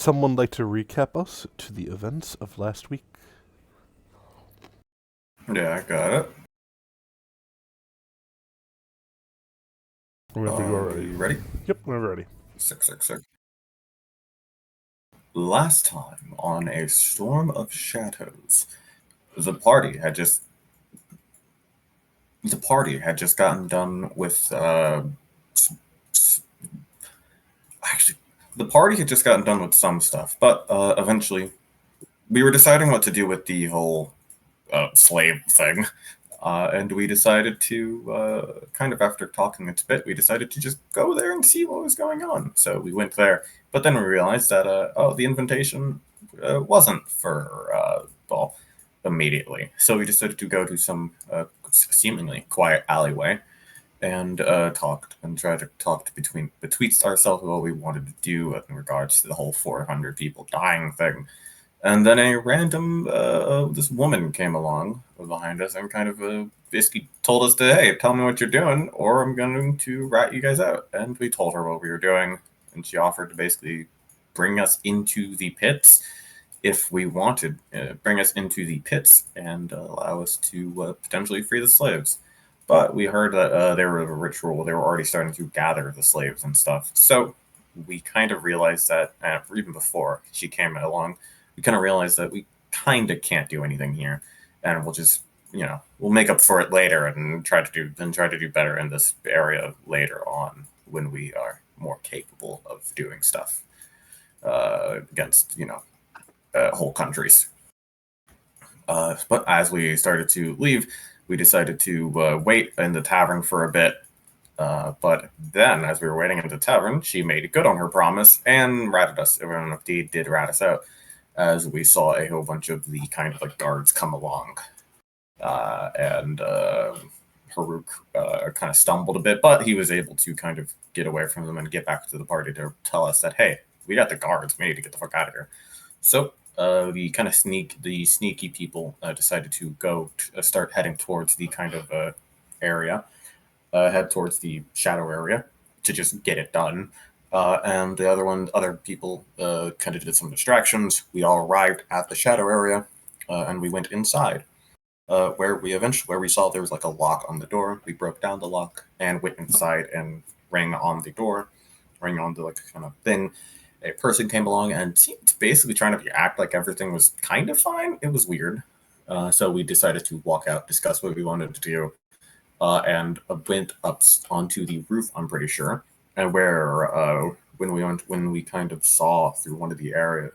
Someone like to recap us to the events of last week? Yeah, I got it. Whenever you are Are ready. you ready? Yep, whenever ready. Six. Last time on A Storm of Shadows, the party had just gotten done with actually the party had just gotten done with some stuff, but eventually we were deciding what to do with the whole slave thing. And we decided to, kind of after talking a bit, we decided to just go there and see what was going on. So we went there, but then we realized that, the invitation wasn't for, well, immediately. So we decided to go to some seemingly quiet alleyway and talked and tried to talk between ourselves what we wanted to do in regards to the whole 400 people dying thing. And then a random, this woman came along behind us and kind of basically told us to, hey, tell me what you're doing, or I'm going to rat you guys out. And we told her what we were doing, and she offered to basically bring us into the pits if we wanted, bring us into the pits and allow us to potentially free the slaves. But we heard that there was a ritual, they were already starting to gather the slaves and stuff. So we kind of realized that, even before she came along, we kind of realized that we kind of can't do anything here, and we'll just we'll make up for it later and try to do better in this area later on when we are more capable of doing stuff against whole countries. But as we started to leave, we decided to wait in the tavern for a bit. But then, as we were waiting in the tavern, she made good on her promise and ratted us. Everyone indeed did rat us out, as we saw a whole bunch of the kind of like guards come along. And Haruk kind of stumbled a bit, but he was able to kind of get away from them and get back to the party to tell us that, hey, we got the guards. We need to get the fuck out of here. So the sneaky people decided to start heading towards the kind of area, head towards the shadow area to just get it done. And the other people kind of did some distractions. We all arrived at the shadow area, and we went inside, where we saw there was like a lock on the door. We broke down the lock and went inside and rang on the door, rang on the like kind of thing. A person came along and seemed basically trying to act like everything was kind of fine. It was weird. So we decided to walk out, discuss what we wanted to do, and went up onto the roof. I'm pretty sure, and where when we kind of saw through one of the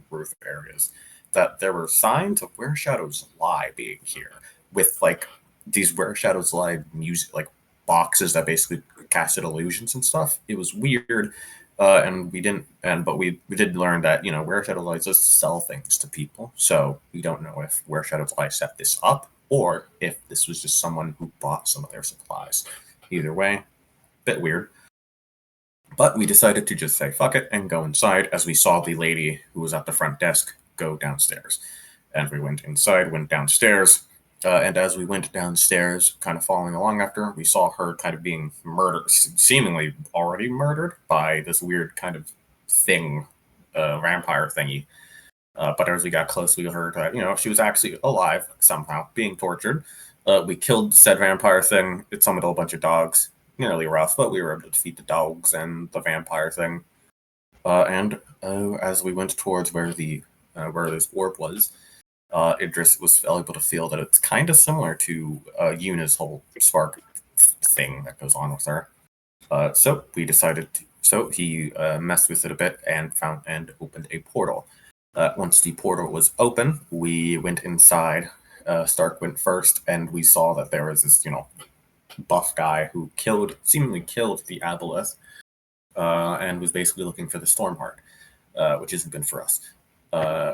roof areas, that there were signs of where shadows lie being here, with like these where shadows lie music like boxes that basically casted illusions and stuff. It was weird. And we didn't, and but we did learn that Where Shadows Lie does sell things to people, so we don't know if Where Shadows Lie set this up or if this was just someone who bought some of their supplies. Either way, bit weird. But we decided to just say fuck it and go inside, as we saw the lady who was at the front desk go downstairs. And we went inside, went downstairs, and as we went downstairs, kind of following along after, we saw her kind of being murdered, seemingly already murdered by this weird kind of thing, vampire thingy. But as we got close, we heard that she was actually alive somehow, being tortured. We killed said vampire thing. It summoned a whole bunch of dogs. Nearly rough, but we were able to defeat the dogs and the vampire thing. And as we went towards where this orb was, Idris was able to feel that it's kind of similar to Yuna's whole spark thing that goes on with her. So we decided to. So he messed with it a bit and found and opened a portal. Once the portal was open, we went inside. Stark went first, and we saw that there was this, buff guy who seemingly killed the Aboleth, and was basically looking for the Stormheart, which isn't good for us.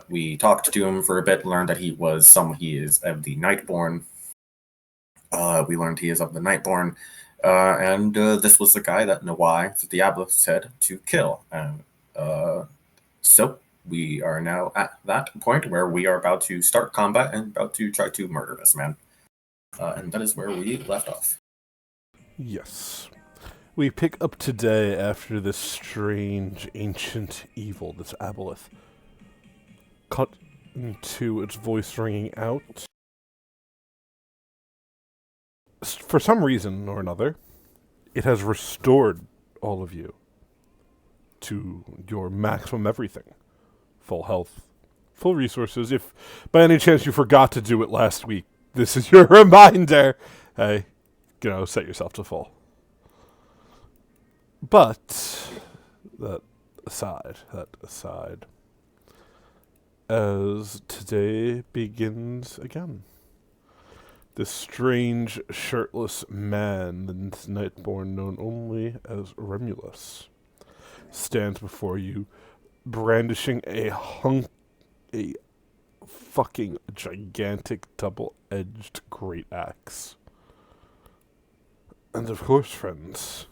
We talked to him for a bit, learned that he is of the Nightborn. We learned he is of the Nightborn, and this was the guy that Nawai, the Diablo, said to kill. So we are now at that point where we are about to start combat and about to try to murder this man. And that is where we left off. Yes. We pick up today after this strange ancient evil, this aboleth, cut into its voice ringing out. For some reason or another, it has restored all of you to your maximum everything. Full health, full resources. If by any chance you forgot to do it last week, this is your reminder. Hey, set yourself to full. But that aside, as today begins again, this strange, shirtless man, the Nightborn known only as Remulus, stands before you, brandishing a fucking gigantic double-edged great axe. And of course, friends,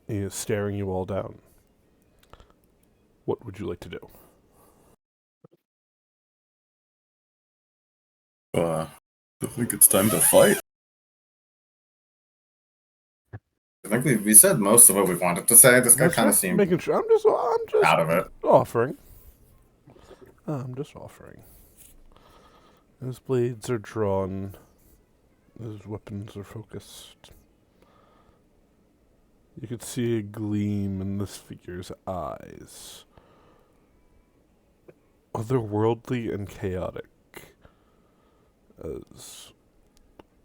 he is staring you all down. What would you like to do? I think it's time to fight. I think we said most of what we wanted to say. This guy kind of seemed making sure. I'm just out of it. Offering. I'm just offering. His blades are drawn. His weapons are focused. You could see a gleam in this figure's eyes. Otherworldly and chaotic. As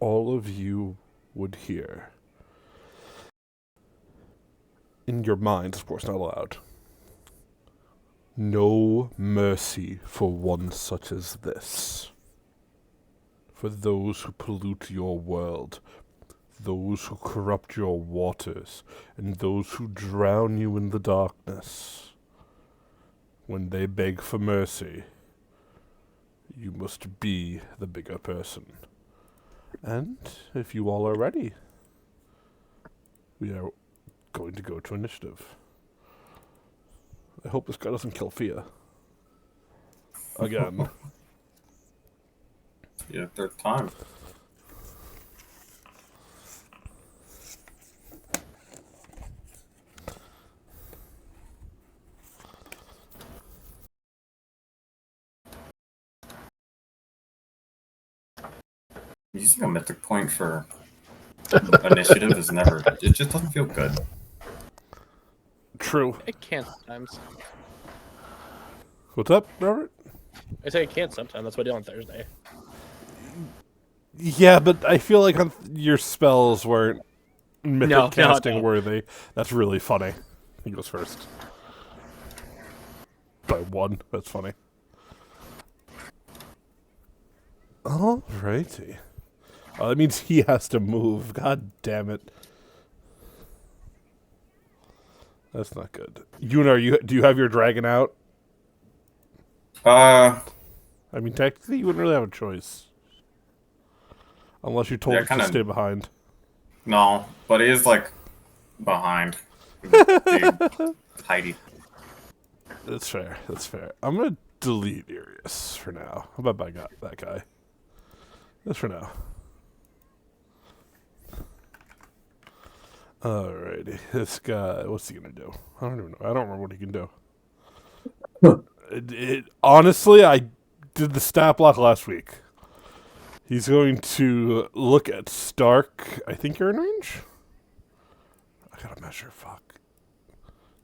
all of you would hear. In your minds, of course, not aloud. No mercy for one such as this. For those who pollute your world, those who corrupt your waters, and those who drown you in the darkness. When they beg for mercy, you must be the bigger person. And if you all are ready, we are going to go to initiative. I hope this guy doesn't kill Fia. Again. Yeah, third time. Using a mythic point for initiative is never. It just doesn't feel good. True. It can sometimes. What's up, Robert? I say it can sometimes. That's what I do on Thursday. Yeah, but I feel like your spells weren't mythic casting worthy. That's really funny. He goes first. By one. That's funny. Alrighty. That means he has to move. God damn it. That's not good. Yunar, do you have your dragon out? I mean, technically, you wouldn't really have a choice. Unless you told us to stay behind. No, but it is, behind. Heidi. That's fair. I'm going to delete Arius for now. How about that guy? Just for now. Alrighty. This guy, what's he going to do? I don't even know. I don't remember what he can do. Honestly, I did the stat block last week. He's going to look at Stark. I think you're in range? I gotta measure, fuck.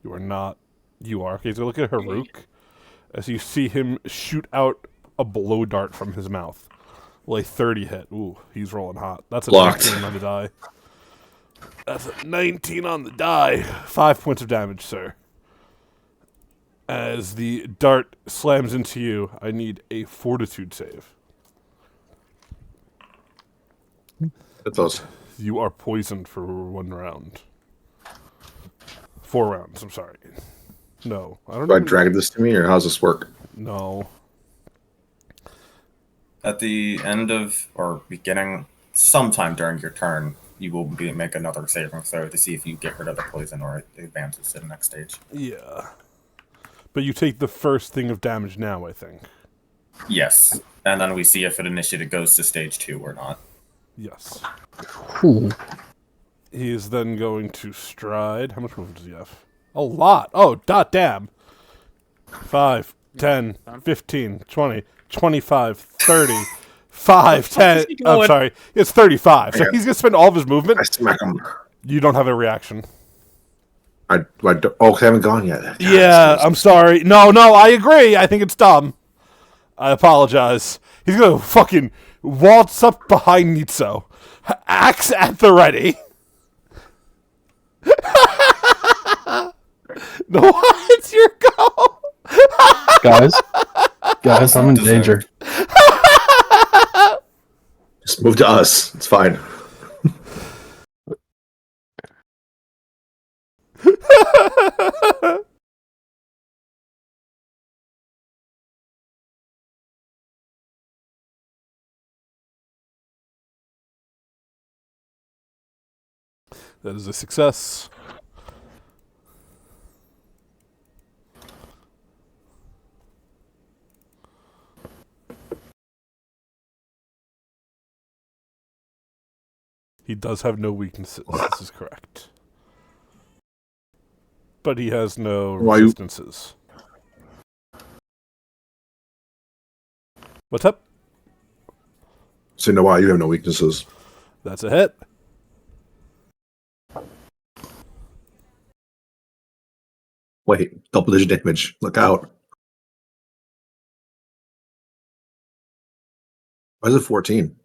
You are not. You are. Okay, he's going to look at Haruk as you see him shoot out a blow dart from his mouth. Well, a 30 hit. Ooh, he's rolling hot. That's a 19 on the die. That's a 19 on the die. 5 points of damage, sir. As the dart slams into you, I need a fortitude save. That's awesome. You are poisoned for 1 round. 4 rounds, I'm sorry. No. I don't know. Do I drag this to me, or how's this work? No. At the end of, or beginning, sometime during your turn, you will make another saving throw to see if you get rid of the poison or it advances to the next stage. Yeah. But you take the first thing of damage now, I think. Yes. And then we see if an initiative goes to stage 2 or not. Yes. Ooh. He is then going to stride. How much movement does he have? A lot. Oh, dot damn. 5, 10, 15, 20, 25, 30, 5, 10. he I'm going? sorry. It's 35. So Yeah. he's going to spend all of his movement. I smack him. You don't have a reaction. I haven't gone yet. God, Yeah, I'm sorry. No, I agree. I think it's dumb. I apologize. He's going to fucking waltz up behind Nitso. Axe at the ready. No, it's your go. Guys, I'm in danger. Just move to us. It's fine. That is a success. He does have no weaknesses. This is correct. But he has no Why you- resistances. What's up? So no, why you have no weaknesses? That's a hit. Wait, double-digit damage. Look out. Why is it 14?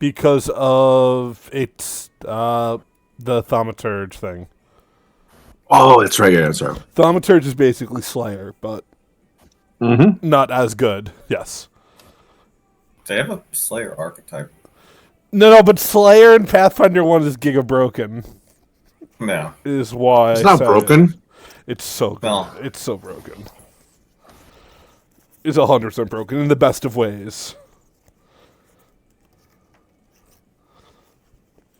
Because of its the thaumaturge thing. Oh, that's right. Yeah, sorry. Thaumaturge is basically Slayer, but Mm-hmm. not as good. Yes. They have a Slayer archetype. No, but Slayer in Pathfinder 1 is Giga Broken. No. Is why It's I not said broken. it. It's so good. No. It's so broken. It's 100% broken in the best of ways.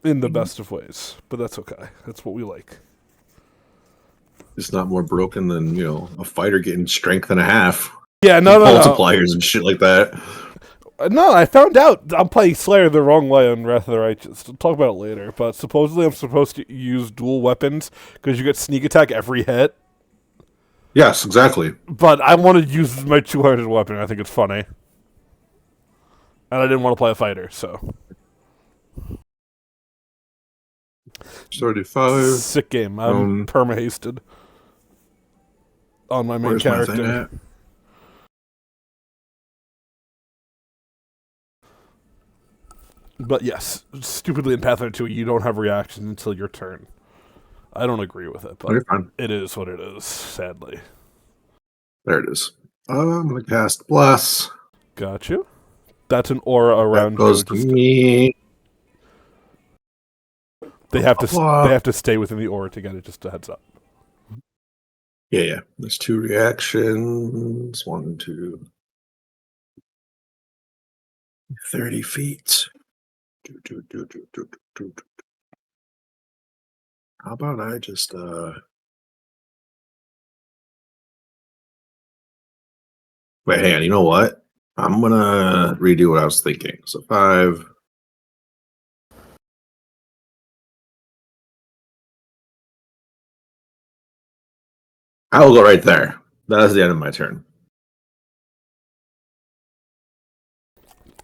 In the best of ways. But that's okay. That's what we like. It's not more broken than, a fighter getting strength and a half. Yeah, no. Multipliers and shit like that. No, I found out I'm playing Slayer the wrong way on Wrath of the Righteous. We'll talk about it later. But supposedly I'm supposed to use dual weapons because you get sneak attack every hit. Yes, exactly. But I want to use my 200 weapon. I think it's funny. And I didn't want to play a fighter, so. 35. Sick game. I'm perma-hasted on my main Where's my character. thing at? But yes, stupidly in Pathfinder 2, you don't have reactions until your turn. I don't agree with it, but You're fine. it is what it is, sadly. There it is. I'm going to cast Bless. Got you. That's an aura around That goes to you. me. They have to stay within the aura to get it, just a heads up. Yeah. There's 2 reactions. 1, 2. 30 feet. Do. How about I just wait, hang on, you know what? I'm gonna redo what I was thinking. So 5. I will go right there. That is the end of my turn.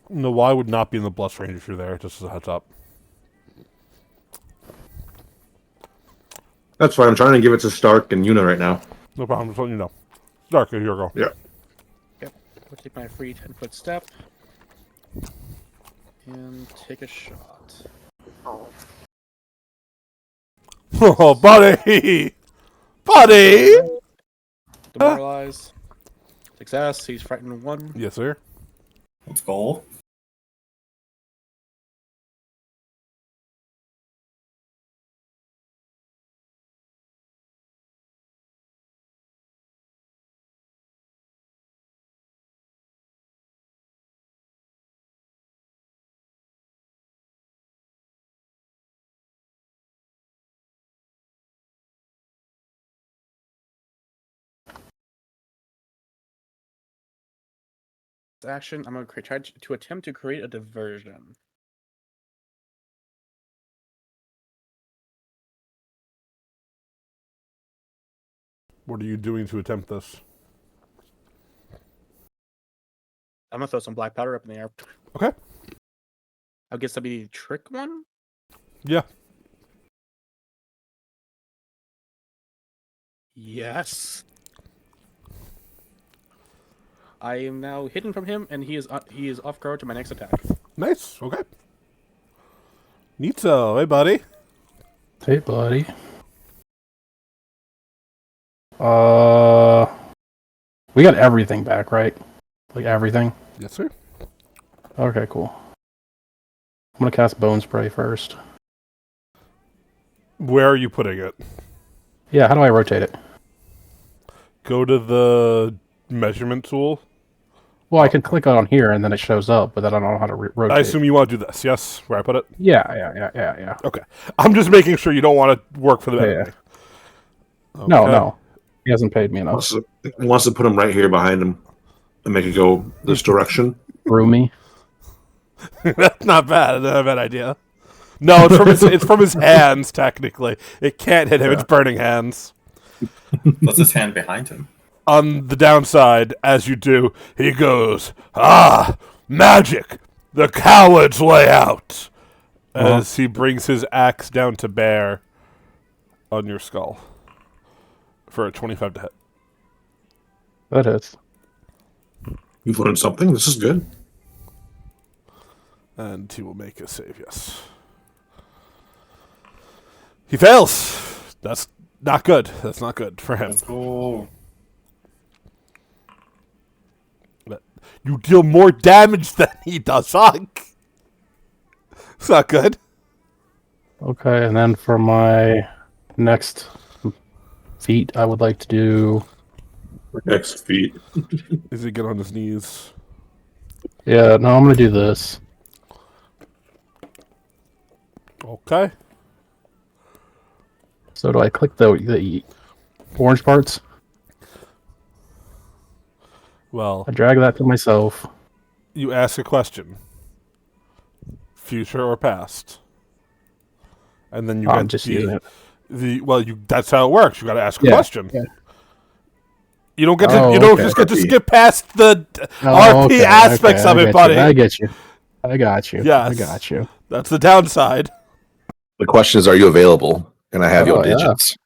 No, why would not be in the Bless range if you're there, just as a heads up. That's fine. I'm trying to give it to Stark and Yuna right now. No problem, just letting you know. Dark, here you go. Yeah. Yep. I'll take my free 10-foot step. And take a shot. Oh, buddy! Buddy! Demoralize. Success. He's frightened 1. Yes, sir. Let's go. Action. I'm going to try to attempt to create a diversion. What are you doing to attempt this? I'm gonna throw some black powder up in the air. Okay. I guess that'd be the trick one. Yeah. Yes. I am now hidden from him, and he is off guard to my next attack. Nice. Okay. Neato. Hey, buddy. Hey, buddy. We got everything back, right? Like everything? Yes, sir. Okay, cool. I'm gonna cast Bone Spray first. Where are you putting it? Yeah, how do I rotate it? Go to the measurement tool. Well, I can click on here and then it shows up, but then I don't know how to rotate. I assume you want to do this, yes? Where I put it? Yeah. Okay. I'm just making sure you don't want to work for the Yeah. enemy. No, Okay. no. He hasn't paid me enough. He wants to put him right here behind him and make it go this direction. Through me. That's not bad. Not a bad idea. No, it's from his hands, technically. It can't hit him. It's burning hands. What's his hand behind him? On the downside, as you do, he goes, "Ah, magic! The cowards lay out!" As he brings his axe down to bear on your skull for a 25 to hit. That hits. You've learned something. This is good. And he will make a save, yes. He fails! That's not good. That's not good for him. Let's go. But you deal more damage than he does, Hunk! It's not good. Okay, and then for my next feat, I would like to do... Next feet. Is he get on his knees? Yeah, no, I'm going to do this. Okay. So do I click the orange parts? Well, I drag that to myself. you ask a question. Future or past. And then you I'm get just using it. that's how it works. You got to ask a Yeah, question. yeah. You don't get Oh, you don't okay. just get to RP. skip past the Oh, RP aspects of it, buddy. I get you. I got you. Yes. I got you. That's the downside. The question is, are you available? And I have your Oh, yeah. digits.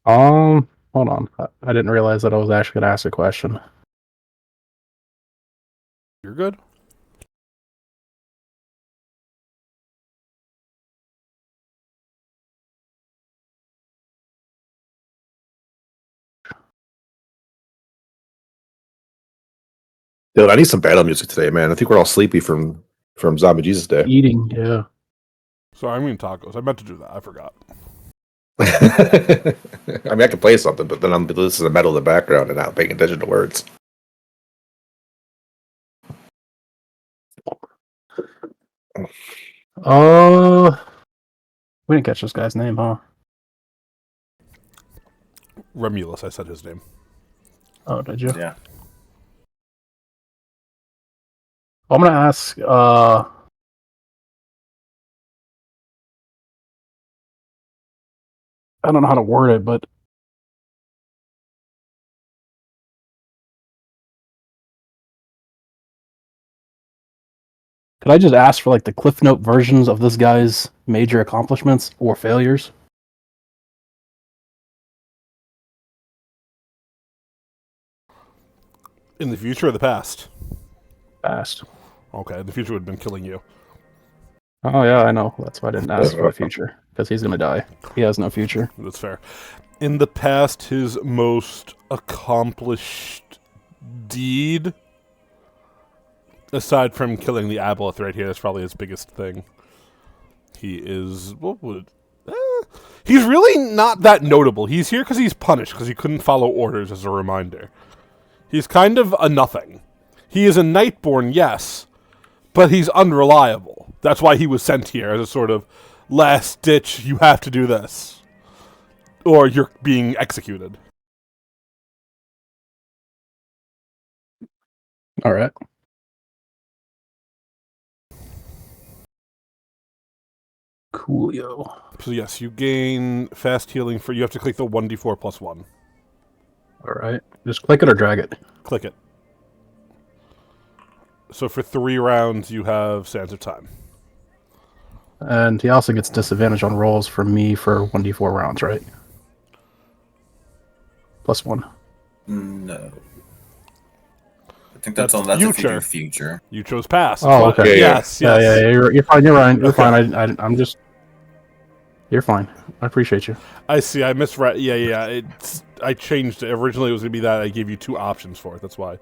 Hold on. I didn't realize that I was actually going to ask a question. You're good. Dude, I need some battle music today, man. I think we're all sleepy from Zombie Jesus Day. Eating, yeah. Sorry, I mean tacos. I meant to do that. I forgot. I mean, I can play something, but then I'm listening to the metal in the background and not paying attention to words. We didn't catch this guy's name, huh? Remulus, I said his name. Oh, did you? Yeah. I'm gonna ask. I don't know how to word it, but could I just ask for like the Cliff Note versions of this guy's major accomplishments or failures? In the future or the past? Fast. Okay, the future would have been killing you. Oh yeah, I know. That's why I didn't ask for the future, because he's gonna die. He has no future. That's fair. In the past, his most accomplished deed, aside from killing the Aboleth right here, that's probably his biggest thing. He is... What would... he's really not that notable. He's here because he's punished, because he couldn't follow orders, as a reminder. He's kind of a nothing. He is a Nightborn, yes, but he's unreliable. That's why he was sent here, as a sort of last ditch, you have to do this. Or you're being executed. All right. Coolio. So yes, you gain fast healing for. You have to click the 1d4 plus 1. All right. Just click it or drag it. Click it. So for 3 rounds, you have Sands of Time. And he also gets disadvantage on rolls from me for 1d4 rounds, right? +1. No. I think that's That's if you do future. future. You chose past. Oh, but okay. Yes, Yeah, yes. yeah, you're fine. You're fine. You're Okay. fine. I'm just. You're fine. I appreciate you. I see. I misread. Yeah. I changed it. Originally, it was going to be that I gave you 2 options for it. That's why.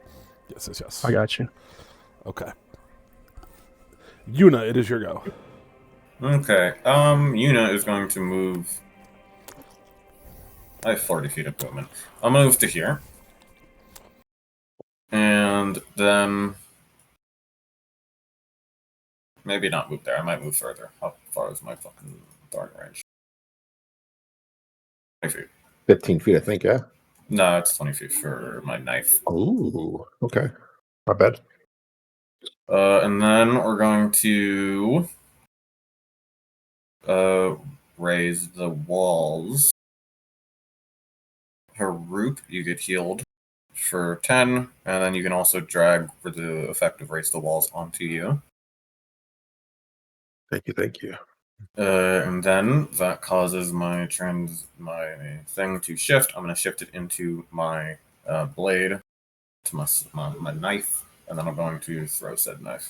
Yes. I got you. Okay. Yuna, it is your go. Okay. Yuna is going to move. I have 40 feet of movement. I'll move to here. And then maybe not move there. I might move further. How far is my fucking throwing range? 20 feet. 15 feet, I think, yeah. No, it's 20 feet for my knife. Ooh, okay. Not bad. And then we're going to raise the walls. Haruk, you get healed for 10, and then you can also drag for the effect of raise the walls onto you. Thank you. And then that causes my thing to shift. I'm going to shift it into my blade, to my knife, and then I'm going to throw said knife.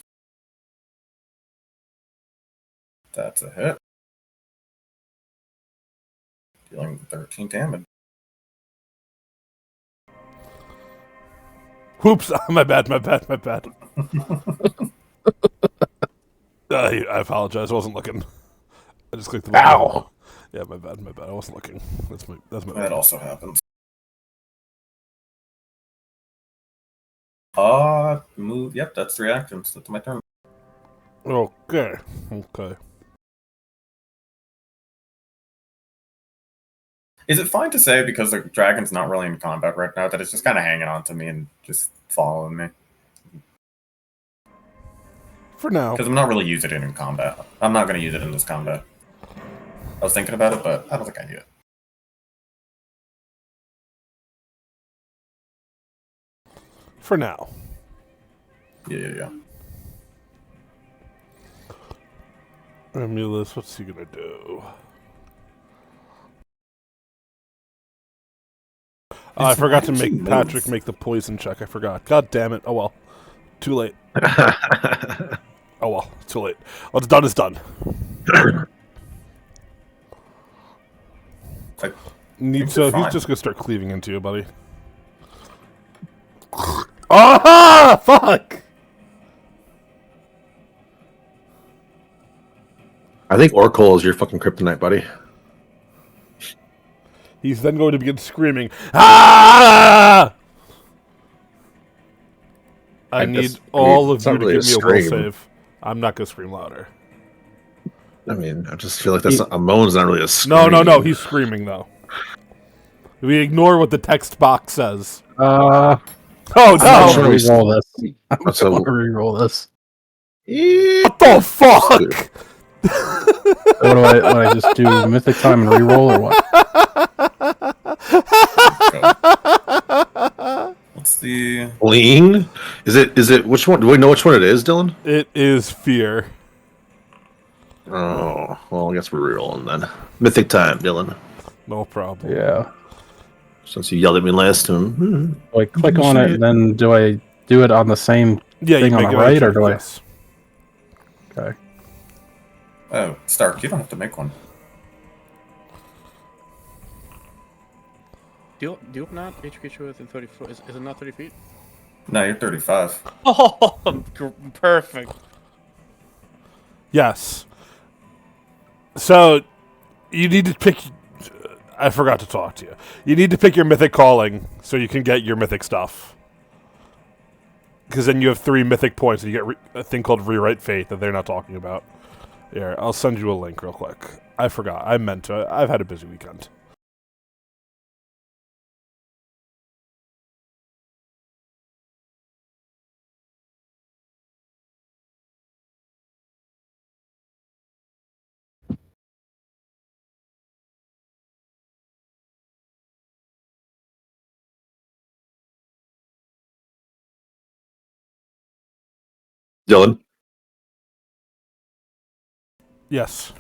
That's a hit. Dealing 13 damage. Whoops! My bad. I apologize. I wasn't looking. I just clicked the button. Ow! Yeah, my bad. I wasn't looking. That's my That bad. also happens. Move. Yep, that's 3 actions. That's my turn. Okay. Is it fine to say, because the dragon's not really in combat right now, that it's just kind of hanging on to me and just following me? For now. Because I'm not really using it in combat. I'm not going to use it in this combat. I was thinking about it, but I don't think I need it. For now. Yeah. Romulus, what's he gonna do? I forgot to make Patrick make the poison check. I forgot. God damn it. Oh well. Too late. Oh well. Too late. What's done is done. He's just gonna start cleaving into you, buddy. Ah! Fuck! I think Oracle is your fucking kryptonite, buddy. He's then going to begin screaming, ah! I need all of you to give me a will save. I'm not going to scream louder. I mean, I just feel like that's a moan's not really a scream. No. He's screaming, though. We ignore what the text box says. Oh no! I'm gonna re-roll this. I'm So- gonna re-roll this. What the fuck? What do I just do mythic time and re-roll or what? What's the... Lean? Is it which one? Do we know which one it is, Dylan? It is fear. Oh, well, I guess we're re-rolling then. Mythic time, Dylan. No problem. Yeah. Since you yelled at me last time. Do I click on it and then do I do it on the same Yeah, thing you on make the it right, or check, do I? yes. Okay. Oh, Stark, you don't have to make one. Do you not each creature within 30 foot? Is it not 30 feet? No, you're 35. Oh, perfect. Yes. So, you need to pick... I forgot to talk to you. You need to pick your mythic calling so you can get your mythic stuff. Because then you have 3 mythic points and you get a thing called Rewrite Fate that they're not talking about. Here, I'll send you a link real quick. I forgot. I meant to. I've had a busy weekend. Dylan, Yes.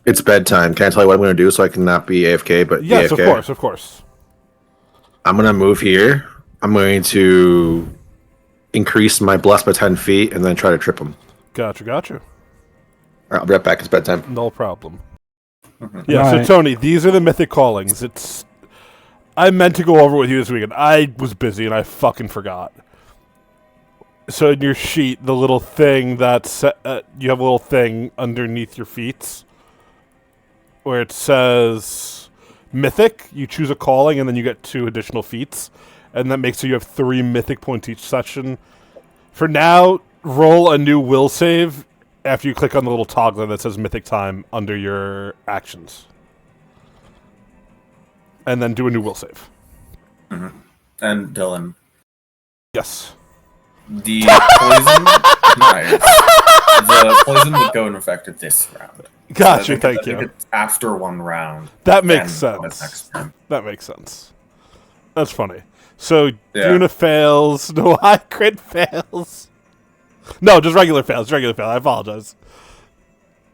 it's bedtime. Can I tell you what I'm going to do so I can not be AFK, but Yes, AFK? of course. I'm going to move here. I'm going to increase my bless by 10 feet and then try to trip him. Gotcha. All right, I'll be right back. It's bedtime. No problem. Mhm. Yeah, so Alright. Tony, these are the mythic callings. I meant to go over with you this weekend. I was busy and I fucking forgot. So in your sheet, the little thing that's you have a little thing underneath your feet where it says mythic. You choose a calling and then you get 2 additional feats, and that makes so you have 3 mythic points each session. For now, roll a new will save after you click on the little toggler that says mythic time under your actions. And then do a new will save. And Dylan, Yes. the poison. Nice. The poison would go in effect at this round. Gotcha, I thank think you. it's after 1 round. That makes then next sense. turn. That makes sense. That's funny. So, Yeah. Duna fails. No, I crit fails. No, just regular fails. Regular fail. I apologize.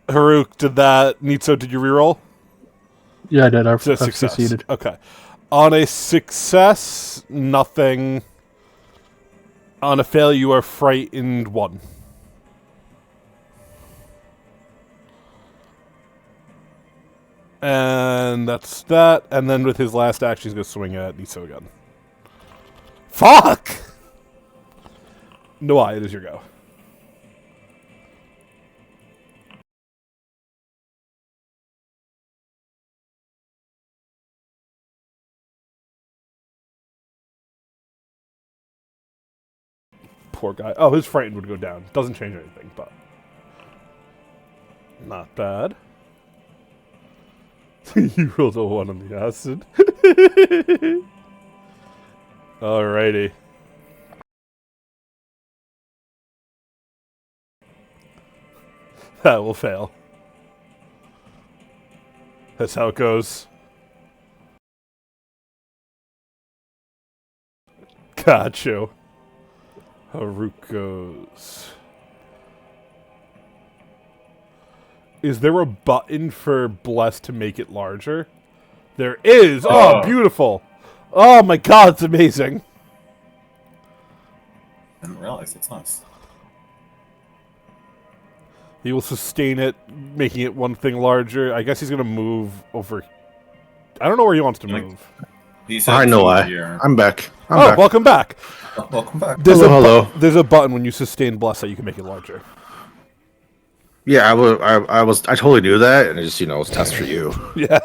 Haruk, did that. Nitso, did you reroll? Yeah, I did. I've It's a success. succeeded. Okay. On a success, nothing. On a fail, you are frightened 1. And that's that. And then with his last action, he's going to swing at Niso again. Fuck! Noai, it is your go. Poor guy. Oh, his frightened would go down. Doesn't change anything, but not bad. You rolled a 1 on the acid. Alrighty. That will fail. That's how it goes. Got you. Haruk goes. Is there a button for Bless to make it larger? There is! Oh, beautiful! Oh my god, it's amazing! I didn't realize it's nice. He will sustain it, making it one thing larger. I guess he's gonna move over. I don't know where he wants to Like- move. He said I know why. here. I'm back. I'm Oh, back. welcome back! Oh, welcome back. There's Hello, hello. There's a button when you sustain Bless that you can make it larger. Yeah, I totally knew that, and it just, it's a test for you. Yeah.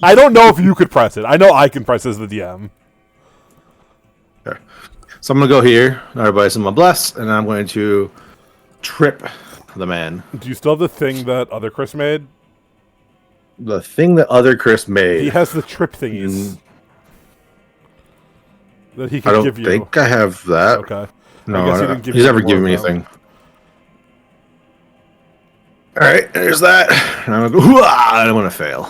I don't know if you could press it. I know I can press it as the DM. Okay. So I'm gonna go here. Everybody, some bless, and I'm going to trip the man. Do you still have the thing that other Chris made? The thing that other Chris made. He has the trip thingies that he I can don't give you. think I have that. Okay. No, I guess he I didn't give he's you never more given me of them. anything. All right, there's that. And I'm gonna go. Hoo-ah, and I'm gonna fail.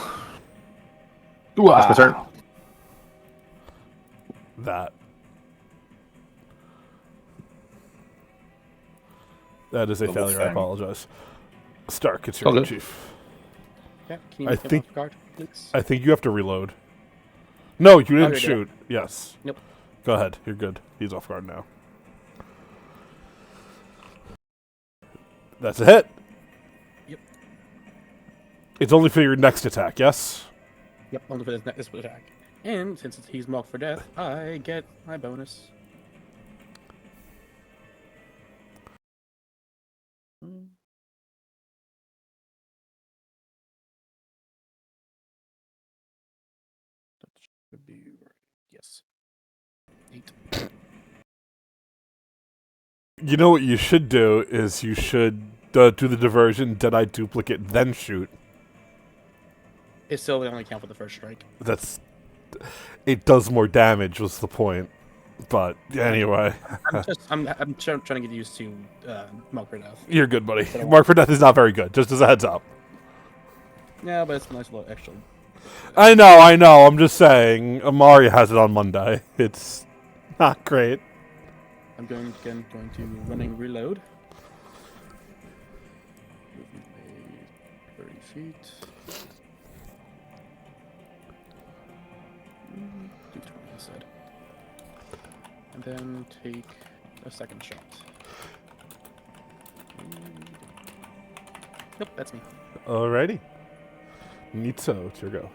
That's my turn. That. That is a The failure. I thing. apologize. Stark, it's your Okay. turn, Chief. Yeah, can you I make him think- off guard, please? I think you have to reload. No, you didn't you're dead. shoot. Yes. Nope. Go ahead. You're good. He's off guard now. That's a hit. Yep. It's only for your next attack, yes? Yep, only for this attack. And since he's marked for death, I get my bonus. That should be right. Yes. 8. You know what you should do is you should do the diversion, Deadeye duplicate, then shoot. It's still the only count for the first strike. That's... It does more damage, was the point. But, anyway. I'm trying to get used to mark for death. You're good, buddy. Mark for Death is not very good, just as a heads up. Yeah, but it's a nice little extra. I know. I'm just saying. Amari has it on Monday. It's not great. I'm going to running reload. Moving away 30 feet. Do 20 instead. And then take a second shot. Nope, that's me. Alrighty. Nitso, it's your go.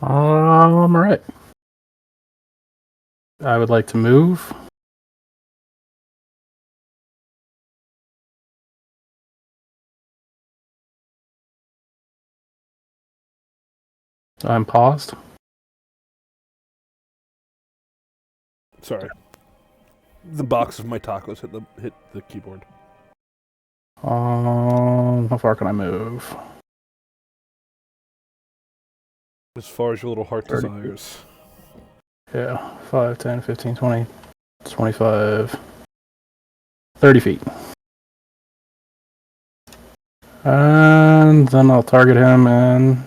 Alright. I would like to move. I'm paused. Sorry. The box of my tacos hit the keyboard. How far can I move? As far as your little heart 30. desires. Yeah, 5, 10, 15, 20, 25, 30 feet. And then I'll target him, and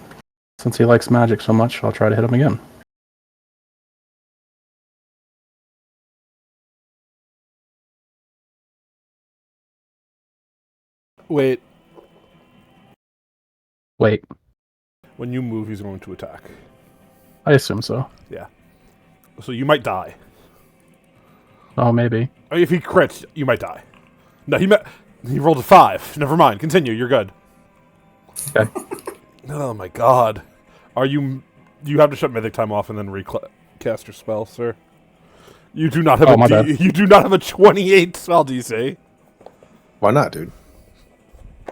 since he likes magic so much, I'll try to hit him again. Wait, Wait, when you move, he's going to attack. I assume so. Yeah. So you might die. Oh, maybe. If he crits, you might die. No, he rolled a 5. Never mind. Continue. You're good. Okay. Oh my god. You have to shut Mythic Time off and then recast your spell, sir. You do not have my bad. you do not have a 28 spell DC. Why not, dude?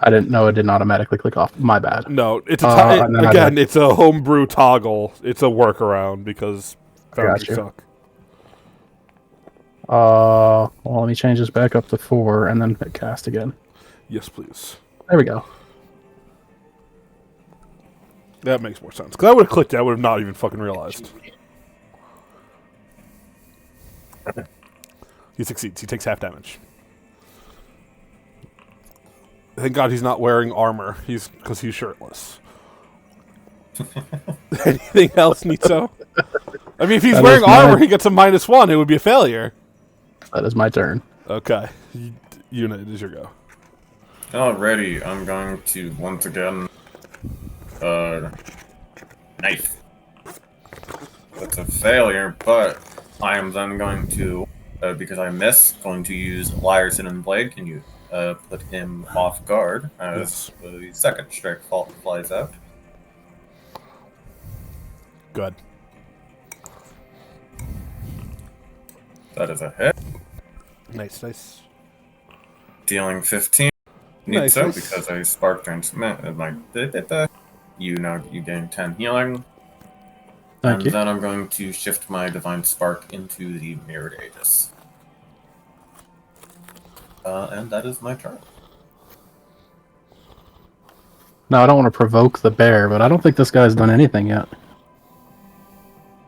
I didn't know it didn't automatically click off. My bad. No, it's and then again, it's a homebrew toggle. It's a workaround because Foundry you. suck. Well, let me change this back up to 4 and then hit cast again. Yes, please. There we go. That makes more sense. Because I would have clicked it, I would have not even fucking realized. He succeeds. He takes half damage. Thank God he's not wearing armor. Because he's shirtless. Anything else, Nitso? I mean, if he's That wearing is my- armor, he gets a -1. It would be a failure. That is my turn. Okay. Unit, it is your go. Alrighty, I'm going to once again knife. That's a failure, but I am then going to, because I miss, going to use Lyerson and Blake. Can you put him off guard as the second strike fault flies out? Good. That is a hit. Nice, nice. Dealing 15. Nice, So nice. because I sparked and you gain 10 healing. Thank And you. then I'm going to shift my Divine Spark into the Mirrored Aegis. And that is my turn. Now, I don't want to provoke the bear, but I don't think this guy's done anything yet.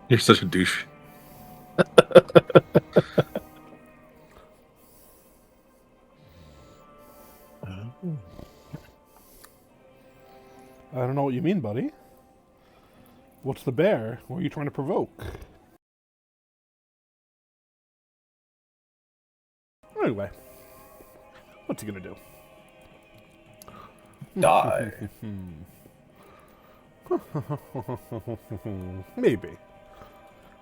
You're such a douche. I don't know what you mean, buddy. What's the bear? What are you trying to provoke? Anyway. What's he gonna do? Die. Maybe.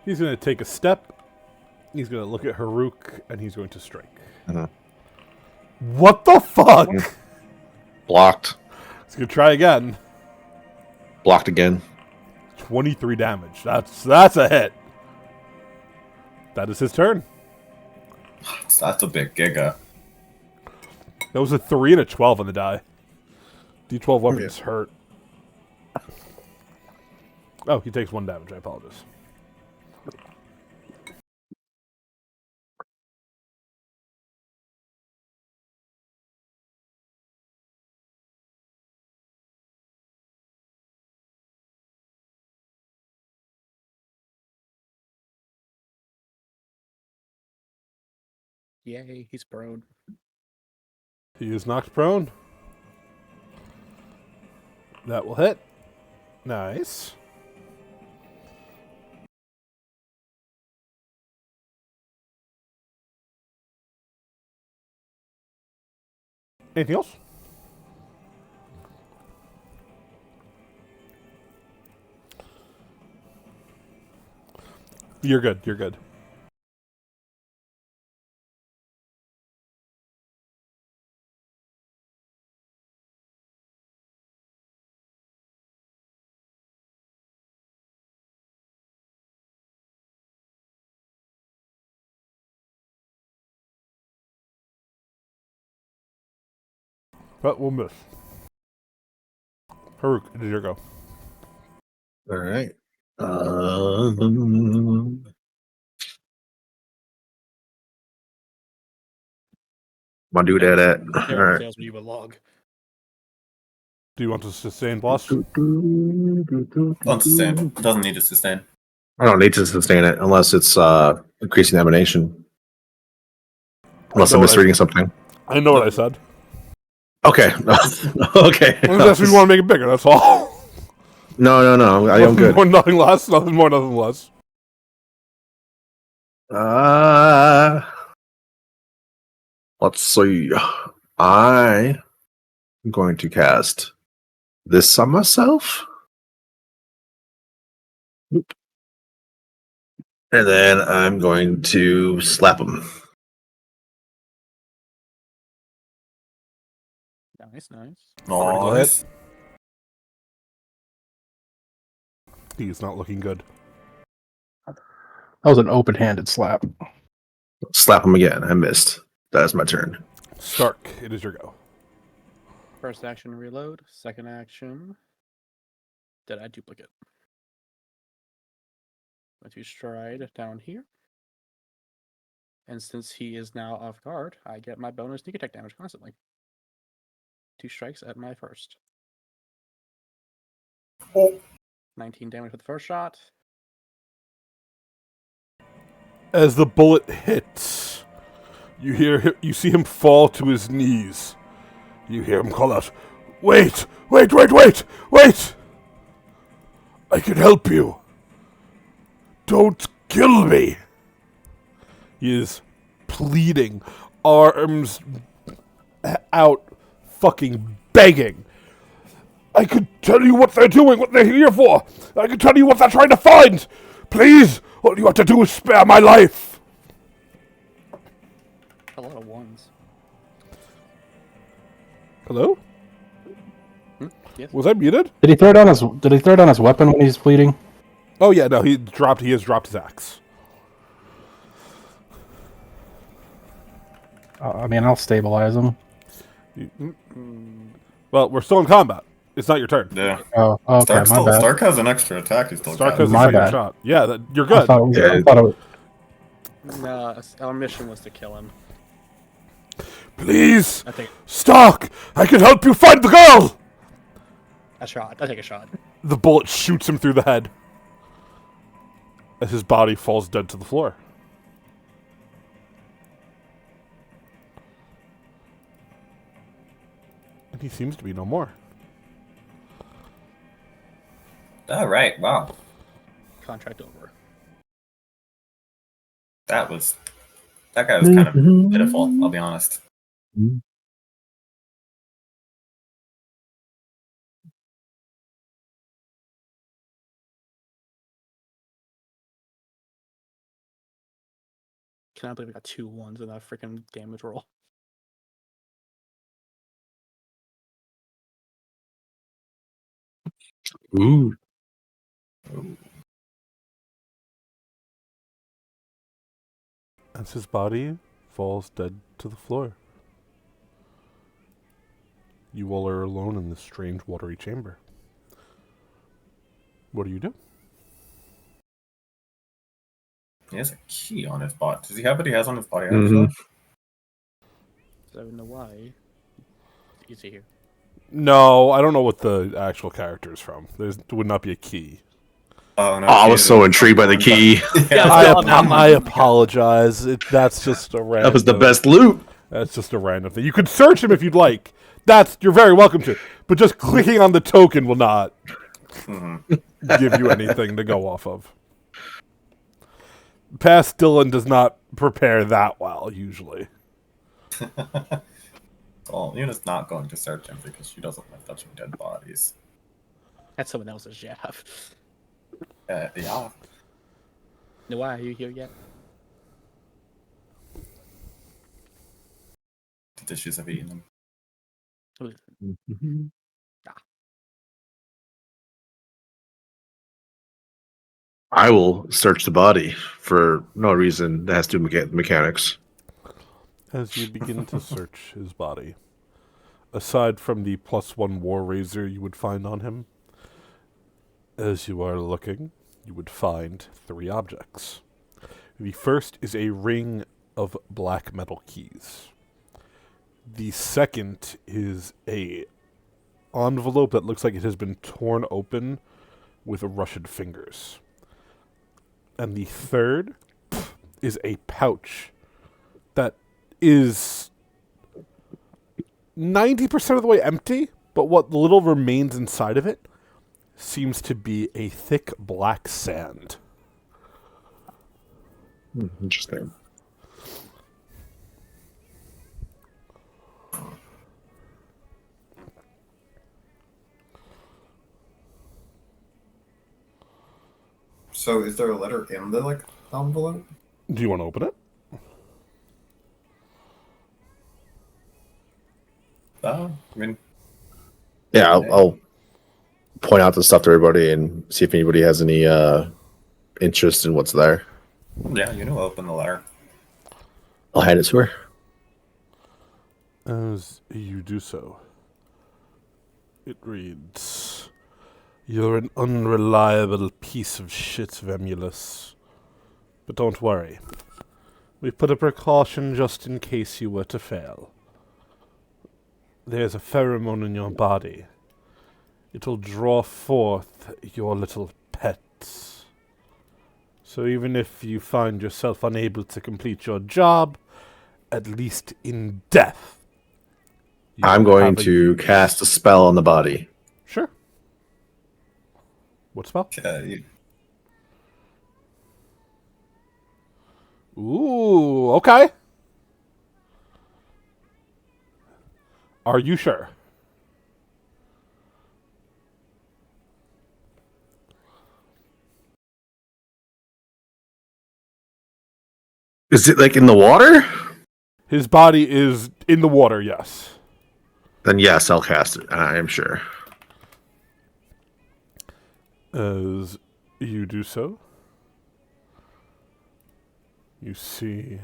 He's gonna take a step. He's gonna look at Haruk, and he's going to strike. Mhm. What the fuck? Blocked. He's gonna try again. Blocked again. 23 damage. That's a hit. That is his turn. That's a big giga. That was a 3 and a 12 on the die. D12 weapons hurt. Oh, he takes 1 damage. I apologize. Yay, he's prone. He is knocked prone. That will hit. Nice. Anything else? You're good. You're good. But we'll miss. Haruk, it is your go. All right. My dude at that. All There right. fails when you would log. Do you want to sustain, boss? Unsustain. Doesn't need to sustain. I don't need to sustain it unless it's increasing emanation. Unless I'm No, misreading something. I know what I said. Okay. Okay. Unless we want to make it bigger, that's all. No. I'm Nothing good. more, nothing less. Nothing more, nothing less. Let's see. I am going to cast this on myself. Oop. And then I'm going to slap him. Nice. Nice. He's not looking good. That was an open-handed slap. Slap him again. I missed. That is my turn. Stark, it is your go. First action, reload. Second action, did I duplicate? Going to stride down here. And since he is now off guard, I get my bonus sneak attack damage constantly. 2 strikes at my first. 19 damage with the first shot. As the bullet hits, you see him fall to his knees. You hear him call out, "Wait! I can help you. Don't kill me." He is pleading, arms out, fucking begging. "I could tell you what they're doing, what they're here for. I can tell you what they're trying to find. Please, all you have to do is spare my life." A lot of ones. Hello? Yes. Was I muted? Did he throw down his weapon when he's bleeding? Oh yeah, no, he has dropped his axe. I mean, I'll stabilize him. Well, we're still in combat. It's not your turn. Yeah. Oh, okay, my bad. Stark has an extra attack. He's still Stark got. has a My second bad. shot. Yeah, you're I good. thought it was, Yeah. I thought it was, No, our mission was to kill him. Please, I take Stark, I can help you find the girl. a shot. I take a shot. The bullet shoots him through the head as his body falls dead to the floor. And he seems to be no more. All right. Wow. Contract over. That guy was kind of pitiful. I'll be honest. Cannot believe we got 2 1s in that freaking damage roll. Ooh. As his body falls dead to the floor. You all are alone in this strange watery chamber. What do you do? He has a key on his body. Does he have what he has on his body? Mhm. Actually? So no why. It's easy here. No, I don't know what the actual character is from. There would not be a key. Oh no! Oh, I he was is so a- intrigued by the key. Yeah, I apologize. That's just a random. That was the best loot. That's just a random thing. You could search him if you'd like. You're very welcome to. But just clicking on the token will not give you anything to go off of. Past Dylan does not prepare that well, usually. Well, Yuna's not going to search him because she doesn't like touching dead bodies. That's someone else's job. Yeah. No, why are you here yet? The dishes have eaten them. Mhm. I will search the body for no reason that has to do with mechanics. As you begin to search his body, aside from the +1 war razor you would find on him, as you are looking, you would find 3 objects. The first is a ring of black metal keys. The second is a envelope that looks like it has been torn open with Russian fingers. And the third is a pouch that is 90% of the way empty, but what little remains inside of it seems to be a thick black sand. Interesting. So, is there a letter in the envelope? Do you want to open it? I mean, Yeah, I'll point out the stuff to everybody and see if anybody has any interest in what's there. yeah, open the letter. I'll hand it to her. As you do so, it reads, "You're an unreliable piece of shit, Vemulus. But don't worry. We've put a precaution just in case you were to fail. There's a pheromone in your body. It'll draw forth your little pets. So even if you find yourself unable to complete your job, at least in death, you I'm will going have a to use." cast a spell on the body. Sure. What spell? Ooh, okay. Are you sure? Is it like in the water? His body is in the water, yes. Then yes, I'll cast it. I am sure. As you do so, you see,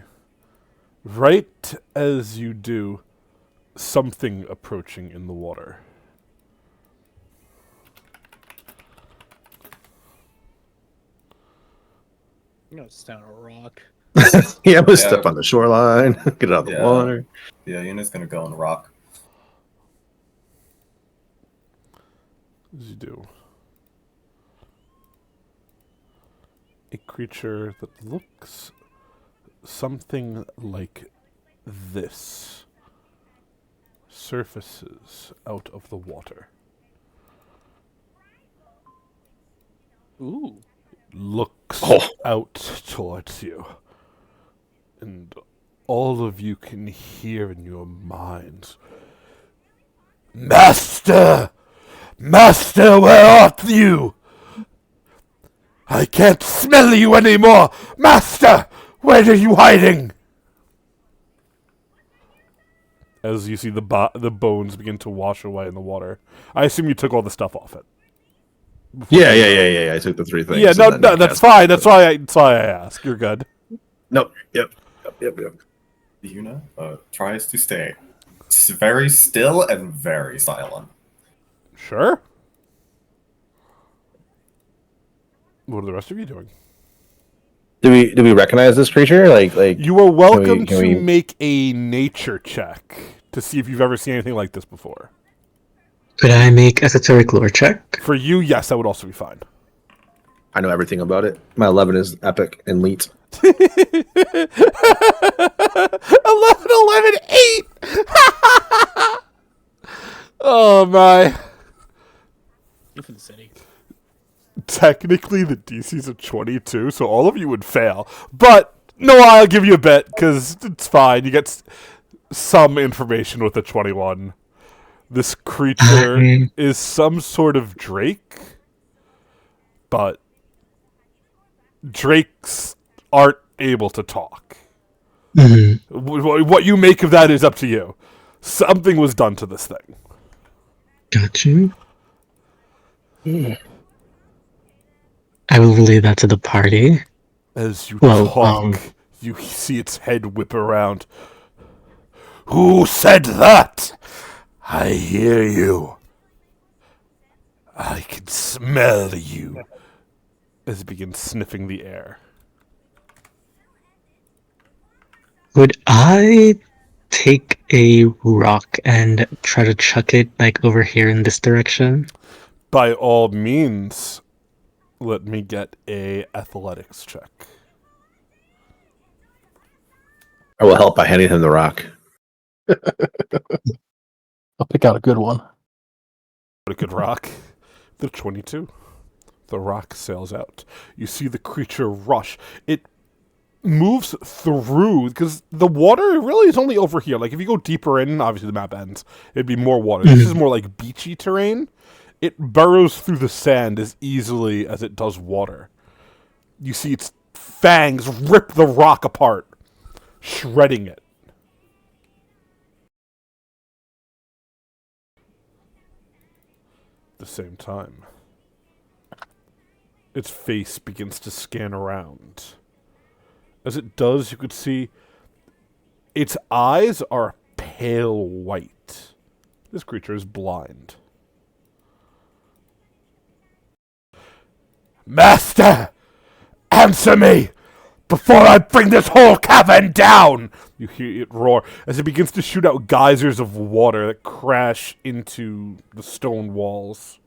right as you do, something approaching in the water. You know, it's down a rock. Yeah, I'm gonna Yeah. step on the shoreline, get out of the Yeah. water. Yeah, Yuna's gonna go and rock. As you do, a creature that looks something like this surfaces out of the water. Ooh. Looks Oh. out towards you. And all of you can hear in your minds, "Master! Master, where art you? I can't smell you anymore! Master! Where are you hiding?" As you see the bones begin to wash away in the water. I assume you took all the stuff off it. Yeah. I took the 3 things. Yeah, and no, then that's cast fine. it. That's why I ask. You're good. Nope. Yep. Yuna tries to stay very still and very silent. Sure. What are the rest of you doing? Do we recognize this creature? Like You are welcome can to we- make a nature check to see if you've ever seen anything like this before. Could I make esoteric lore check? For you, yes, that would also be fine. I know everything about it. My 11 is epic and elite. 11, 8! Oh my. Good for the city. Technically, the DC's a 22, so all of you would fail. But, no, I'll give you a bet, because it's fine. You get some information with the 21. This creature is some sort of drake, but drakes aren't able to talk. What you make of that is up to you. Something was done to this thing. Got you. I will relay that to the party. As you talk, you see its head whip around. Who said that? I hear you. I can smell you. As it begins sniffing the air. Would I take a rock and try to chuck it like over here in this direction? By all means, let me get a athletics check. I will help by handing him the rock. I'll pick out a good one. What a good rock. The 22. The rock sails out. You see the creature rush. It moves through, because the water really is only over here. Like, if you go deeper in, obviously the map ends, it'd be more water. This is more like beachy terrain. It burrows through the sand as easily as it does water. You see its fangs rip the rock apart, shredding it. At the same time, its face begins to scan around. As it does, you could see its eyes are pale white. This creature is blind. Master! Answer me! Before I bring this whole cavern down! You hear it roar as it begins to shoot out geysers of water that crash into the stone walls.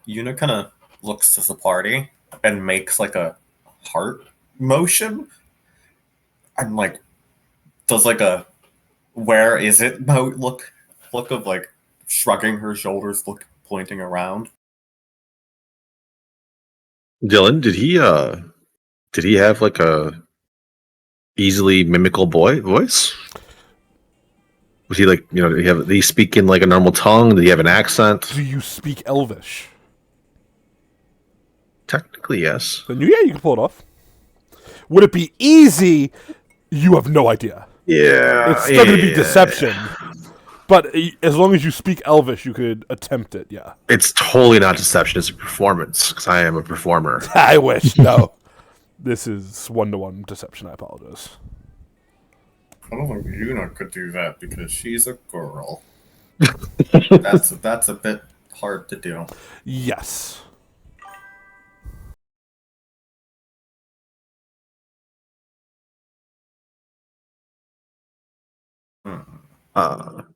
Yuna kind of looks to the party and makes like a heart motion. I'm like, does like a where is it look of like shrugging her shoulders, pointing around. Dylan, did he have like a easily mimical voice? Was he like, did he speak in like a normal tongue? Did he have an accent? Do you speak Elvish? Technically, yes. Then you can pull it off. Would it be easy? You have no idea. Yeah. It's still going to be deception. But as long as you speak Elvish, you could attempt it, yeah. It's totally not deception. It's a performance, because I am a performer. I wish. No. This is one-to-one deception. I apologize. I don't think Yuna could do that because she's a girl. That's a bit hard to do. Yes. How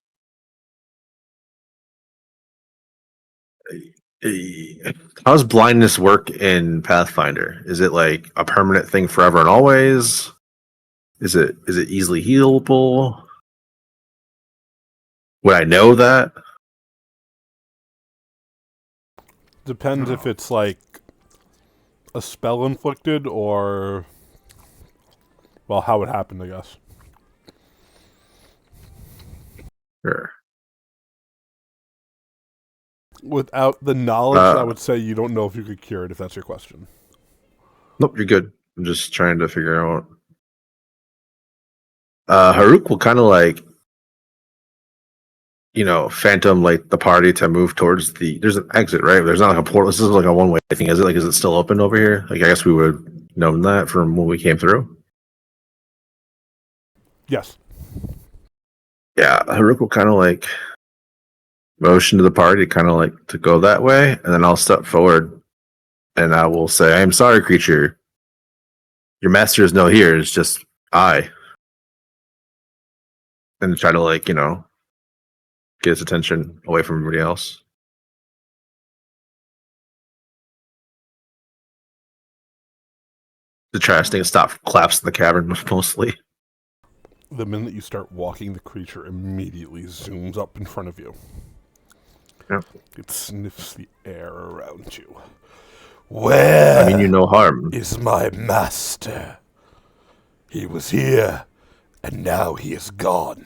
does blindness work in Pathfinder? Is it like a permanent thing forever and always? Is it easily healable? Would I know that? Depends if it's like a spell inflicted or, well, how it happened, I guess. Sure. Without the knowledge, I would say you don't know if you could cure it, if that's your question. Nope, you're good. I'm just trying to figure out. Haruk will kind of like, phantom like the party to move towards there's an exit, right? There's not like a portal. This is like a one-way thing, is it? Like, is it still open over here? Like, I guess we would know that from when we came through. Yes. Yeah, Haruk will kind of like motion to the party, kind of like to go that way, and then I'll step forward and I will say, "I am sorry, creature. Your master is no here. It's just I." And try to like, get his attention away from everybody else. The trash thing stops, collapse in the cavern mostly. The minute you start walking, the creature immediately zooms up in front of you. Yep. It sniffs the air around you. Where I mean you no harm. is my master? He was here And now he is gone.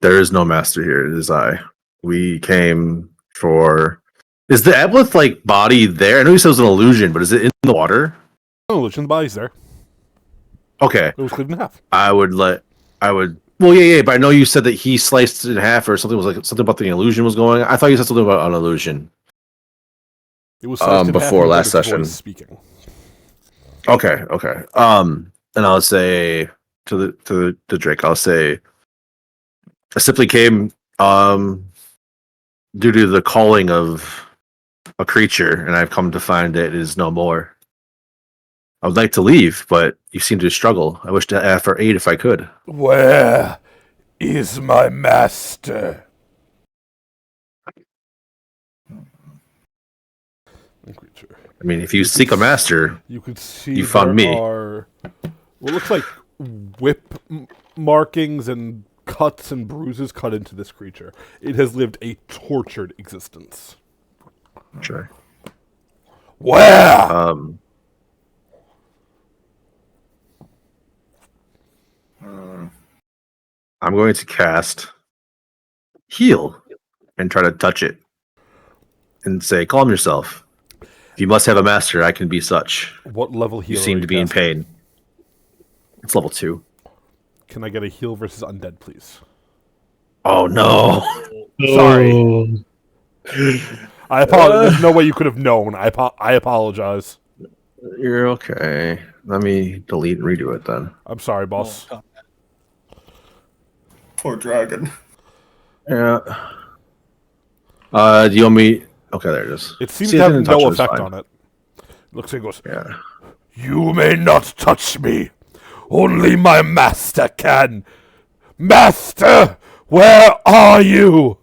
There is no master here. It is I. We came for. Is the aboleth like body there? I know you said it was an illusion, but is it in the water? Oh, Lucian's body's there. Okay, It was cleaved in half. I would. Well, yeah, but I know you said that he sliced it in half, or something was like something about the illusion was going. I thought you said something about an illusion. It was sliced in half Before and last his voice session. speaking. Okay. And I'll say to the Drake, I'll say, I simply came due to the calling of a creature, and I've come to find that it is no more. I would like to leave, but you seem to struggle. I wish to ask for aid if I could. Where is my master? Creature. I mean, if you seek a master, You could see You found there me. are what looks like whip markings and cuts and bruises cut into this creature. It has lived a tortured existence. sure. Where? I'm going to cast heal and try to touch it and say, calm yourself. If you must have a master, I can be such. What level heal? You seem are to be in casting? pain. It's level 2. Can I get a heal versus undead, please? Oh no. Sorry. I apologize. There's no way you could have known. I apologize. You're okay. Let me delete and redo it then. I'm sorry, boss. Oh, Poor dragon. Yeah. Do you want me? Okay, there it is. It seems See, to I have didn't touch no it, it's effect fine. on it. Looks like it goes, Yeah. you may not touch me. Only my master can. Master, where are you?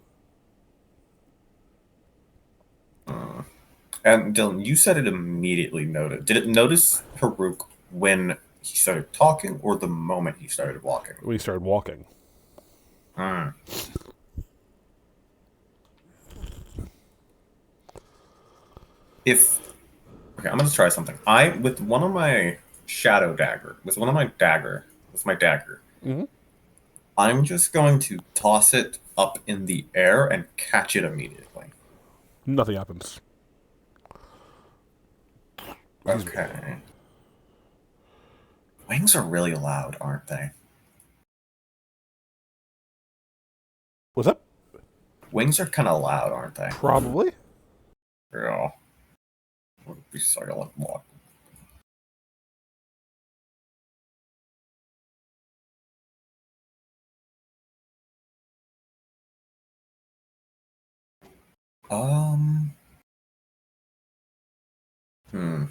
And Dylan, you said it immediately noted. Did it notice Haruk when he started talking or the moment he started walking? When he started walking. Hmm. Okay, I'm gonna try something. With my dagger, Mhm. I'm just going to toss it up in the air and catch it immediately. Nothing happens. Okay. Wings are really loud, aren't they? What's up? Wings are kind of loud, aren't they? Probably. Yeah. Would be silent walk. Hmm.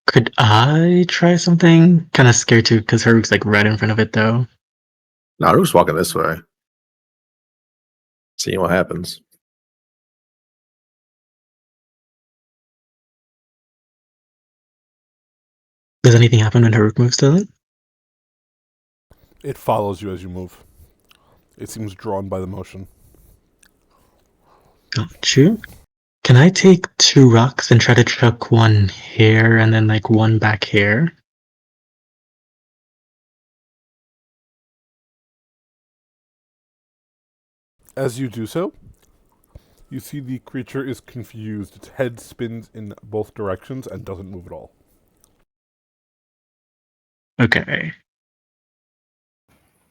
Could I try something? Kind of scared too, because Haruk's like right in front of it though. No, who's walking this way? Seeing what happens. Does anything happen when Haruk moves to it? It follows you as you move. It seems drawn by the motion. Got you. Can I take 2 rocks and try to chuck one here and then like one back here? As you do so, you see the creature is confused. Its head spins in both directions and doesn't move at all. Okay.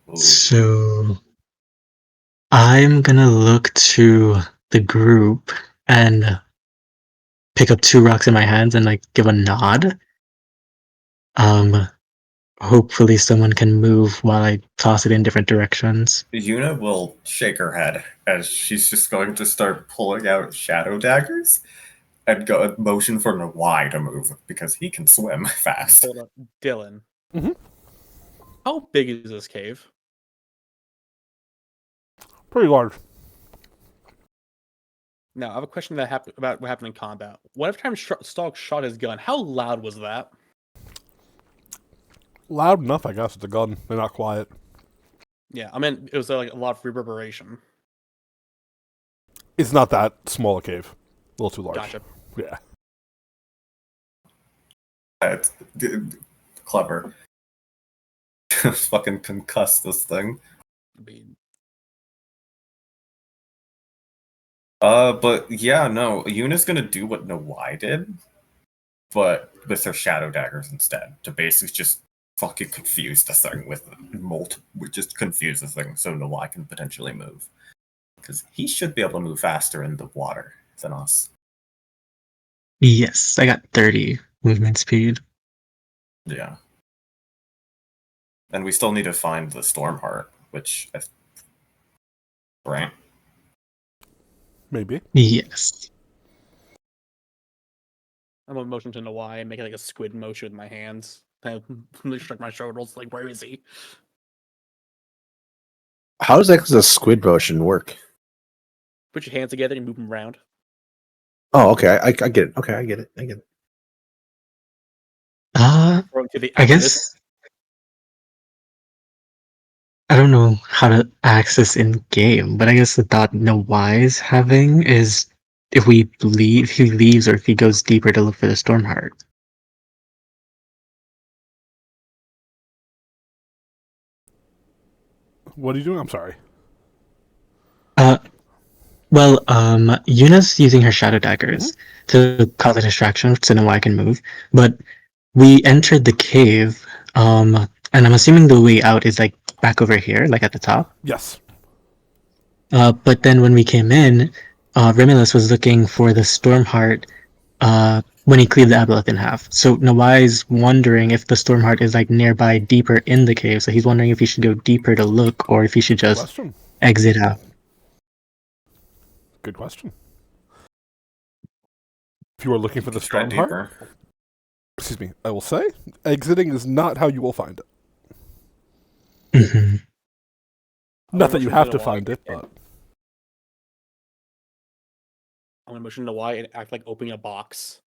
Ooh. So I'm gonna look to the group and pick up 2 rocks in my hands and like give a nod. Hopefully someone can move while I toss it in different directions. Yuna will shake her head as she's just going to start pulling out shadow daggers and go motion for Nawai to move because he can swim fast. hold on, Dylan. Mhm. How big is this cave? Pretty large. Now, I have a question about what happened in combat. Whatever time Stalk shot his gun, how loud was that? Loud enough, I guess. It's a gun. They're not quiet. Yeah, I mean, it was like a lot of reverberation. It's not that small a cave. A little too large. Gotcha. Yeah. It's clever. Fucking concuss this thing. I mean, But yeah, no, Yuna's gonna do what Nawai did, but with her shadow daggers instead, to basically just fucking confuse the thing with just confuse the thing so Nawai can potentially move. Because he should be able to move faster in the water than us. Yes, I got 30 movement speed. Yeah. And we still need to find the Stormheart, which right? Maybe. Yes. I'm gonna motion to Nawai and make like a squid motion with my hands. I shrug my shoulders, like, where is he? How does that the squid motion work? Put your hands together and move them around. Oh, okay. I get it. Okay, I get it. I get it. Throw him to the I abyss. guess I don't know how to access in game, but I guess the thought No Wise having is if we leave, he leaves, or if he goes deeper to look for the Stormheart. What are you doing? I'm sorry. Well, Yuna's using her shadow daggers to cause a distraction so No I can move, but we entered the cave, and I'm assuming the way out is like back over here, like at the top. Yes. But then when we came in, Remulus was looking for the Stormheart when he cleaved the Aboleth in half. So Nawai's wondering if the Stormheart is like nearby deeper in the cave. So he's wondering if he should go deeper to look or if he should just Question. exit out. Good question. If you are looking for the Try Stormheart, deeper. excuse me, I will say, exiting is not how you will find it. Mhm. Not that you have to Nawai find it, and- but I'm gonna motion to Nawai and act like opening a box.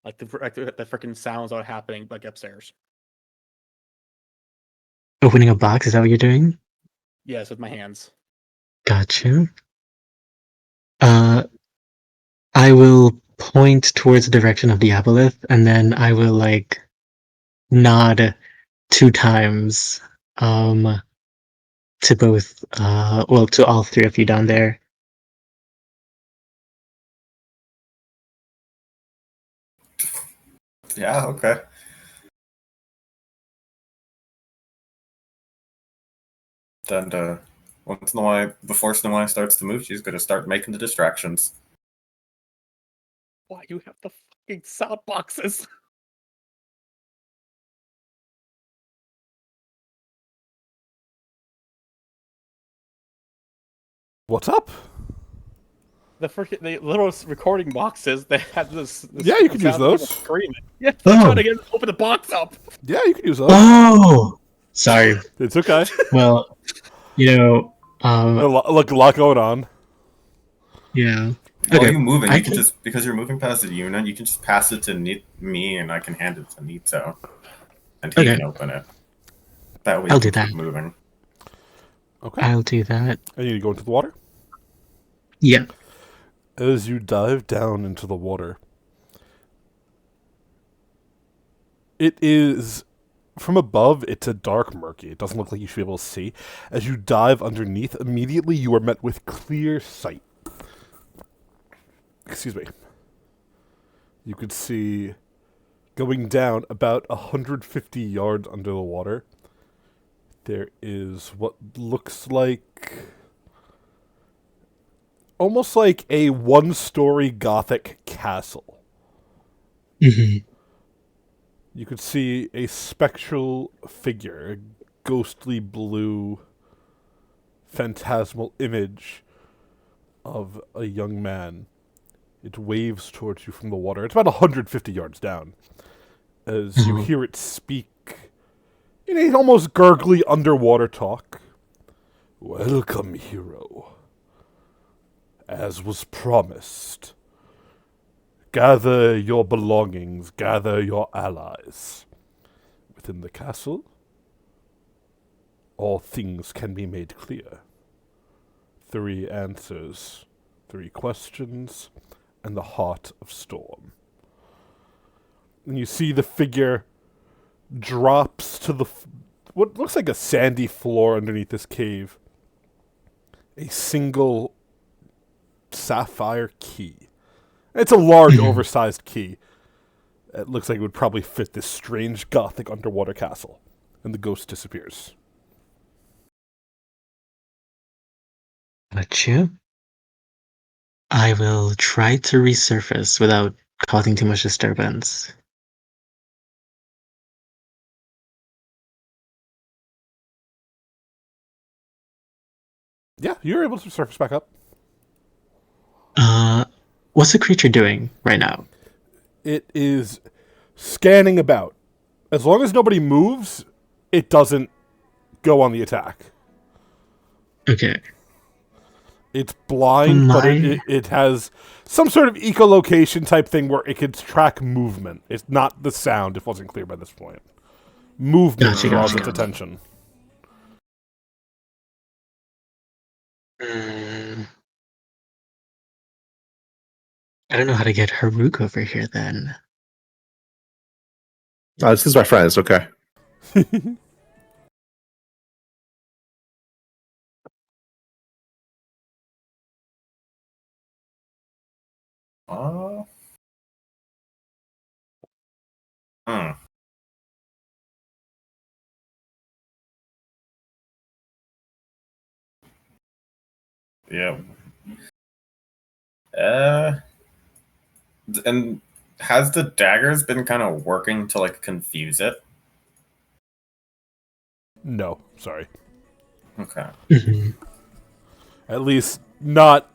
Like the freaking sounds are happening like upstairs. Opening a box, is that what you're doing? Yes, with my hands. Gotcha. I will point towards the direction of the Aboleth, and then I will like nod 2 times to both well to all 3 of you down there. Yeah, okay. Then before Nawai starts to move, she's gonna start making the distractions. Why you have the fucking sound boxes? what's up? The little recording boxes that had this Yeah, you can use sound of people those. screaming. Yeah, I'm trying to open the box up. Yeah, you can use those. Oh, sorry. It's okay. Well, A lot going on. yeah. While Okay. you moving, I you can can- just because you're moving past the Yuna, you can just pass it to me, and I can hand it to Nito, and he Okay. can open it. That way, I'll you do can that. keep moving. Okay. I'll do that. I need to go into the water. Yeah. As you dive down into the water, it is from above. It's a dark murky. It doesn't look like you should be able to see. As you dive underneath, immediately you are met with clear sight. Excuse me. You could see going down about 150 yards under the water. There is what looks like almost like a one-story Gothic castle. Hmm. You could see a spectral figure, a ghostly blue, phantasmal image of a young man. It waves towards you from the water. It's about 150 yards down. As you hear it speak in a almost gurgly underwater talk. Welcome, hero. As was promised, gather your belongings, gather your allies. Within the castle, all things can be made clear. 3 answers, 3 questions, and the heart of storm. and you see the figure drops to what looks like a sandy floor underneath this cave. A single sapphire key. It's a large, oversized key. It looks like it would probably fit this strange gothic underwater castle. And the ghost disappears. Got you. I will try to resurface without causing too much disturbance. Yeah, you're able to surface back up. What's the creature doing right now? It is scanning about. As long as nobody moves, it doesn't go on the attack. Okay. It's blind, but it has some sort of echolocation type thing where it can track movement. It's not the sound, if it wasn't clear by this point. Movement draws its attention. I don't know how to get Haruk over here then. This is my friend. It's okay. Yeah. And has the daggers been kind of working to like confuse it? No, sorry. Okay. At least not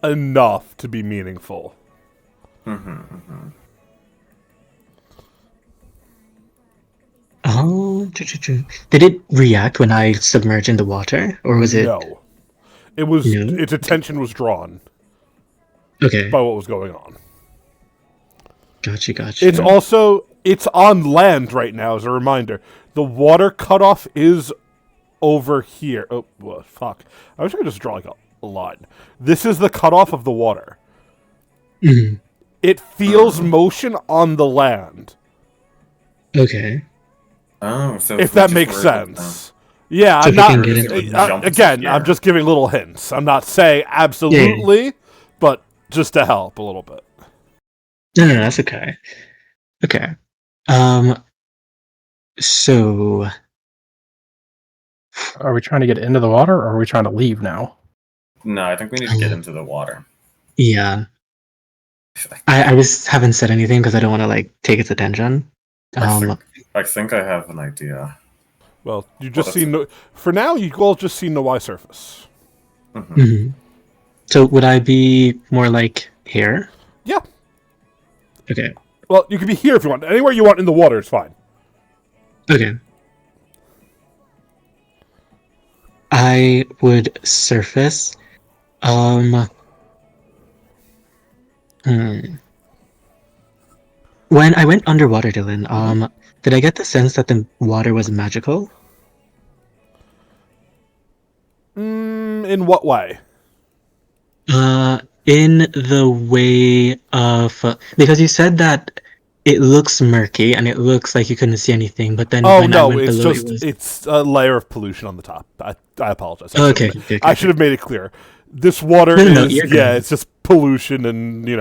enough to be meaningful. Oh, did it react when I submerged in the water, or was it? No. It was No? its attention was drawn Okay, by what was going on. gotcha. It's on land right now, as a reminder. The water cutoff is over here. Oh, well, fuck. I wish I could just draw like a line. This is the cutoff of the water. It feels motion on the land. Okay. Oh, so If that makes sense. Yeah, So I'm if not. you can get into Again, I'm just giving little hints. I'm not saying absolutely, but just to help a little bit. No, that's okay. Okay. So Are we trying to get into the water, or are we trying to leave now? No, I think we need to get into the water. yeah, I just haven't said anything because I don't want to like take its attention. I think I have an idea. Well, you just see for now. You all just see Nawai surface. So would I be more like here? Yeah. Okay. Well, you can be here if you want. Anywhere you want in the water is fine. Okay. I would surface. When I went underwater, Dylan, did I get the sense that the water was magical? In what way? In the way of because you said that it looks murky and it looks like you couldn't see anything, but then Oh when I no, went it's below, just it was... it's a layer of pollution on the top. I apologize. Okay. I should have made it clear. This water No, is you're good. it's just pollution and You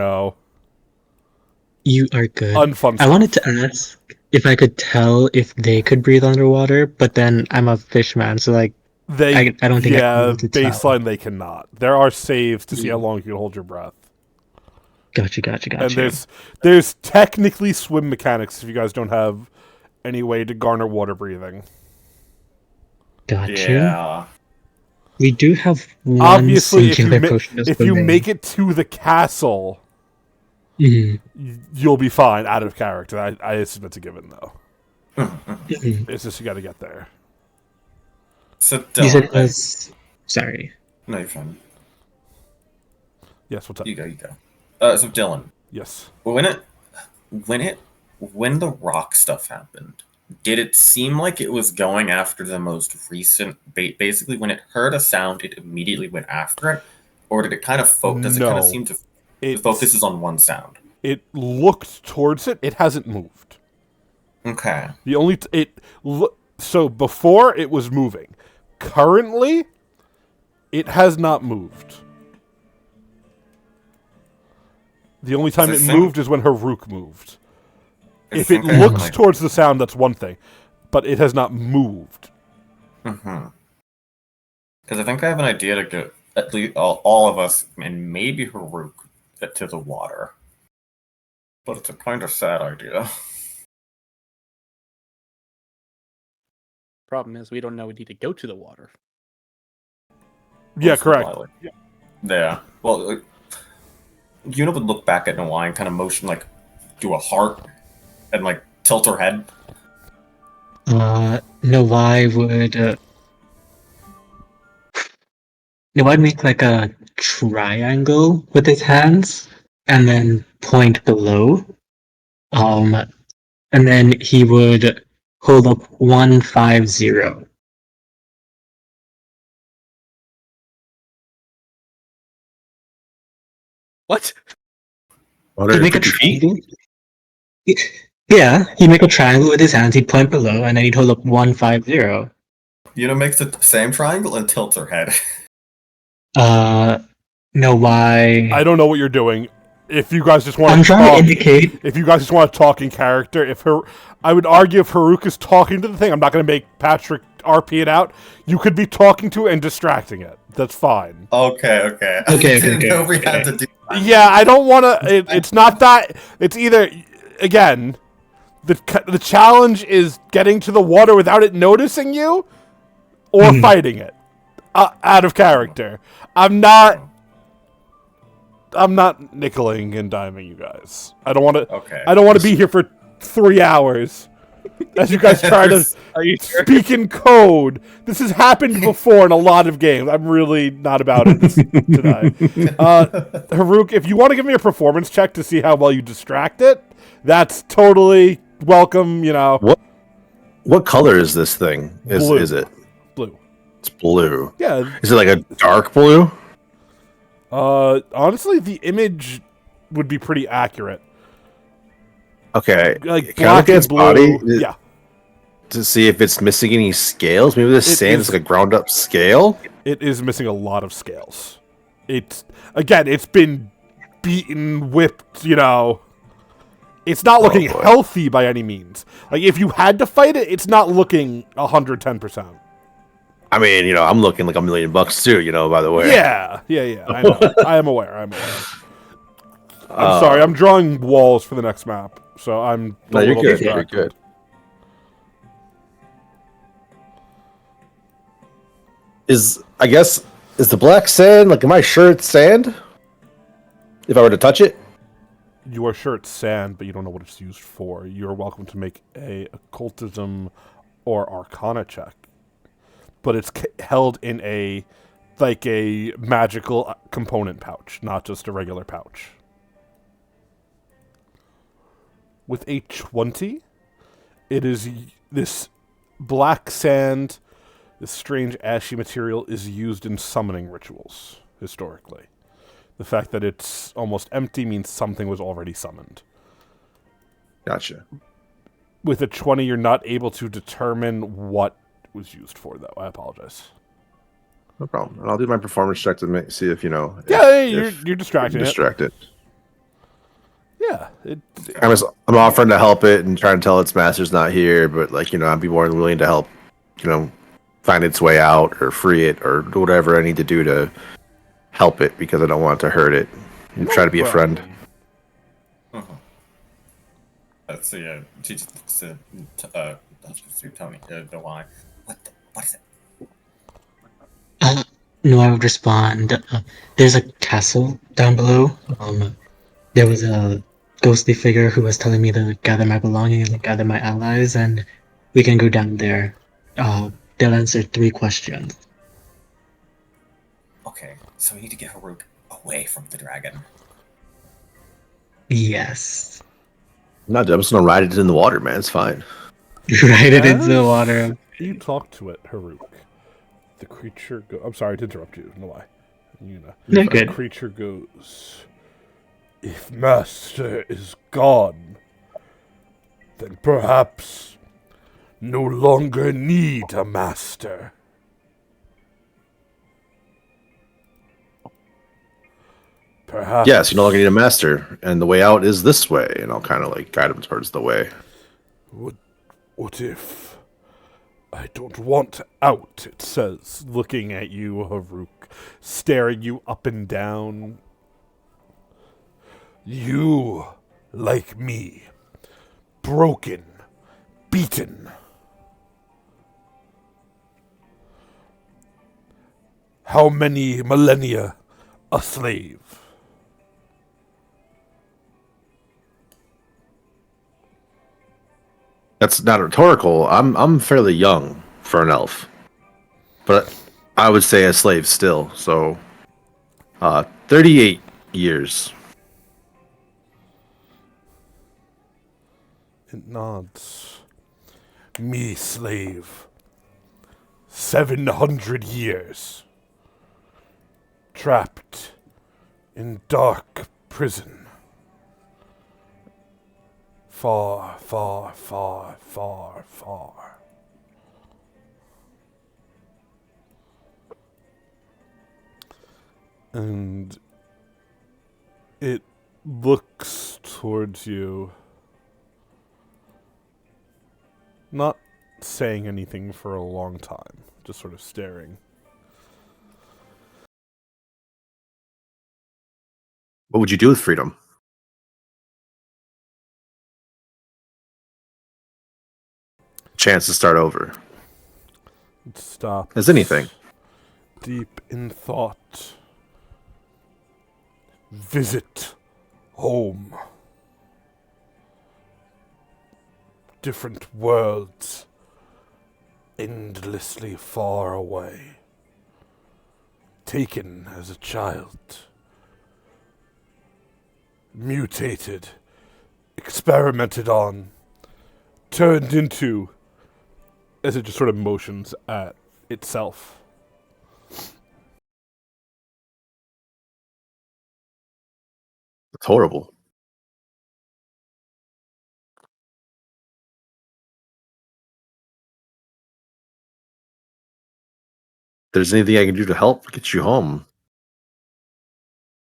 are good. unfun I stuff. wanted to ask if I could tell if they could breathe underwater, but then I'm a fish man, so like I don't think I'd be able to tell. baseline they cannot. There are saves to see how long you can hold your breath. Gotcha. And there's technically swim mechanics if you guys don't have any way to garner water breathing. Gotcha. Yeah. We do have one Obviously, singular potion of if you swimming. make it to the castle, you'll be fine out of character. I assume it's a given, though. It's just you got to get there. So You said it Dylan, was... Sorry. no, you're fine. Yes, what's up? You go. So Dylan, Yes. when the rock stuff happened, did it seem like it was going after the most recent basically when it heard a sound it immediately went after it, or did it kind of focus? Does it kind No. of seem to focus on one sound? It looked towards it. It hasn't moved. Okay. The only so before it was moving. Currently, it has not moved. The only time it Does it moved is when Haruk moved. If it Okay, looks like- towards the sound, that's one thing, but it has not moved. Because I think I have an idea to get at least all of us and maybe Haruk to the water. But it's a kind of sad idea. Problem is, we don't know we need to go to the water. Yeah, Most correct. likely. Yeah. Well, Yuna would look back at Nawai and kind of motion, like, do a heart and, like, tilt her head. Nawai would Nawai make like a triangle with his hands and then point below. And then he would hold up 150. What? He'd make a 150 feet? triangle. Yeah, he'd make a triangle with his hands. He'd point below, and then he'd hold up 150. Yuna makes the same triangle and tilts her head. Nawai. I don't know what you're doing. If you guys just want I'm to trying to talk, indicate. if you guys just want to talk in character, I would argue if Haruk is talking to the thing, I'm not going to make Patrick RP it out. You could be talking to it and distracting it. That's fine. Okay. Okay, I okay, didn't know we okay. had to do that. Yeah, I don't want to. It's not that. It's either again, the challenge is getting to the water without it noticing you, or fighting it out of character. I'm not nickeling and diming you guys. I don't want to. Okay. I don't want to be here for 3 hours as you guys try to Are you sure? speak in code. This has happened before in a lot of games. I'm really not about it tonight. Haruk, if you want to give me a performance check to see how well you distract it, that's totally welcome. You know, What color is this thing? Blue. Is it? blue. It's blue. Yeah. Is it like a dark blue? Honestly, the image would be pretty accurate. Okay. Like Can I black look at and its blue. body? Yeah. To see if it's missing any scales? Maybe this It sand is- is like a ground up scale? It is missing a lot of scales. It's been beaten, whipped, you know. It's not looking boy. healthy by any means. Like if you had to fight it, it's not looking 110%. I mean, I'm looking like $1 million too, by the way. Yeah. I know. I am aware. I'm sorry. I'm drawing walls for the next map, so I'm. No, a you're little good. distracted. You're good. Is the black sand, like, am I sure it's sand? If I were to touch it? You are sure it's sand, but you don't know what it's used for. You're welcome to make a occultism or arcana check, but it's held in a magical component pouch, not just a regular pouch. With a 20, it is this black sand, this strange ashy material is used in summoning rituals historically. The fact that it's almost empty means something was already summoned. Gotcha. With a 20, you're not able to determine what it was used for, though. I apologize. No problem. And I'll do my performance check to see if, You're distracting it. distracted. Yeah. I'm offering to help it and trying to tell its master's not here, but I'd be more than willing to help, find its way out or free it or do whatever I need to do to help it because I don't want to hurt it and try to be a friend. Let's see. Tony. The why? What is it? No, I would respond. There's a castle down below. There was a ghostly figure who was telling me to gather my belongings and gather my allies, and we can go down there. They'll answer 3 questions. Okay, so we need to get Haruk away from the dragon. Yes. I'm just gonna ride it in the water, man. It's fine. Right it into the water. You talk to it, Haruk. The creature I'm sorry to interrupt you. No lie. No, The good. creature goes, If Master is gone, then perhaps no longer need a master. Perhaps. Yes, you no longer need a master, and the way out is this way. And I'll kind of like guide him towards the way. What if I don't want out? It says, looking at you, Haruk, staring you up and down. You, like me, broken, beaten. How many millennia a slave? That's not rhetorical. I'm fairly young for an elf, but I would say a slave still. So, 38 years. It nods. Me, slave. 700 years. Trapped in dark prison. Far, far, far, far, far. And it looks towards you, not saying anything for a long time, just sort of staring. What would you do with freedom? Chance to start over. It stops. As anything. Deep in thought. Visit home. Different worlds. Endlessly far away. Taken as a child. Mutated. Experimented on. Turned into, as it just sort of motions at itself. It's horrible. If there's anything I can do to help get you home,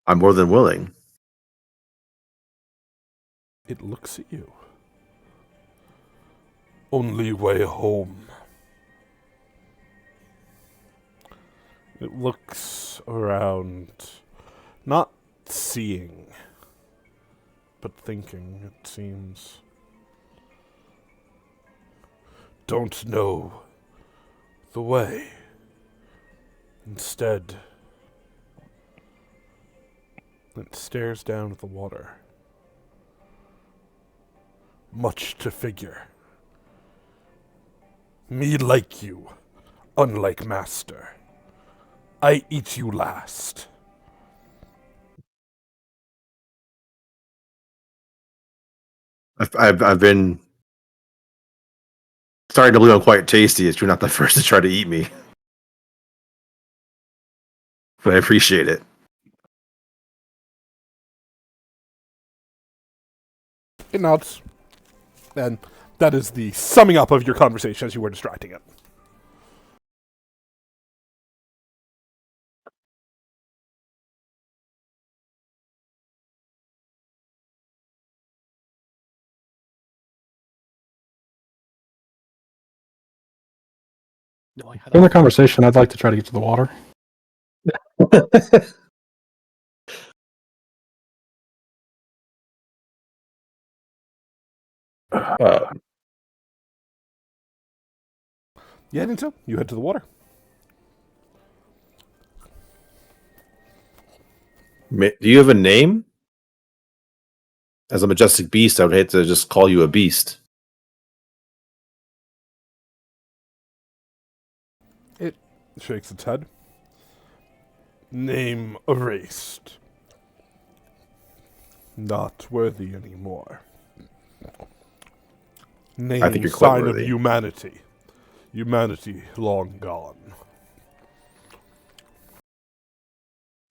I'm more than willing. It looks at you. Only way home. It looks around, not seeing, but thinking, it seems. Don't know the way. Instead, it stares down at the water. Much to figure. Me like you, unlike master. I eat you last. I've been starting to believe I'm quite tasty. As you're not the first to try to eat me, but I appreciate it. It nods. And that is the summing up of your conversation as you were distracting it. No, I had In the conversation, I'd like to try to get to the water. Yeah, I think so. You head to the water. Do you have a name? As a majestic beast, I would hate to just call you a beast. It shakes its head. Name erased. Not worthy anymore. Name I think you're quite sign worthy. of humanity. Humanity long gone.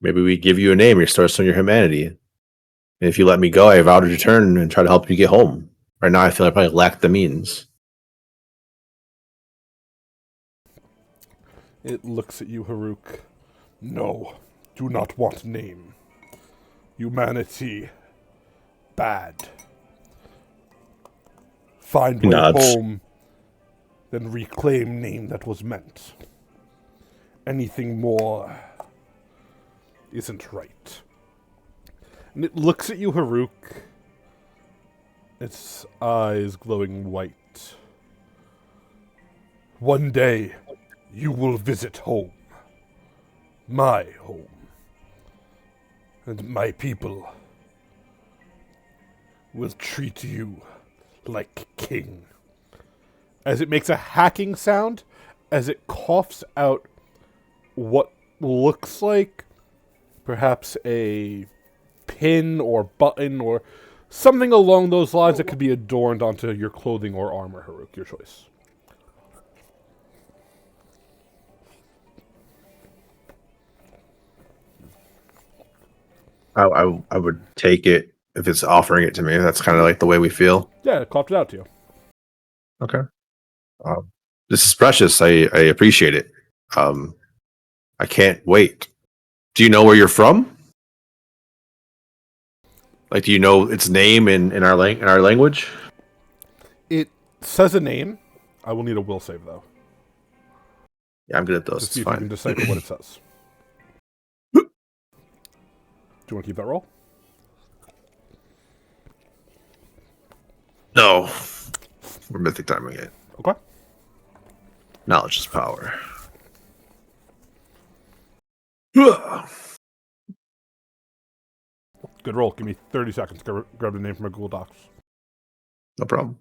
Maybe we give you a name, you start showing your humanity. And if you let me go, I vow to return and try to help you get home. Right now, I feel I probably lack the means. It looks at you, Haruk. No, do not want name. Humanity, bad. Find way Nods. home, then reclaim name that was meant. Anything more isn't right. And it looks at you, Haruk. Its eyes glowing white. One day, you will visit home. My home. And my people will treat you like king. As it makes a hacking sound, as it coughs out what looks like perhaps a pin or button or something along those lines that could be adorned onto your clothing or armor, Haruk, your choice. I would take it if it's offering it to me. That's kind of like the way we feel. Yeah, it coughed it out to you. Okay. This is precious. I appreciate it. I can't wait. Do you know where you're from? Like, do you know its name in our language? It says a name. I will need a will save, though, Yeah, I'm good at to those. see It's if you can fine. decipher what it says. Do you want to keep that roll? No, we're mythic timing it. Okay. Knowledge is power. No Good roll. Give me 30 seconds. Grab the name from my Google Docs. problem.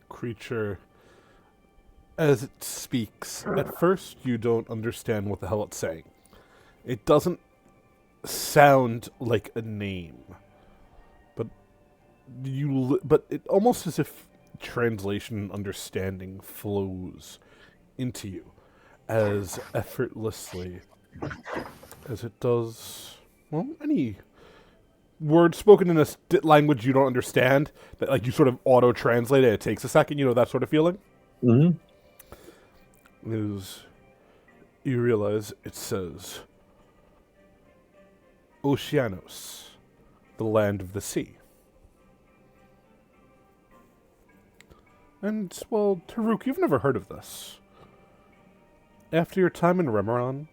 Creature, as it speaks, at first you don't understand what the hell it's saying. It doesn't sound like a name, but but it almost as if translation and understanding flows into you as effortlessly as it does, well, any word spoken in a language you don't understand, that like you sort of auto translate it. It takes a second, that sort of feeling. Mm-hmm. Is you realize it says Oceanos, the land of the sea. And, well, Taruk, you've never heard of this. After your time in Remeron,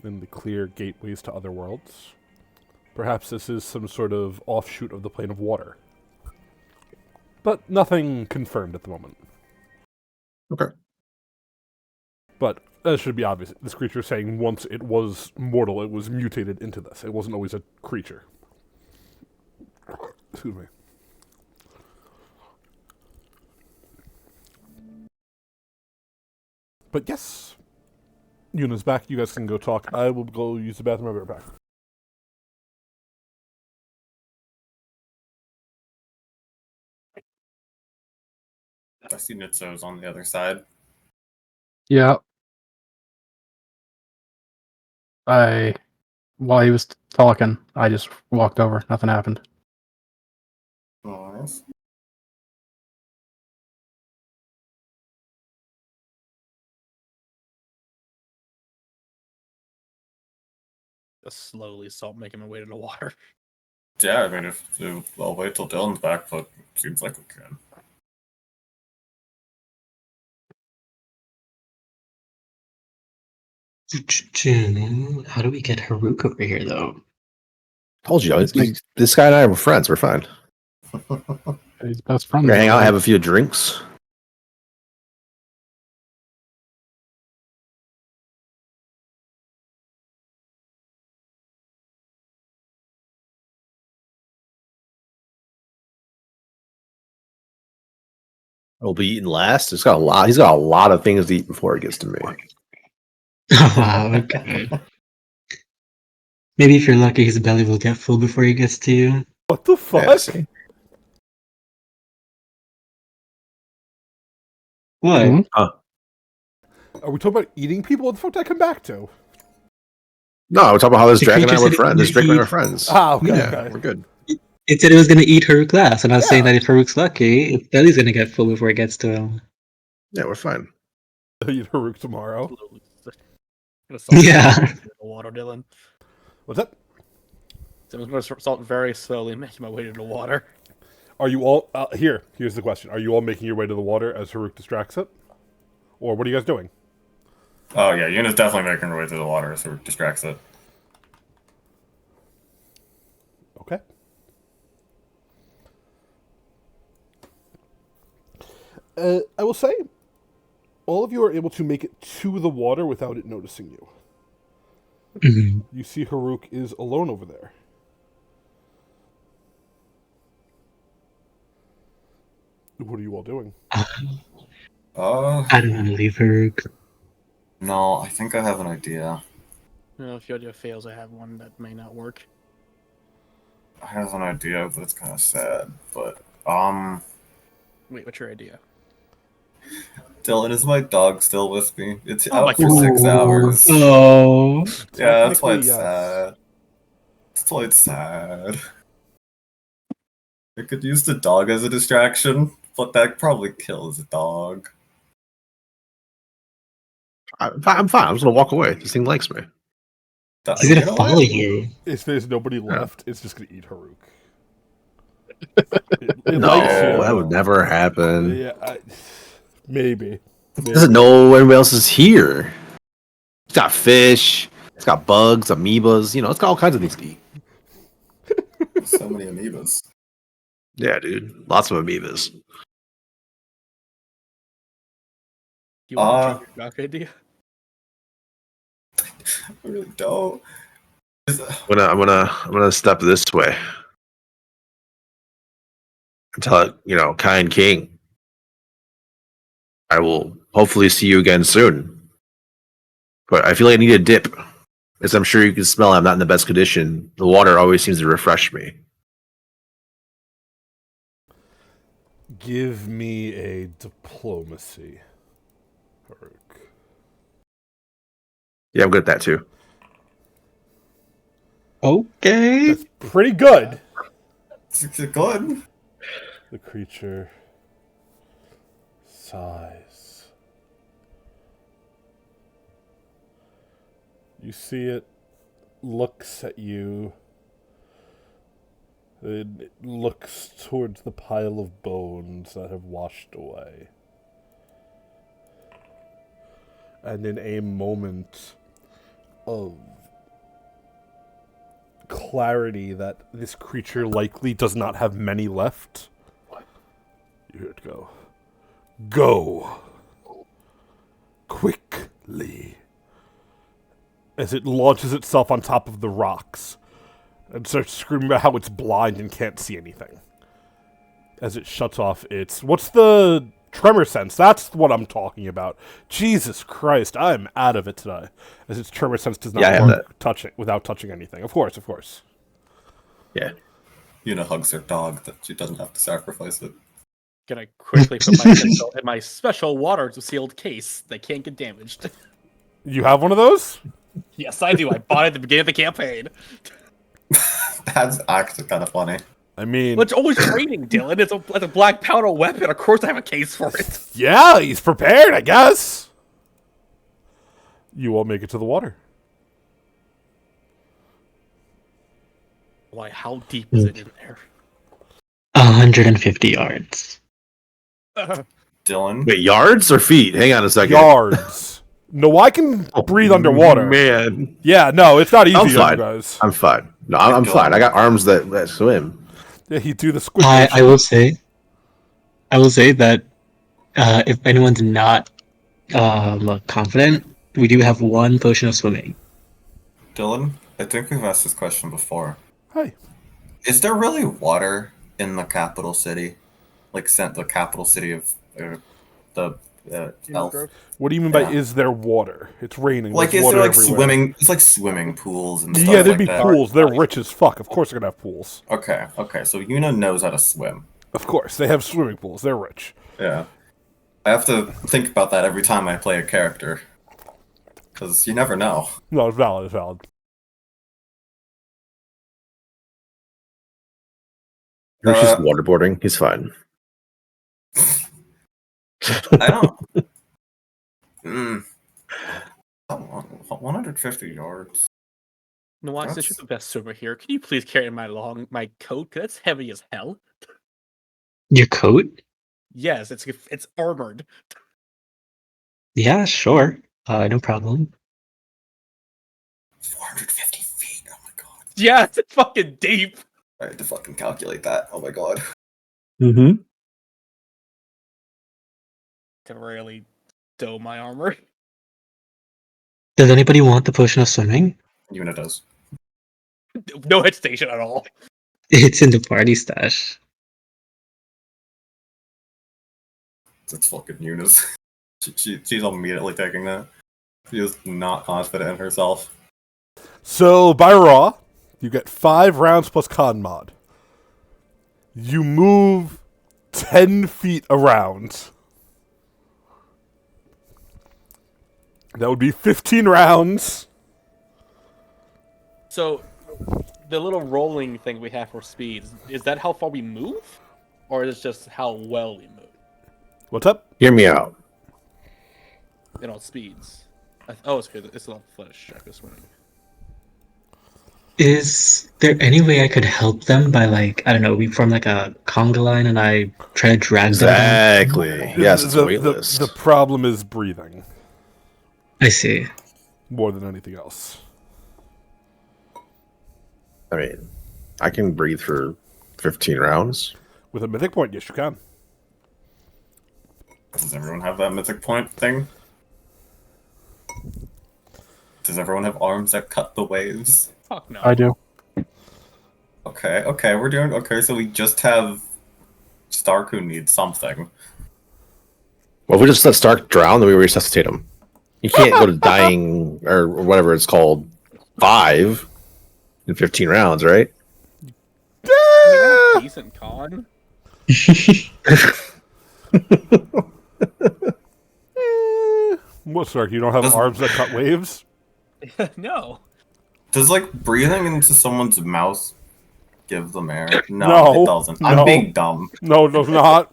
in the clear gateways to other worlds, perhaps this is some sort of offshoot of the plane of water. But nothing confirmed at the moment. Okay. But that should be obvious. This creature is saying once it was mortal, it was mutated into this. It wasn't always a creature. Excuse me. But yes, Yuna's back. You guys can go talk. I will go use the bathroom. I'll be right back. I see Nitzo's on the other side. Yeah. While he was talking, I just walked over. Nothing happened. Nice. Just slowly start making my way to the water. Yeah, I mean, if I'll wait till Dylan's back, but it seems like we can. How do we get Haruk over here, though? Told you, this guy and I are friends. We're fine. He's best friend. We're gonna hang out, have a few drinks. Will be eaten last. He's got a lot of things to eat before it gets to me. Wow, okay. Maybe if you're lucky, his belly will get full before he gets to you. What the fuck? Yeah, see? What? Hmm? Are we talking about eating people? What the fuck did I come back to? No, we're talking about how this The dragon and I creature were said friends. This he- dragon and I are friends. Ah, okay, yeah, okay. we're good. It said it was gonna eat Haruk last, and I was saying Yeah. that if Haruk's lucky, his belly's gonna get full before it gets to him. Yeah, we're fine. Eat Haruk tomorrow. Gonna salt Yeah. the water, Dylan. What's that? So I'm gonna salt very slowly, making my way to the water. Are you all here's the question. Are you all making your way to the water as Haruk distracts it? Or what are you guys doing? Oh yeah, Yuna's definitely making her way through the water, so it distracts it. Okay. I will say, all of you are able to make it to the water without it noticing you. Mhm. You see Haruk is alone over there. What are you all doing? I don't want to leave Haruk. No, I think I have an idea. You know, if your idea fails, I have one that may not work. I have an idea, but it's kind of sad. But Wait, what's your idea? Dylan, is my dog still with me? It's Oh my out for 6 hours. Oh. Yeah, that's why Technically, it's yes. sad. That's why it's sad. I could use the dog as a distraction, but that probably kills the dog. I'm fine. I'm just gonna walk away. This thing likes me. He's You gonna know follow what? you. If there's nobody left, it's just gonna eat Haruk. It No, likes you. that would never happen. Yeah, maybe. It doesn't know anybody else is here. It's got fish. It's got bugs, amoebas. You know, it's got all kinds of things to eat. So many amoebas. Yeah, dude. Lots of amoebas. You want to change your dog idea? I really don't. I'm gonna step this way. And tell kind king. I will hopefully see you again soon. But I feel like I need a dip. As I'm sure you can smell, I'm not in the best condition. The water always seems to refresh me. Give me a diplomacy, Haruk. Yeah, I'm good at that too. Okay. That's pretty good. It's good. The creature sighs. You see it looks at you. It looks towards the pile of bones that have washed away. And in a moment of clarity that this creature likely does not have many left, you hear it go. Go! Quickly! As it launches itself on top of the rocks and starts screaming about how it's blind and can't see anything. As it shuts off its... What's the tremor sense? That's what I'm talking about. Jesus Christ, I'm out of it today. As its tremor sense does not Yeah, I have work without touching anything. Of course. Yeah. Yuna hugs her dog that she doesn't have to sacrifice it. Gonna quickly put my special water sealed case that can't get damaged. You have one of those? Yes, I do. I bought it at the beginning of the campaign. That's actually kind of funny. I mean... Well, it's always raining, Dylan. It's a black powder weapon. Of course I have a case for it. Yeah, he's prepared, I guess. You all make it to the water. Why, how deep is it in there? 150 yards. Dylan, Wait, yards or feet? Hang on a second. Yards. No, I can breathe underwater. Man, Yeah, no, it's not easy, I'm you fine. guys. I'm fine. No, I'm fine. I got arms that swim. Yeah, you do the squid. I motion. will say that if anyone's not confident, we do have one potion of swimming. Dylan, I think we've asked this question before. Hi. Is there really water in the capital city? Like, the capital city of the elf. Grove? What do you mean by Yeah. is there water? It's raining. Like, There's is water there like everywhere. swimming? It's like swimming pools and stuff Yeah, there'd like be that. pools. They're rich as fuck. Of course they're gonna have pools. Okay, okay. So Yuna knows how to swim. Of course, they have swimming pools. They're rich. Yeah. I have to think about that every time I play a character. Because you never know. No, it's valid. It's valid. Or just waterboarding. He's fine. I don't. Mm. 150 yards. Noax, That's- you're the best swimmer here. Can you please carry my coat? 'Cause that's heavy as hell. Your coat? Yes, it's armored. Yeah, sure. No problem. 450 feet. Oh my god. Yeah, it's fucking deep. I had to fucking calculate that. Oh my god. Mm-hmm. To really stow my armor. Does anybody want the potion of swimming? Yuna does. No hesitation at all. It's in the party stash. It's fucking Yuna's. She's immediately taking that. She is not confident in herself. So by Raw, you get 5 rounds plus con mod. You move 10 feet around. That would be 15 rounds. So, the little rolling thing we have for speeds, is that how far we move? Or is it just how well we move? What's up? Hear me out. Speeds. It's good. It's a level footage check this morning. Is there any way I could help them by, like, I don't know, we form like a conga line and I try to drag them down? Exactly. Yes, it's the, weightless. the problem is breathing I see. more than anything else. I mean, I can breathe for 15 rounds. With a mythic point, yes, you can. Does everyone have that mythic point thing? Does everyone have arms that cut the waves? Fuck no. I do. Okay, okay, we're doing okay. So we just have Stark who needs something. Well, if we just let Stark drown, then we resuscitate him. You can't go to dying or whatever it's called 5 in 15 rounds, right? I mean, decent con. What, sir? You don't have Does- arms that cut waves? No. Does like breathing into someone's mouth give them air? No, No, it doesn't. no. I'm being dumb. No, it does not.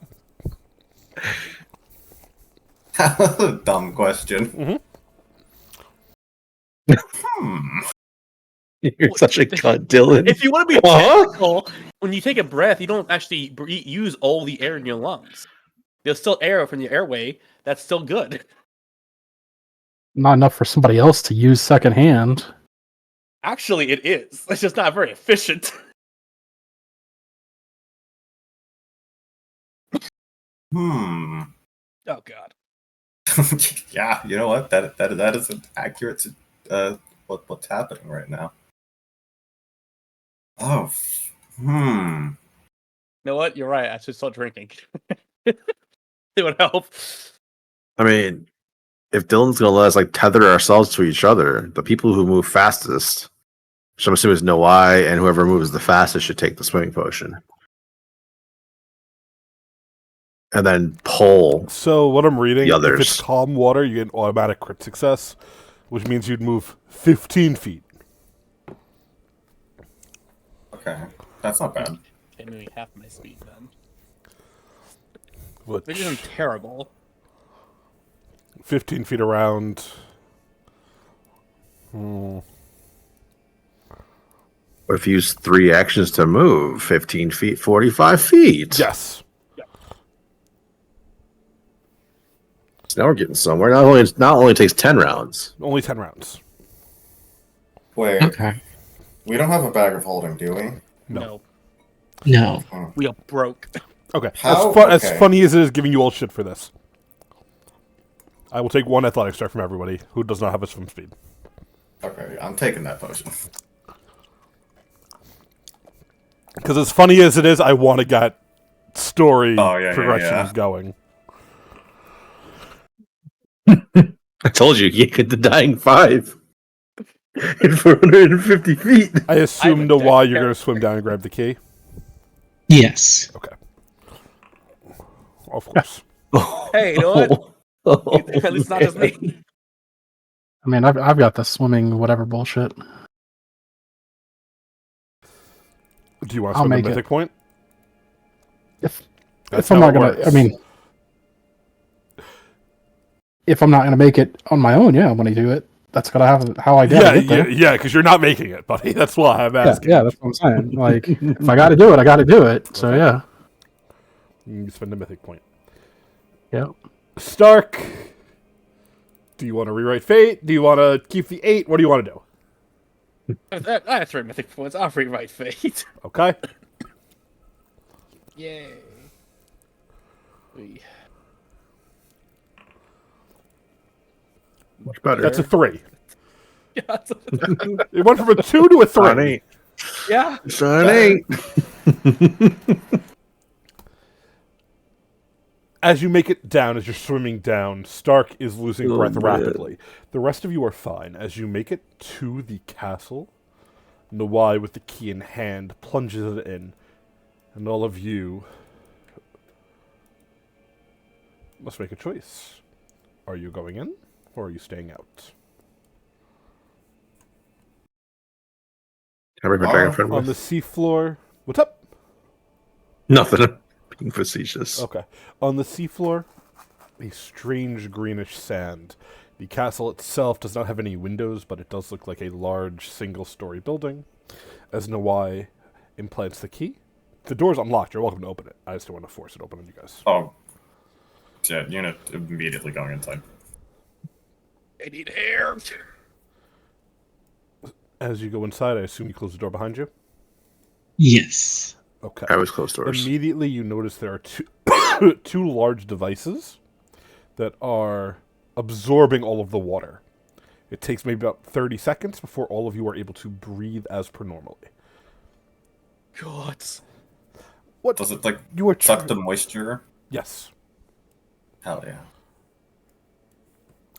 Dumb question. You're such a cunt, Dylan. If you want to be Huh? technical, when you take a breath, you don't actually use all the air in your lungs. There's still air from your airway. That's still good. Not enough for somebody else to use secondhand. Actually, it is. It's just not very efficient. Hmm. Oh god. Yeah, you know what? That is accurate to what's happening right now. Oh. Hmm. You know what? You're right. I should start drinking. It would help. I mean, if Dylan's gonna let us like tether ourselves to each other, the people who move fastest, which I'm assuming is Noai, and whoever moves the fastest should take the swimming potion. And then pull. So what I'm reading, The if others. it's calm water, you get an automatic crit success, which means you'd move 15 feet. Okay, that's not bad. Okay, maybe half my speed then. Which, Which isn't terrible. 15 feet around. Hmm. What if you use 3 actions to move? 15 feet, 45 feet. Yes. So now we're getting somewhere. Not only takes 10 rounds. Only 10 rounds. Wait, Okay. we don't have a bag of holding, do we? No. No. No. We are broke. Okay. How- As okay. funny as it is giving you all shit for this. I will take 1 athletics check from everybody who does not have a swim speed. Okay, I'm taking that potion. Because as funny as it is, I want to get story Oh, yeah, yeah, progressions yeah. going. I told you, you get the dying 5 in 450 feet. I assume a know why deck you're there. going to swim down and grab the key. Yes. Okay. Of course. Hey, you know what? At least not just me. I mean, I've got the swimming whatever bullshit. Do you want to I'll spend a make it. mythic point? If That's if I'm how not it gonna, works. I mean, if I'm not gonna make it on my own, yeah, when I do it, that's gonna have how I gotta get there. yeah, because you're not making it, buddy. That's why I'm Yeah, asking. yeah, that's what I'm saying. Like, if I gotta do it, I gotta do it. So Okay. yeah, You can spend a mythic point. yeah. Stark, do you want to rewrite fate? Do you want to keep the 8? What do you want to do? I have 3 mythic points. I'll rewrite fate. Okay. Yay. We- Much better. That's a 3. Yeah, that's- It went from a 2 to a 3. On 8. yeah. It's on 8. As you make it down, as you're swimming down, Stark is losing Oh, breath man. rapidly. The rest of you are fine. As you make it to the castle, Nawai, with the key in hand, plunges it in, and all of you must make a choice. Are you going in, or are you staying out? Can I bring my dragon friend On the with? seafloor... What's up? Nothing. I'm being facetious. Okay. On the seafloor, a strange greenish sand. The castle itself does not have any windows, but it does look like a large single-story building. As Nawai implants the key, the door's unlocked. You're welcome to open it. I just don't want to force it open on you guys. Oh. Yeah, unit immediately going inside. I need air. As you go inside, I assume you close the door behind you? Yes. Okay. I always close doors. Immediately, you notice there are two large devices that are absorbing all of the water. It takes maybe about 30 seconds before all of you are able to breathe as per normally. God. What Does it, like, you are suck the moisture? Yes. Hell yeah.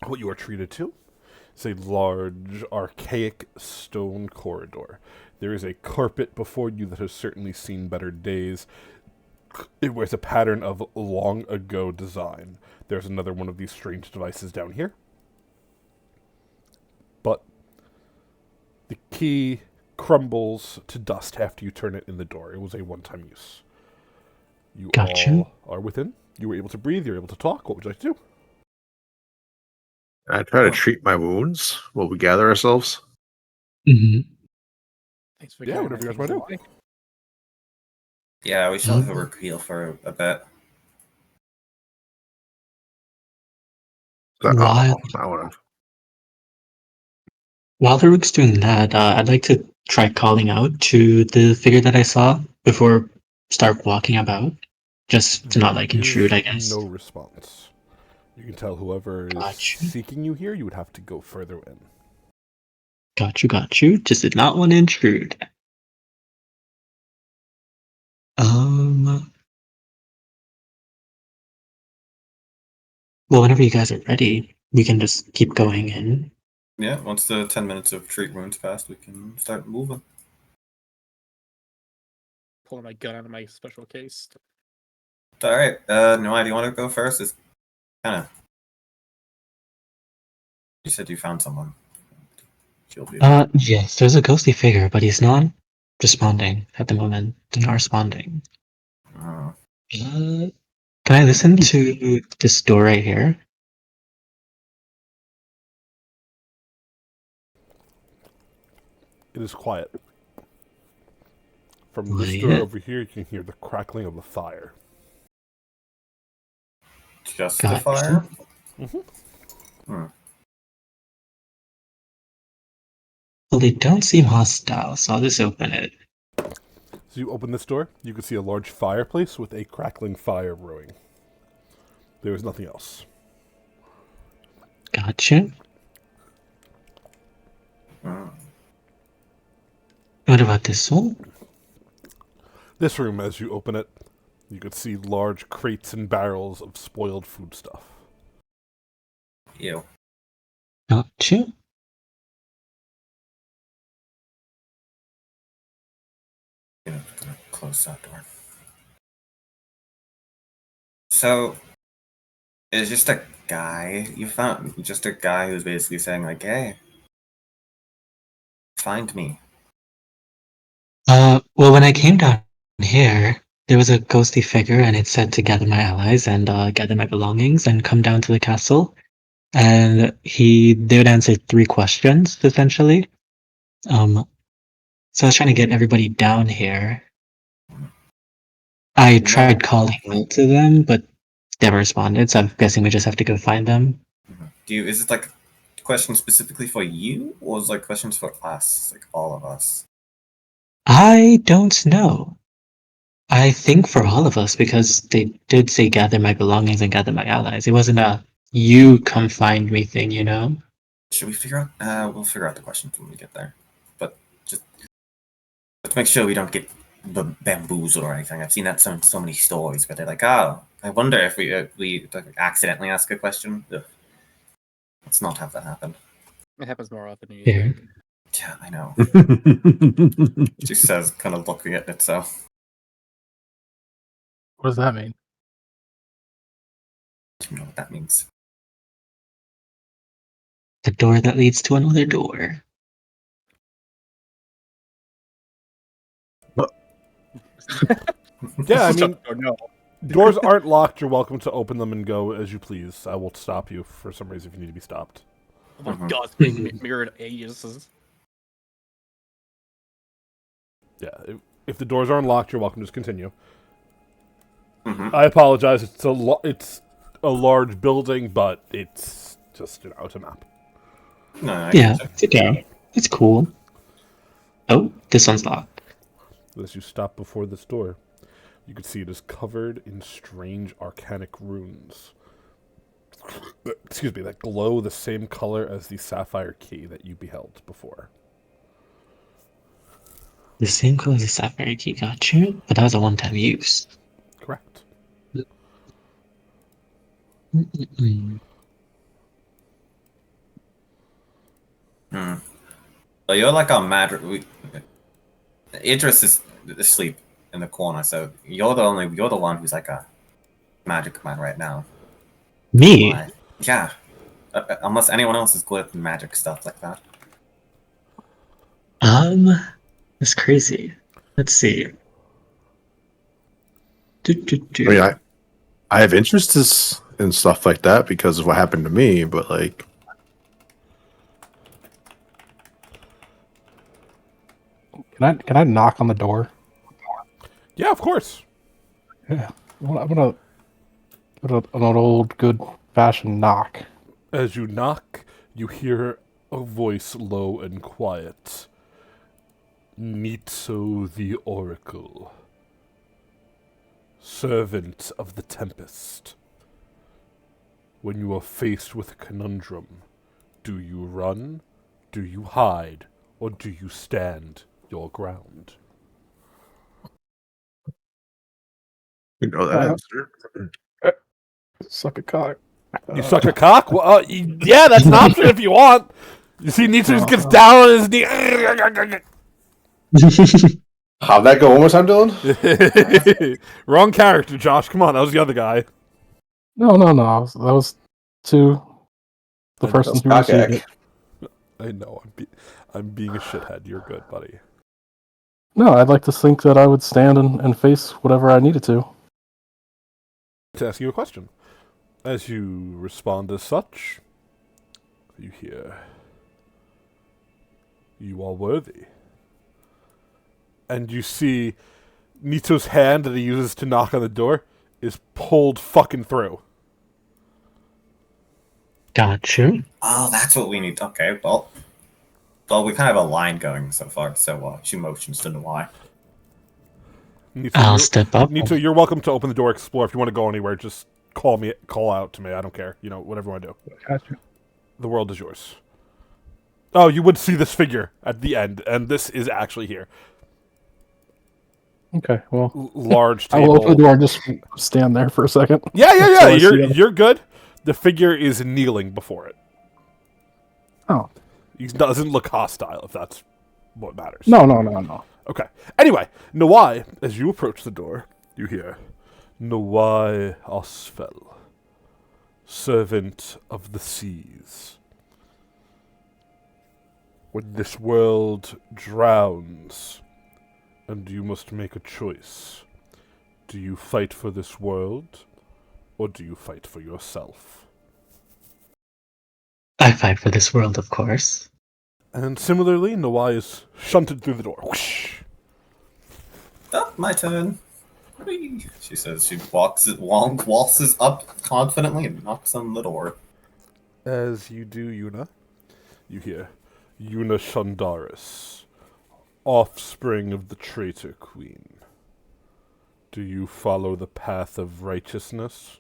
What you are treated to is a large, archaic stone corridor. There is a carpet before you that has certainly seen better days. It wears a pattern of long ago design. There's another one of these strange devices down here. But the key crumbles to dust after you turn it in the door. It was a one-time use. You Gotcha. all are within. You were able to breathe. You're able to talk. What would you like to do? I try to treat my wounds while we gather ourselves. hmm Thanks for Yeah, carrying whatever you my guys wanna things do. away. Yeah, we shall have a heal for a bit. Why? I want to. While Haruk's doing that, I'd like to try calling out to the figure that I saw before start walking about, just to not like There intrude, is I guess. No response. You can tell whoever is Gotcha. seeking you here, you would have to go further in. Got you. Just did not want to intrude. Well, whenever you guys are ready, we can just keep going in. Yeah, once the 10 minutes of treat wounds passed, we can start moving. Pulling my gun out of my special case. Alright, Noai, do you want to go first? It's kind of... You said you found someone. She'll be Yes, there's a ghostly figure, but he's not responding at the moment. They're not responding. Can I listen to this door right here? It is quiet. From this door Quiet. over here, you can hear the crackling of the fire. just Gotcha. the fire? Well, they don't seem hostile, so I'll just open it. As you open this door, you can see a large fireplace with a crackling fire brewing. There is nothing else. Gotcha. Hmm. What about this one? This room, as you open it, you could see large crates and barrels of spoiled foodstuff. Ew. Got you. Gonna close that door. So, it's just a guy you found? Just a guy who's basically saying like, "Hey, find me." Well, when I came down here, there was a ghostly figure, and it said to gather my allies and gather my belongings and come down to the castle. And they would answer 3 questions essentially. So I was trying to get everybody down here. I tried calling out to them, but they never responded. So I'm guessing we just have to go find them. Is it like questions specifically for you, or is it like questions for us, like all of us? I don't know. I think for all of us, because they did say gather my belongings and gather my allies. It wasn't a you come find me thing, you know? Should we figure out? We'll figure out the questions when we get there. But just let's make sure we don't get bamboozled or anything. I've seen that so many stories where they're like, "Oh, I wonder if we accidentally ask a question." Ugh. Let's not have that happen. It happens more often than you Here. think. Yeah, I know. She says, kind of looking at itself. What does that mean? You know what that means. The door that leads to another door. Yeah, I mean, Oh, no. doors aren't locked. You're welcome to open them and go as you please. I will stop you for some reason if you need to be stopped. Oh my Mhm. god, it's being mirrored ages. Yeah, if the doors aren't locked, you're welcome to just continue. Mhm. I apologize. It's a large building, but it's just it's a map. No, I Yeah, get you. it's okay. It's cool. Oh, this one's locked. As you stop before this door, you can see it is covered in strange arcanic runes. Excuse me, that glow the same color as the sapphire key that you beheld before. The same color as the sapphire key, got you? But that was a one-time use. Correct. Mm-mm-mm. Hmm. So you're like a mad. Idris is asleep in the corner, so you're the one who's like a magic man right now. Me? Why? Yeah. Unless anyone else is good at magic stuff like that. That's crazy. Let's see. Do, do, do. I mean, I have interests in stuff like that because of what happened to me, but like, Can I knock on the door? Yeah, of course. Yeah. I'm gonna put an old good fashioned knock. As you knock, you hear a voice low and quiet. Nitso the Oracle, servant of the Tempest. When you are faced with a conundrum, do you run, do you hide, or do you stand your ground? you know that answer. Suck a cock. You suck a cock? Well, yeah, that's an option if you want. You see, Nitso just gets down on his knee. How'd that go one more time, Dylan? Wrong character, Josh. Come on, that was the other guy. No. That was to the person who received it. I know. I'm being a shithead. You're good, buddy. No, I'd like to think that I would stand and face whatever I needed to. To ask you a question. As you respond as such, you hear, "You are worthy." And you see Nito's hand that he uses to knock on the door is pulled fucking through. Got you. Oh, that's what we need. Okay, well, we kind of have a line going so far, so she motions to Nawai. Nito, I'll you're- step up. Nito, you're welcome to open the door, explore. If you want to go anywhere, just call out to me. I don't care. You know, whatever you want to do. Gotcha. The world is yours. Oh, you would see this figure at the end, and this is actually here. Okay, well, Large I table. will open the door and just stand there for a second. Yeah. Until I see You're him. you're good. The figure is kneeling before it. Oh. He doesn't look hostile, if that's what matters. No. Okay. Anyway, Nawai, as you approach the door, you hear, Nawai Osfel, servant of the seas. When this world drowns, and you must make a choice, do you fight for this world, or do you fight for yourself? I fight for this world, of course. And similarly, Nawai is shunted through the door. Whoosh! Oh, my turn. Whee! She says she waltzes up confidently and knocks on the door. As you do, Yuna, you hear, Yuna Shandaris, offspring of the traitor queen. Do you follow the path of righteousness,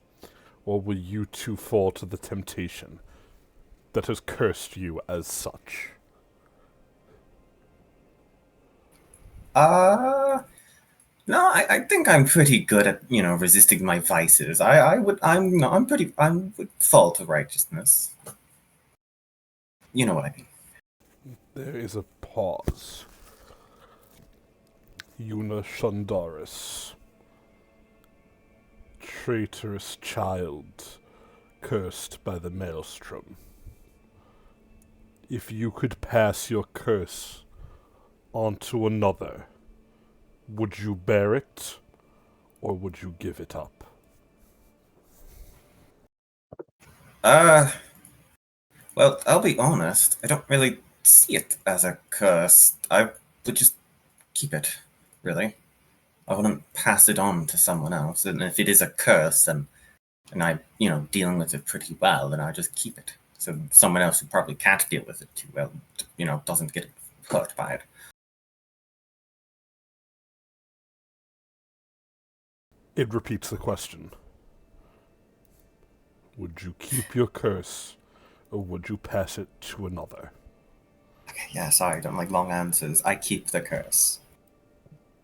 or will you too fall to the temptation that has cursed you as such? No, I think I'm pretty good at, resisting my vices. I would fall to righteousness. You know what I mean. There is a pause. Yuna Shandaris, traitorous child, cursed by the maelstrom. If you could pass your curse on to another, would you bear it, or would you give it up? Well, I'll be honest. I don't really see it as a curse. I would just keep it, really. I wouldn't pass it on to someone else. And if it is a curse, and I'm, dealing with it pretty well, then I just keep it. So someone else who probably can't deal with it too well, doesn't get hurt by it. It repeats the question. Would you keep your curse, or would you pass it to another? Okay, yeah, sorry, I don't like long answers. I keep the curse.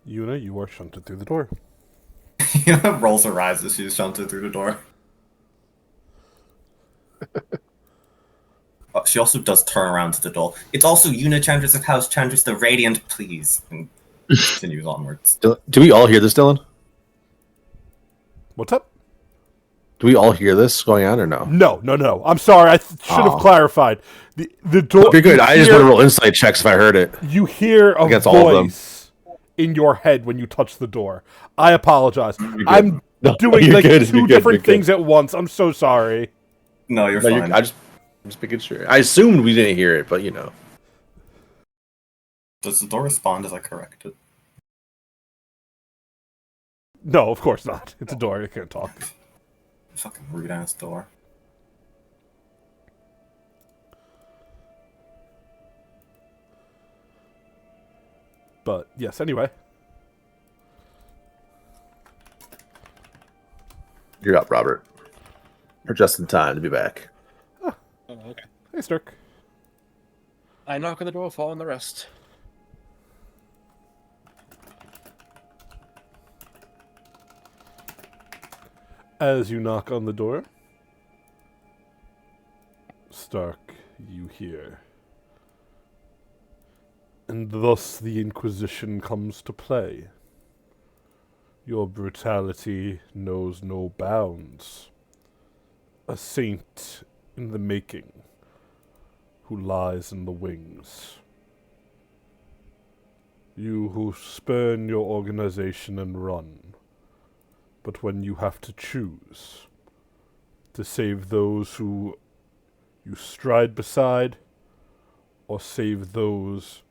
Yuna, you are shunted through the door. Rolls her eyes as she's shunted through the door. She also does turn around to the door. It's also Yuna, Chantress of House, Chantress the Radiant, please. And continues onwards. Do we all hear this, Dylan? What's up? Do we all hear this going on or no? No. I'm sorry. I should have clarified. The door. Okay, good. I just want to roll insight checks if I heard it. You hear a Against all of them. voice in your head when you touch the door. I apologize. You're good. I'm No, doing you're like good, two you're good, different you're good. things at once. I'm so sorry. No, you're No, fine. I'm just making sure. I assumed we didn't hear it, but Does the door respond as I correct it? No, of course not. It's a door. You can't talk. Fucking rude ass door. But yes, anyway. You're up, Robert. We're just in time to be back. Oh, okay. Hey, Stirk. I knock on the door, following the rest. As you knock on the door, Stark, you hear. And thus the Inquisition comes to play. Your brutality knows no bounds. A saint in the making, who lies in the wings. You who spurn your organization and run. But when you have to choose to save those who you stride beside, or save those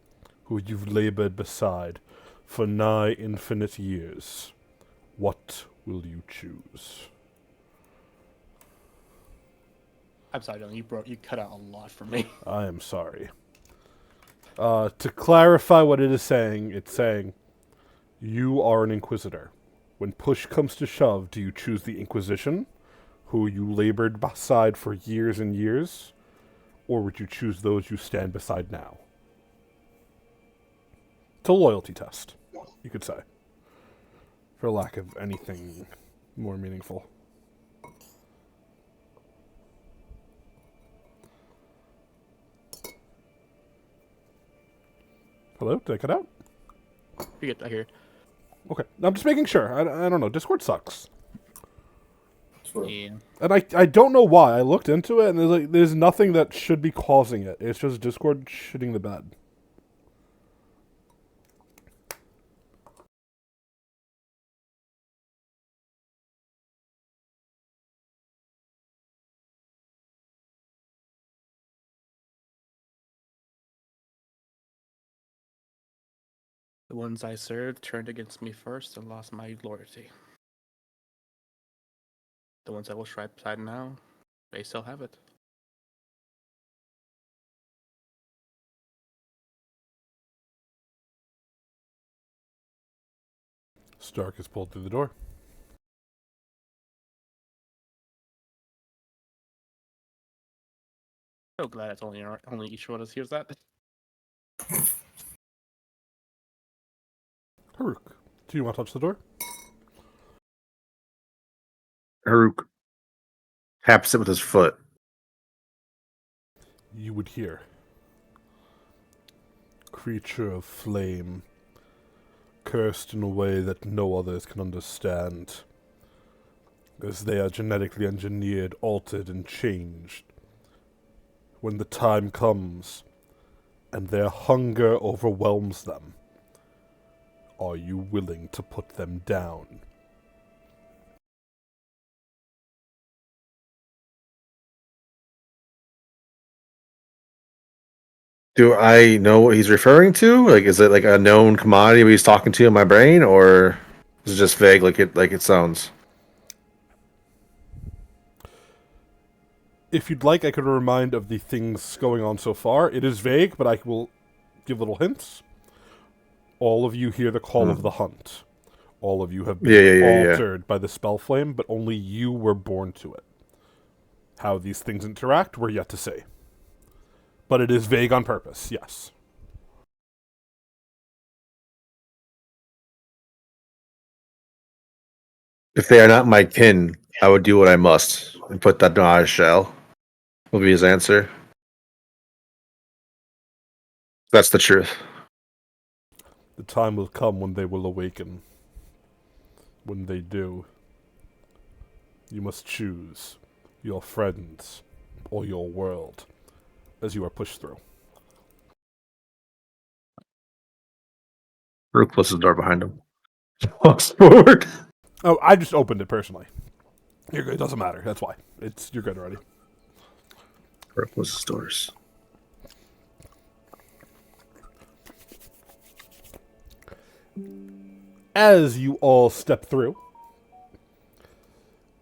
who you've labored beside for nigh infinite years, what will you choose? I'm sorry, Dylan. You cut out a lot for me. I am sorry. To clarify what it is saying, it's saying, you are an Inquisitor. When push comes to shove, do you choose the Inquisition, who you labored beside for years and years, or would you choose those you stand beside now? It's a loyalty test, you could say, for lack of anything more meaningful. Hello? Did I cut out? You get I hear. Okay. I'm just making sure. I don't know. Discord sucks. Yeah. And I don't know why. I looked into it, and there's nothing that should be causing it. It's just Discord shitting the bed. The ones I served turned against me first and lost my loyalty. The ones I will try beside now, they still have it. Stark is pulled through the door. So glad it's only each one of us hears that. Haruk, do you want to touch the door? Haruk taps it with his foot. You would hear. Creature of flame, cursed in a way that no others can understand, as they are genetically engineered, altered, and changed. When the time comes, and their hunger overwhelms them, are you willing to put them down? Do I know what he's referring to? Like, is it like a known commodity he's talking to in my brain, or is it just vague, like it sounds? If you'd like, I could remind of the things going on so far. It is vague, but I will give little hints. All of you hear the call of the hunt. All of you have been altered by the spell flame, but only you were born to it. How these things interact, we're yet to say. But it is vague on purpose, yes. If they are not my kin, I would do what I must and put that on a shell. Will be his answer. That's the truth. The time will come when they will awaken. When they do, you must choose your friends or your world as you are pushed through. Rook closes the door behind him. Walks forward. Oh, I just opened it personally. You're good. It doesn't matter. That's why. You're good already. Rook closes doors. As you all step through,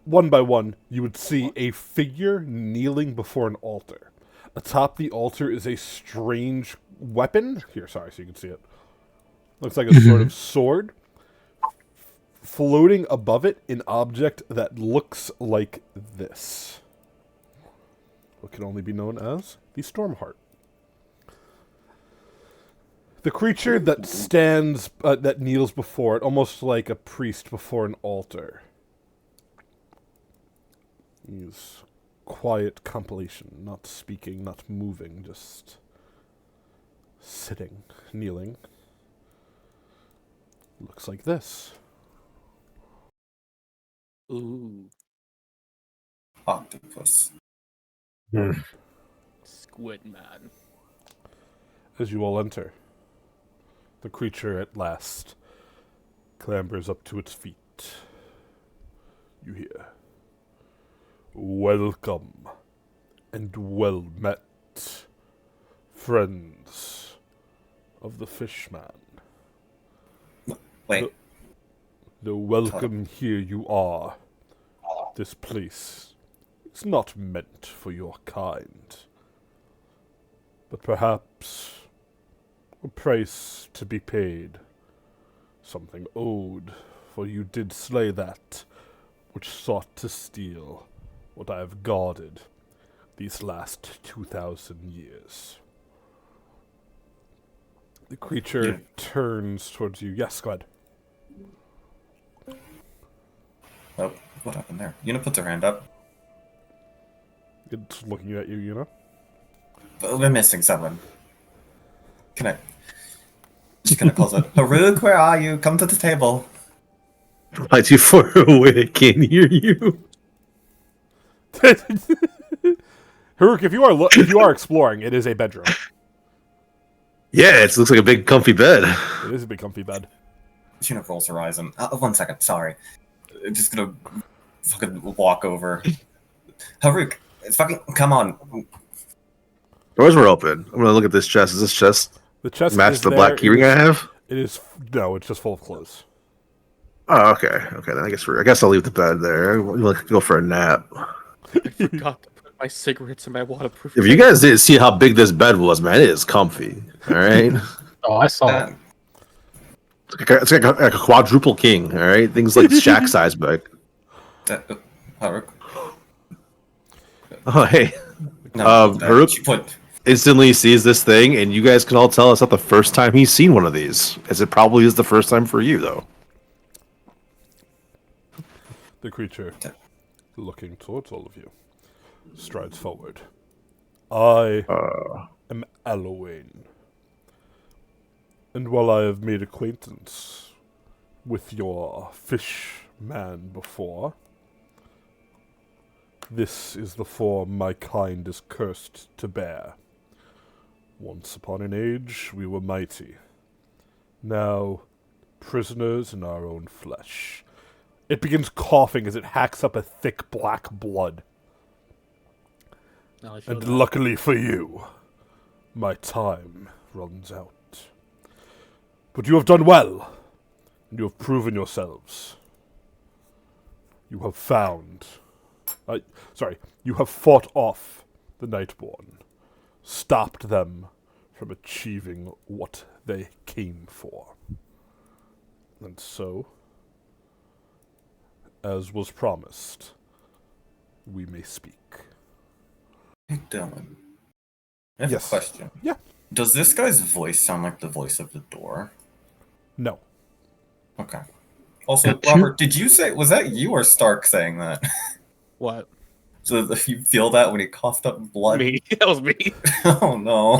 one by one, you would see a figure kneeling before an altar. Atop the altar is a strange weapon. Here, sorry, so you can see it. Looks like a sort of sword. Floating above it, an object that looks like this. What can only be known as the Stormheart. The creature that stands, that kneels before it, almost like a priest before an altar. He's quiet compilation, not speaking, not moving, just sitting, kneeling. Looks like this. Ooh, Octopus. Squid Man. As you all enter, the creature at last clambers up to its feet. You hear, "Welcome and well met, friends of the Fishman. Wait, The welcome here you are. This place is not meant for your kind, but perhaps a price to be paid, something owed, for you did slay that which sought to steal what I have guarded these last 2,000 years." The creature turns towards you. Yes, go ahead. oh, what happened there? Yuna puts her hand up. It's looking at you, you know? But we're missing someone. Can I? She kind of calls out, Haruk, where are you? Come to the table. Am too far away? I can't hear you. Haruk, if you are exploring, it is a bedroom. Yeah, it looks like a big comfy bed. It is a big comfy bed. She rolls her eyes and 1 second, sorry. I'm just gonna fucking walk over. Haruk, it's fucking come on. Doors were open. I'm gonna look at this chest. Is this chest The chest match is the there. black keyring I have? It is no, it's just full of clothes. Oh, okay. Okay, then I guess I'll leave the bed there. We'll go for a nap. I forgot to put my cigarettes in my waterproof. If you guys didn't see how big this bed was, man, it is comfy. All right, Oh, I saw it. it's like a quadruple king. All right, things like shack size bed. Haruk. Oh, hey, No, Haruk she put instantly sees this thing, and you guys can all tell it's not the first time he's seen one of these, as it probably is the first time for you, though. The creature, looking towards all of you, strides forward. I am Allowain. And while I have made acquaintance with your fish man before, this is the form my kind is cursed to bear. Once upon an age, we were mighty. Now, prisoners in our own flesh. It begins coughing as it hacks up a thick black blood. No, I feel And that. luckily for you, my time runs out. But you have done well, and you have proven yourselves. You have found... you have fought off the Nightborn, stopped them from achieving what they came for. And so, as was promised, we may speak. Hey, Dylan. I have Yes. a question. Yeah. Does this guy's voice sound like the voice of the door? No. Okay. Also, Robert, did you say, was that you or Stark saying that? What? So if you feel that when he coughed up blood? Me. That was me. Oh no.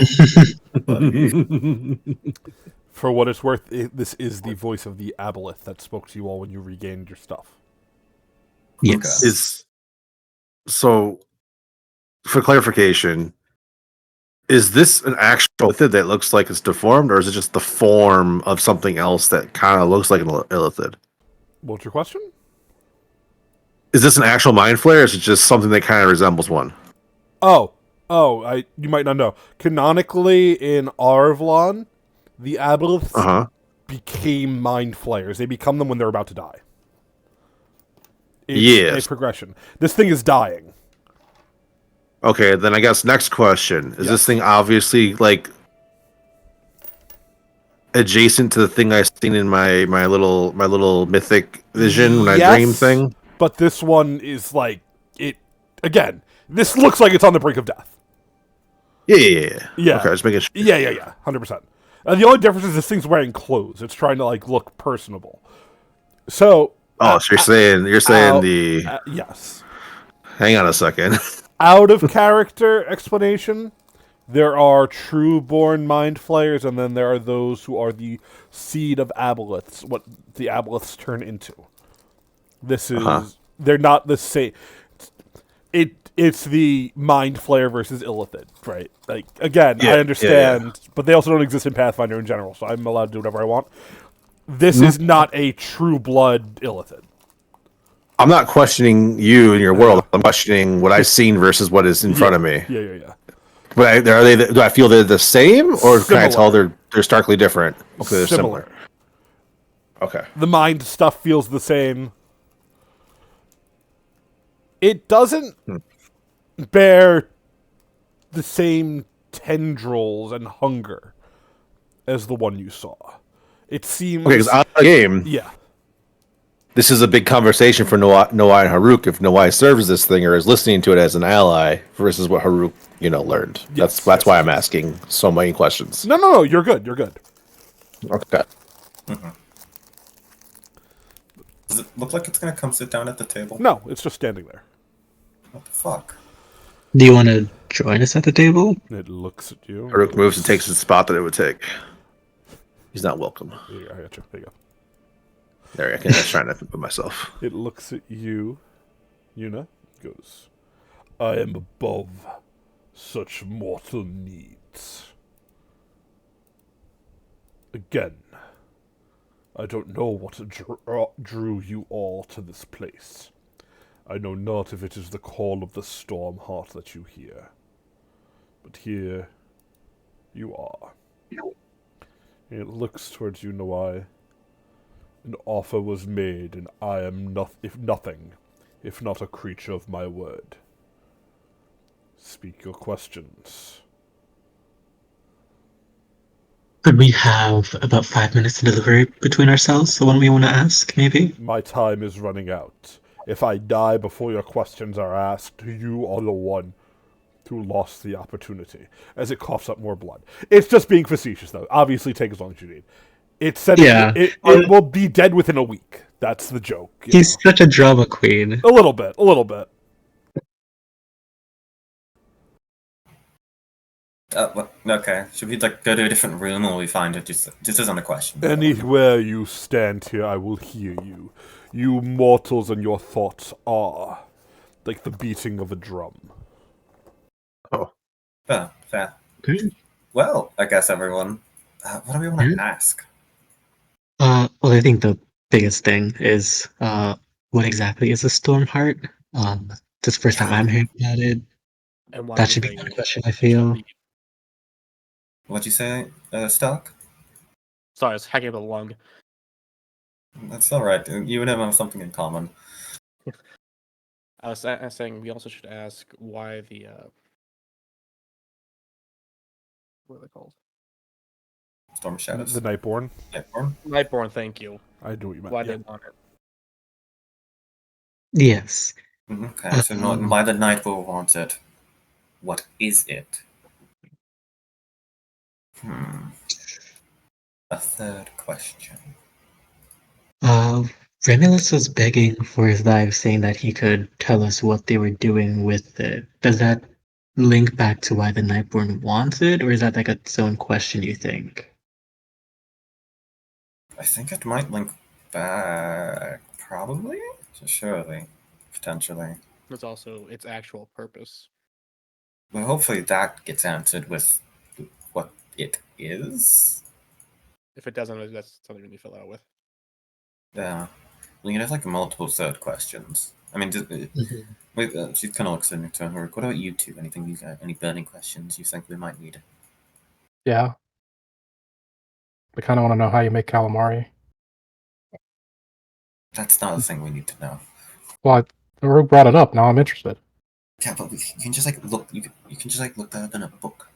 For what it's worth, this is the voice of the Aboleth that spoke to you all when you regained your stuff. Yes. Is so. For clarification, is this an actual illithid that looks like it's deformed, or is it just the form of something else that kind of looks like an illithid? What's your question? Is this an actual mind flare, or is it just something that kind of resembles one? You might not know. Canonically, in Arvlon, the Aboleths became mind flayers. They become them when they're about to die. It's Yes. a progression. This thing is dying. Okay, then I guess next question. Is this thing obviously like adjacent to the thing I seen in my little mythic vision when I dream thing? But this one is like it again. This looks like it's on the brink of death. Yeah. Yeah. Okay, just making sure. Yeah. 100%. The only difference is this thing's wearing clothes. It's trying to like look personable. So. Oh, so you're saying the. Yes. Hang on a second. Out of character explanation, there are true-born mind flayers, and then there are those who are the seed of Aboleths, what the Aboleths turn into. This is they're not the same. It's the mind flayer versus illithid, right? Like again, I understand, but they also don't exist in Pathfinder in general, so I'm allowed to do whatever I want. This is not a true blood illithid. I'm not questioning you and your world. I'm questioning what I've seen versus what is in front of me. Yeah. But do I feel they're the same, or can I tell Similar. they're starkly different? Okay, they're Similar. similar. Okay. The mind stuff feels the same. It doesn't bear the same tendrils and hunger as the one you saw. It seems... Okay, because out of the game, Yeah. this is a big conversation for Noai and Haruk if Noai serves this thing or is listening to it as an ally versus what Haruk, learned. Yes, That's why I'm asking so many questions. No, you're good. Okay. Does it look like it's gonna come sit down at the table? No, it's just standing there. What the fuck? Do you want to join us at the table? It looks at you. Haruk moves and takes the spot that it would take. He's not welcome. Yeah, I got you. There you go. There, I was trying to put myself. It looks at you, Yuna, goes, I am above such mortal needs. Again, I don't know what drew you all to this place. I know not if it is the call of the Stormheart that you hear. But here you are. And it looks towards you, Nawai. An offer was made, and I am nothing, if not a creature of my word. Speak your questions. Could we have about 5 minutes to deliberate between ourselves? The one we want to ask, maybe? My time is running out. If I die before your questions are asked, you are the one who lost the opportunity. As it coughs up more blood. It's just being facetious, though. Obviously, take as long as you need. It said Yeah. it will be dead within a week. That's the joke. He's such a drama queen. A little bit. Okay. Should we like go to a different room, or we find it? Just this isn't a question. Anywhere you stand here, I will hear you. You mortals and your thoughts are like the beating of a drum. Fair. Okay. Well, I guess everyone. What do we want to ask? Well, I think the biggest thing is what exactly is a Stormheart? This is the first time I'm hearing about it. And why That do should be they one question, I feel. What'd you say, Stark? Sorry, I was hacking up a lung. That's all right. You and him have something in common. I was saying we also should ask why the what are they called? Storm Shadows. The Nightborn. Nightborn? Nightborn, thank you. I do what you meant. Why Yeah. they want it. Yes. Okay, so not why the Nightborn wants it. What is it? A third question. Remulus was begging for his life, saying that he could tell us what they were doing with it. Does that link back to why the Nightborn wants it, or is that like its own question, you think? I think it might link back. Probably? Surely. Potentially. It's also its actual purpose. Well, hopefully that gets answered with what it is. If it doesn't, that's something we need to fill out with. Yeah. We can have like multiple third questions. I mean, wait, she kind of looks at me to her. What about you two? Anything you got? Any burning questions you think we might need? Yeah. I kind of want to know how you make calamari. That's not a thing we need to know. Well, who brought it up? Now I'm interested. Yeah, but you can just like look. You can just like look that up in a book.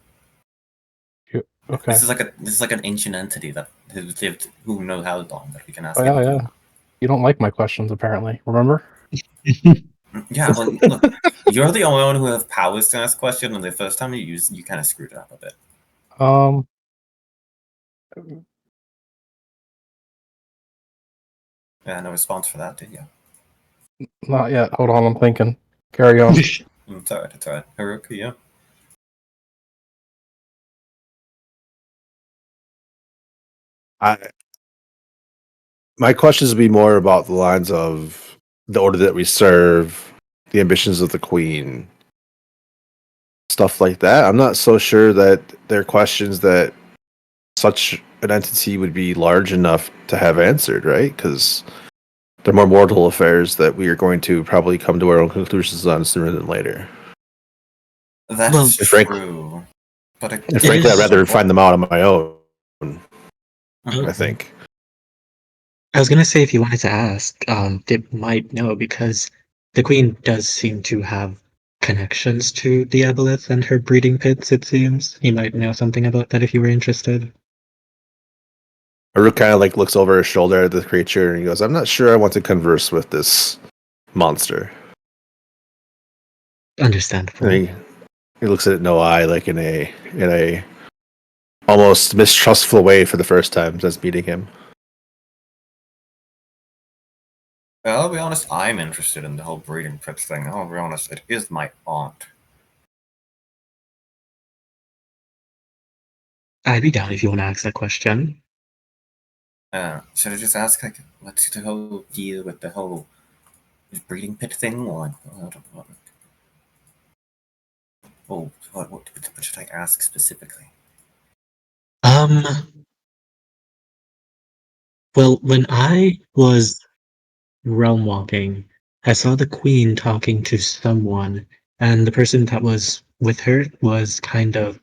Okay. This is like an ancient entity that has lived who knows how long that we can ask. Oh, yeah, anything. yeah. You don't like my questions, apparently. Remember? Yeah, well, look, you're the only one who has powers to ask questions, and the first time you kind of screwed it up a bit. Yeah, no response for that, did you? Not yet. Hold on, I'm thinking. Carry on. It's alright, Haruka, yeah. My questions would be more about the lines of the order that we serve, the ambitions of the queen, stuff like that. I'm not so sure that they're questions that such an entity would be large enough to have answered, right? Because they're more mortal affairs that we are going to probably come to our own conclusions on sooner than later. That's frankly- true. But And frankly, I'd rather find them out on my own, Okay. I think. I was gonna say if you wanted to ask, they might know because the queen does seem to have connections to the Aboleth and her breeding pits, it seems. He might know something about that if you were interested. Aruk kind of like looks over his shoulder at the creature and he goes, I'm not sure I want to converse with this monster. Understandable. And he looks at Noai like in a almost mistrustful way for the first time since meeting him. Well, I'll be honest, I'm interested in the whole breeding pits thing. I'll be honest, it is my aunt. I'd be down if you want to ask that question. Should I just ask, like, what's the whole deal with the whole breeding pit thing? Or, like, I don't know. Oh, what should I ask specifically? Um, well, when I was realm walking, I saw the queen talking to someone, and the person that was with her was kind of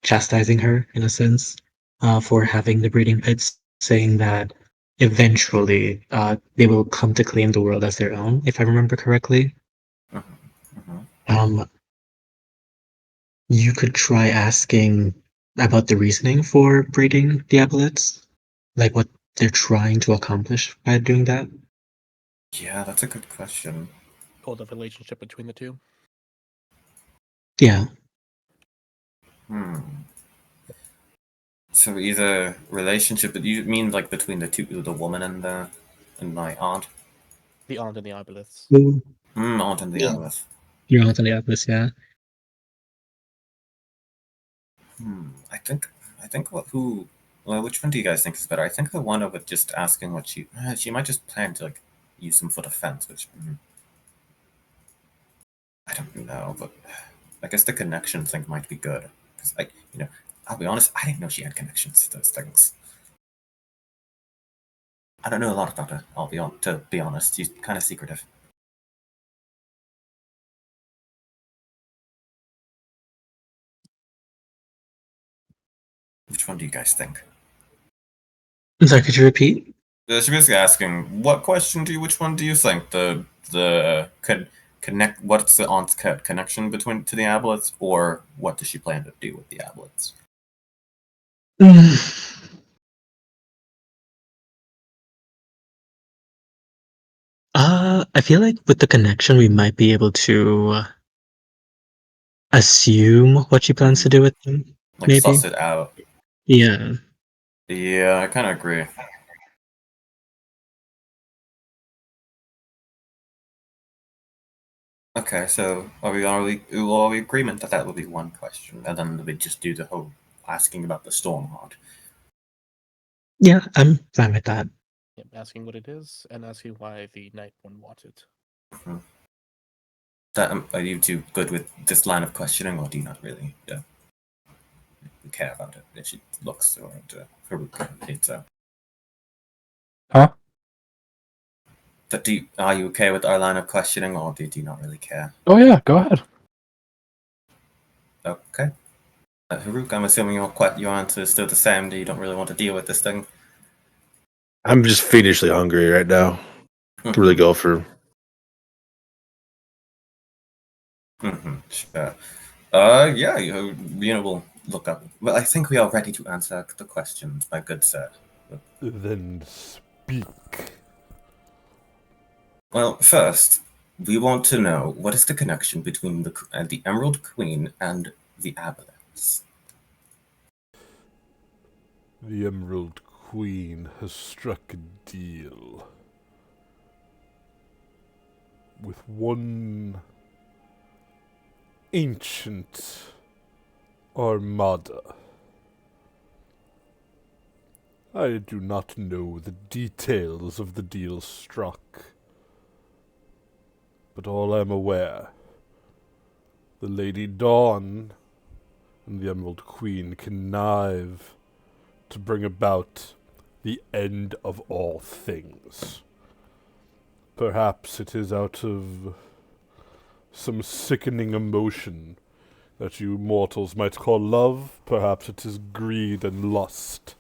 chastising her in a sense, for having the breeding pits, saying that eventually, they will come to claim the world as their own, if I remember correctly. Mm-hmm. Um, you could try asking about the reasoning for breeding the aboleths, like what they're trying to accomplish by doing that. Yeah, that's a good question. Or the relationship between the two. Yeah. So either relationship, but you mean like between the woman and my aunt? The aunt and the aboleths. Aunt and the Yeah. Aleph. You're on the Atlas, yeah. I think which one do you guys think is better? I think the one of just asking what she might just plan to like use them for defense, which I don't know, but I guess the connection thing might be good because I'll be honest, I didn't know she had connections to those things. I don't know a lot about her. To be honest, she's kind of secretive. Which one do you guys think? I'm sorry, could you repeat? She's basically asking, which one do you think could connect? What's the aunt's connection between to the aboleths, or what does she plan to do with the aboleths? I feel like with the connection, we might be able to assume what she plans to do with them. Like Maybe. suss it out. Yeah. Yeah, I kind of agree. Okay, so are we agreement that that will be one question, and then we just do the whole asking about the Stormheart? Yeah, I'm fine with that. Yep, asking what it is and asking why the Night One wants it. Are you two good with this line of questioning, or do you not really care about it if she looks or Haruka? Huh? Are you okay with our line of questioning, or do you not really care? Oh yeah, go ahead. Okay. Haruka, I'm assuming your answer is still the same. That you don't really want to deal with this thing. I'm just fiendishly hungry right now. Could really go for. Sure. Yeah, we'll look up. Well, I think we are ready to answer the questions, my good sir. Then speak. Well, first, we want to know what is the connection between the Emerald Queen and the aboleths. The Emerald Queen has struck a deal with one ancient armada. I do not know the details of the deal struck, but all I'm aware, the Lady Dawn and the Emerald Queen connive to bring about the end of all things. Perhaps it is out of some sickening emotion that you mortals might call love. Perhaps it is greed and lust.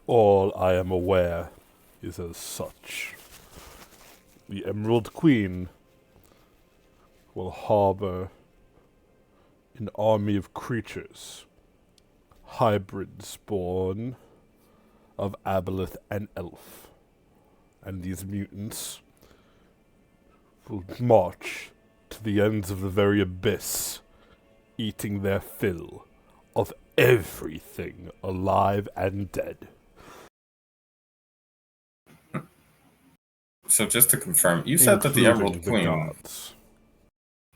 All I am aware is as such. The Emerald Queen will harbor an army of creatures, hybrids born of aboleth and elf. And these mutants will march to the ends of the very abyss, eating their fill of everything alive and dead. So just to confirm, you said that the Emerald Including the Queen. gods.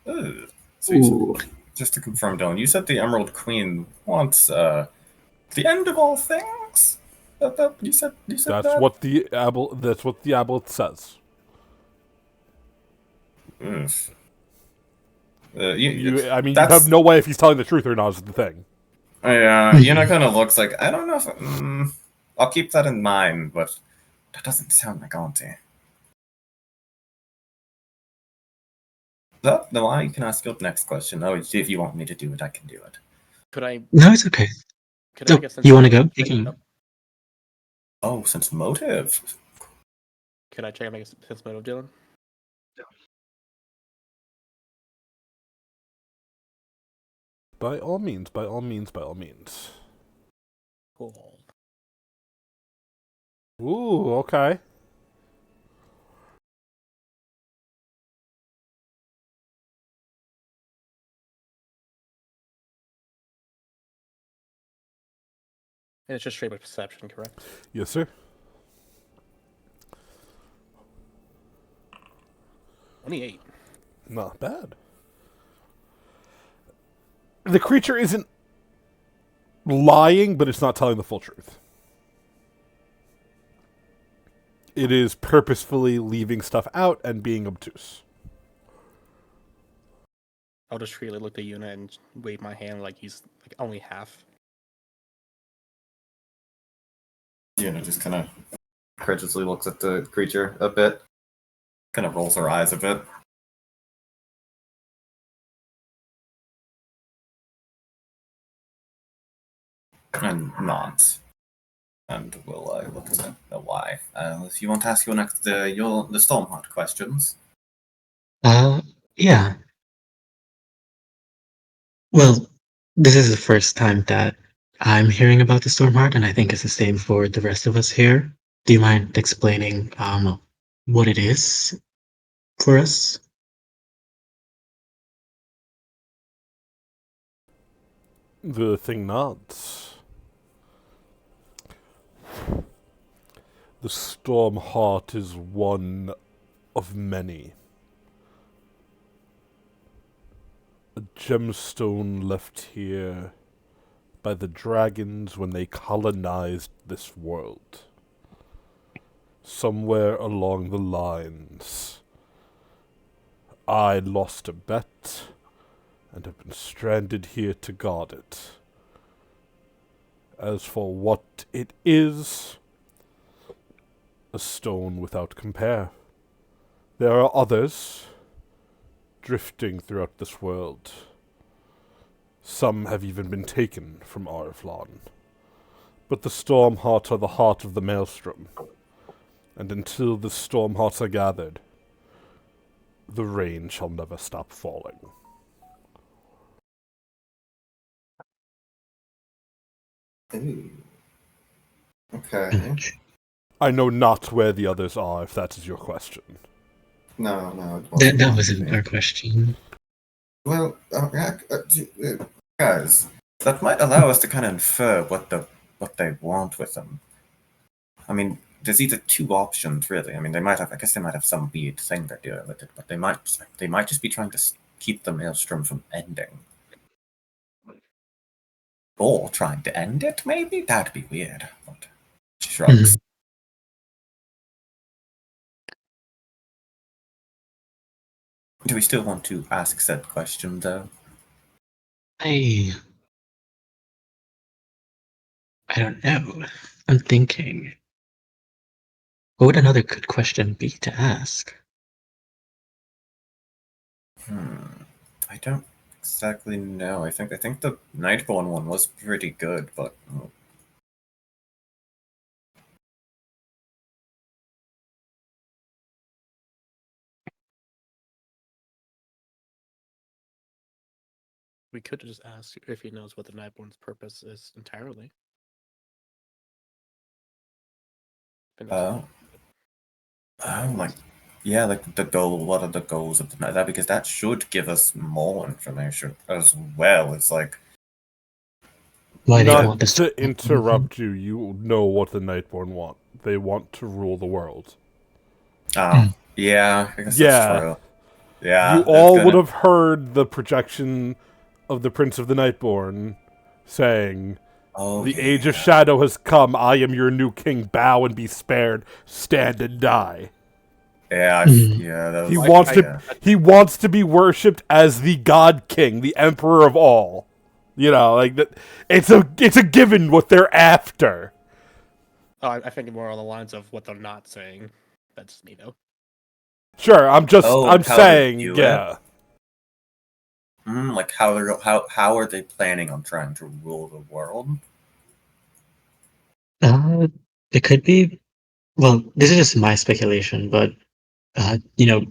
Ugh. Ooh. Just to confirm, Dylan, you said the Emerald Queen wants the end of all things. You said That's that. what the aboleth says. Oof. You that's, have no way if he's telling the truth or not is the thing. Yeah, Yuna kind of looks like, I don't know if I'll keep that in mind, but that doesn't sound like Auntie. So, no, you can ask your next question. Oh, if you want me to do it, I can do it. Could I No, it's okay. could I So, make a sense you want to motive go? You check? can. Oh, since motive. Could I check and make a sense motive, Dylan? By all means, by all means, by all means. Cool. Ooh, okay. And it's just straight up perception, correct? Yes, sir. 28. Not bad. The creature isn't lying, but it's not telling the full truth. It is purposefully leaving stuff out and being obtuse. I'll just really look at Yuna and wave my hand like he's like only half. Yuna just kind of incredulously looks at the creature a bit. Kind of rolls her eyes a bit. And nods. And we'll look at the why. If you want to ask your next, the Stormheart questions. Yeah. Well, this is the first time that I'm hearing about the Stormheart, and I think it's the same for the rest of us here. Do you mind explaining what it is for us? The thing nods. The Stormheart is one of many. A gemstone left here by the dragons when they colonized this world. Somewhere along the lines, I lost a bet and have been stranded here to guard it. As for what it is, a stone without compare. There are others drifting throughout this world. Some have even been taken from Ariflon. But the Stormhearts are the heart of the Maelstrom, and until the Stormhearts are gathered, the rain shall never stop falling. Ooh. Okay. I know not where the others are, if that is your question. No, it wasn't. That wasn't our question. Well, guys, that might allow us to kind of infer what they want with them. I mean, there's either two options, really. I mean, I guess they might have some weird thing they're doing with it, but they might just be trying to keep the Maelstrom from ending. Or trying to end it, maybe? That'd be weird. But shrugs. Do we still want to ask said question, though? I don't know. I'm thinking. What would another good question be to ask? I don't exactly know. I think the Nightborn one was pretty good, but We could just ask if he knows what the Nightborn's purpose is entirely. Oh, like, yeah, like the goal. What are the goals of the night? That because that should give us more information as well. It's like, Why they Not want this to interrupt you, you know what the Nightborn want. They want to rule the world. yeah, I guess Yeah. that's true. Yeah, You all would have heard the projection of the Prince of the Nightborn saying Oh, The yeah, age of yeah. shadow has come. I am your new king. Bow and be spared. Stand and die. Yeah, Mhm. yeah, that He was. wants to. Yeah. He wants to be worshipped as the God King, the Emperor of all. You know, like that. It's a given what they're after. Oh, I think more on the lines of what they're not saying. That's me though. Sure, I'm Like how they saying, view yeah. like how are they planning on trying to rule the world? Uh, it could be. Well, this is just my speculation, but you know,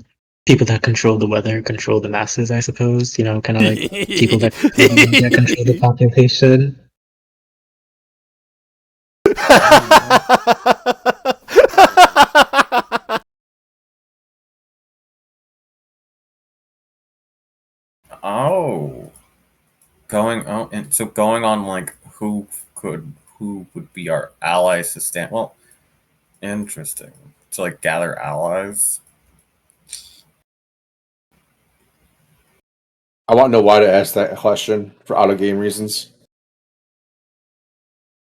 people that control the weather control the masses, I suppose. You know, kind of like people that control the media control the population. Oh, and so going on like who would be our allies to stand? Well, interesting. To like gather allies. I want to know why to ask that question for auto game reasons.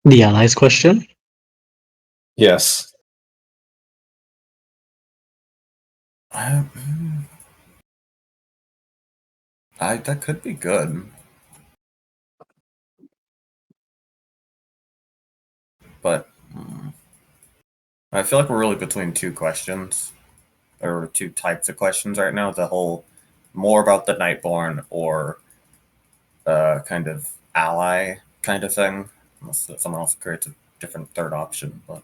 The allies question. Yes. I, that could be good, but I feel like we're really between two questions or two types of questions right now. The whole more about the Nightborn or kind of ally kind of thing. Unless someone else creates a different third option, but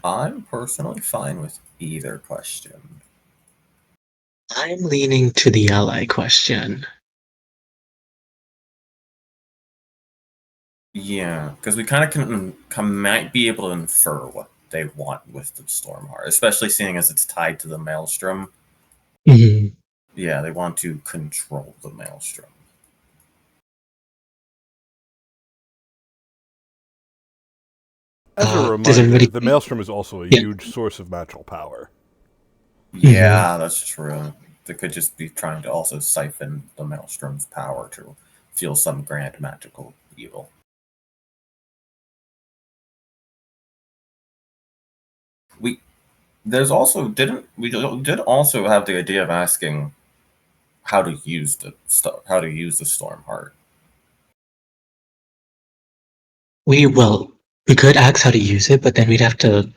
I'm personally fine with either question. I'm leaning to the ally question. Yeah, because we kind of might be able to infer what they want with the Stormheart, especially seeing as it's tied to the Maelstrom. Mhm. Yeah, they want to control the Maelstrom. As a Does reminder, everybody? the Maelstrom is also a Yeah. huge source of magical power. Yeah, that's true. They could just be trying to also siphon the Maelstrom's power to feel some grand magical evil. We there's also didn't we did also have the idea of asking how to use the Stormheart. We could ask how to use it, but then we'd have to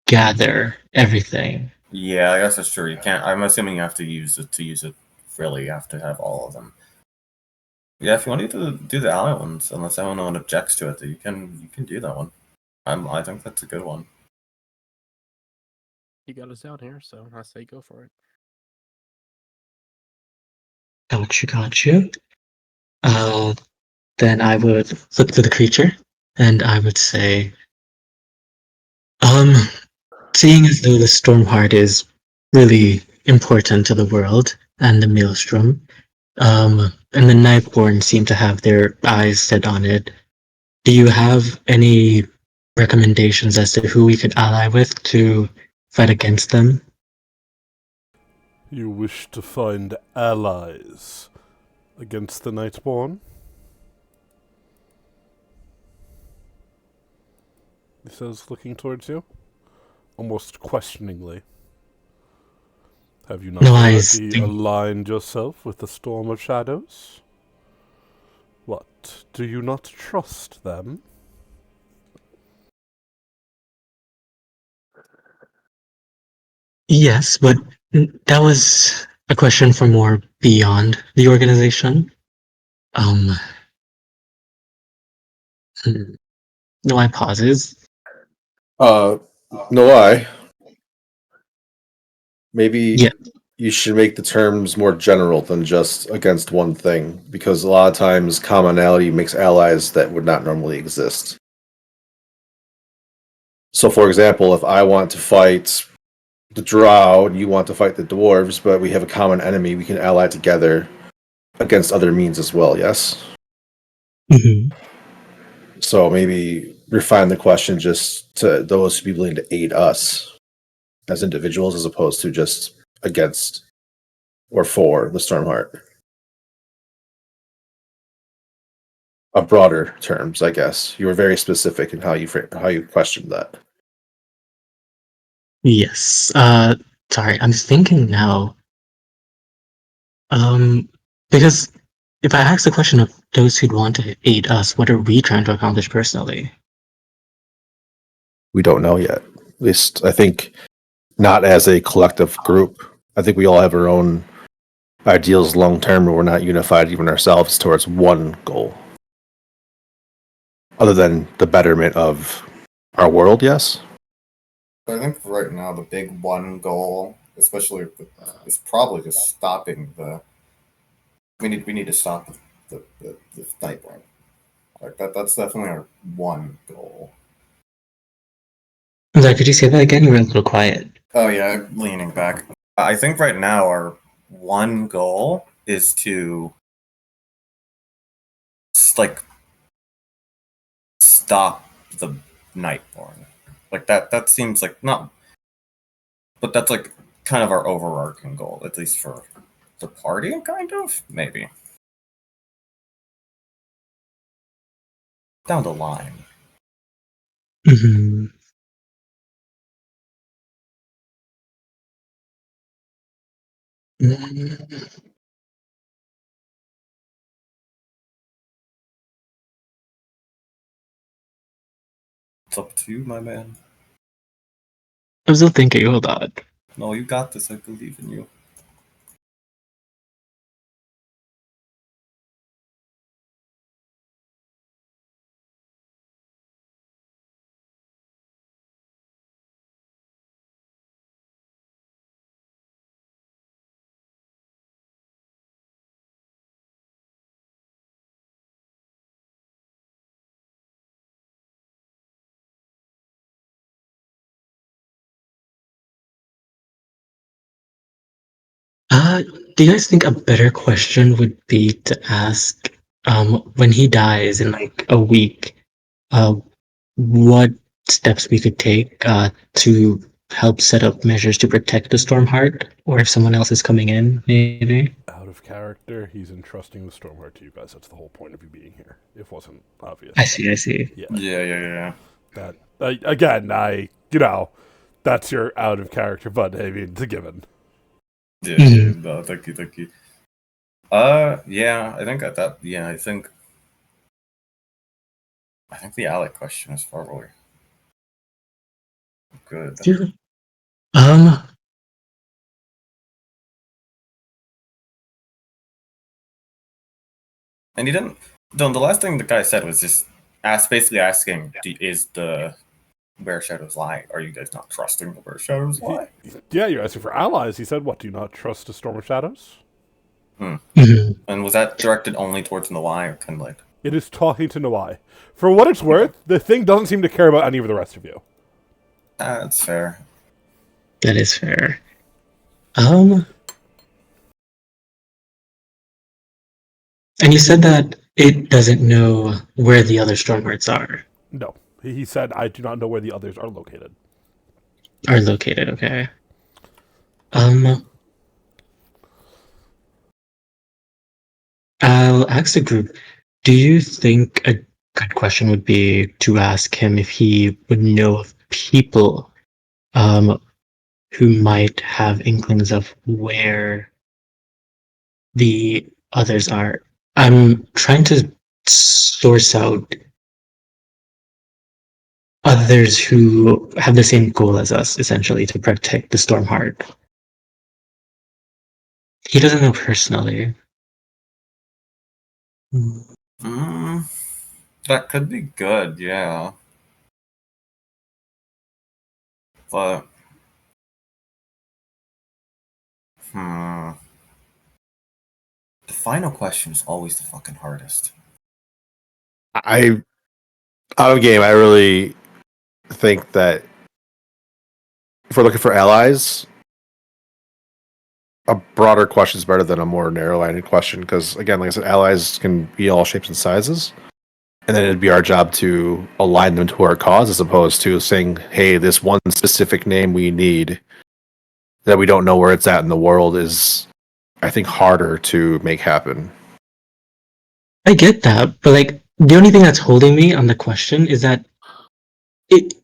gather everything. Yeah, I guess that's true. You can't. I'm assuming you have to use it to use it. Really, you have to have all of them. Yeah, if you want to do the ally ones, unless anyone objects to it, you can do that one. I think that's a good one. You got us down here, so I say go for it. Got you. Then I would look to the creature, and I would say, um, seeing as though the Stormheart is really important to the world and the Maelstrom, and the Nightborn seem to have their eyes set on it, do you have any recommendations as to who we could ally with to fight against them? You wish to find allies against the Nightborn? He says, looking towards you, almost questioningly. Have you not No, I already think aligned yourself with the Storm of Shadows? What, do you not trust them? yes, but that was a question for more beyond the organization. Um, no, I pauses. No lie. Maybe Yeah. you should make the terms more general than just against one thing, because a lot of times commonality makes allies that would not normally exist. So, for example, if I want to fight the Drow and you want to fight the Dwarves, but we have a common enemy, we can ally together against other means as well, yes? Mhm. So maybe refine the question just to those who be willing to aid us as individuals as opposed to just against or for the Stormheart. of broader terms, I guess. You were very specific in how you questioned that. Yes. Sorry, I'm thinking now. Because if I ask the question of those who'd want to aid us, what are we trying to accomplish personally? We don't know yet. At least I think not as a collective group. I think we all have our own ideals long term, but we're not unified even ourselves towards one goal. Other than the betterment of our world, yes. I think right now the big one goal, especially is probably just stopping the. We need to stop the Nightborn. Like that's definitely our one goal. I'm sorry, could you say that again? You were a little quiet. Oh yeah, leaning back. I think right now our one goal is to like stop the Nightborn. Like that seems like not, but that's like kind of our overarching goal, at least for the party, kind of maybe down the line. Mhm. Mm, It's up to you, my man. I'm still thinking, hold on. No, you got this. I believe in you. Do you guys think a better question would be to ask, when he dies in like a week, uh, what steps we could take, to help set up measures to protect the Stormheart, or if someone else is coming in, maybe? Out of character, he's entrusting the Stormheart to you guys. That's the whole point of you being here. If it wasn't obvious. I see. Yeah. Yeah. That again, that's your out of character, but I mean, it's a given. Yeah. Mhm. No, thank you. Yeah. I think that. Yeah, I think the Alec question is probably good. Um, And he didn't. The last thing the guy said was just basically asking, "Is the where shadows lie? Are you guys not trusting the where shadows lie?" Yeah, you're asking for allies. He said, "What? Do you not trust a Storm of Shadows?" mhm. And was that directed only towards Nawai or kind of like? It is talking to Nawai. For what it's worth, the thing doesn't seem to care about any of the rest of you. That's fair. That is fair. And you said that it doesn't know where the other Stormhearts No, he said, "I do not know where the others are located." are located, okay. I'll ask the group, do you think a good question would be to ask him if he would know of people who might have inklings of where the others are? I'm trying to source out others who have the same goal as us, essentially, to protect the Stormheart. He doesn't know personally. That could be good, yeah. But the final question is always the fucking hardest. Out of game, I really think that if we're looking for allies, a broader question is better than a more narrow-minded question. Because again, like I said, allies can be all shapes and sizes, and then it'd be our job to align them to our cause, as opposed to saying, "Hey, this one specific name we need that we don't know where it's at in the world is, I think, harder to make happen." I get that, but like The only thing that's holding me on the question is that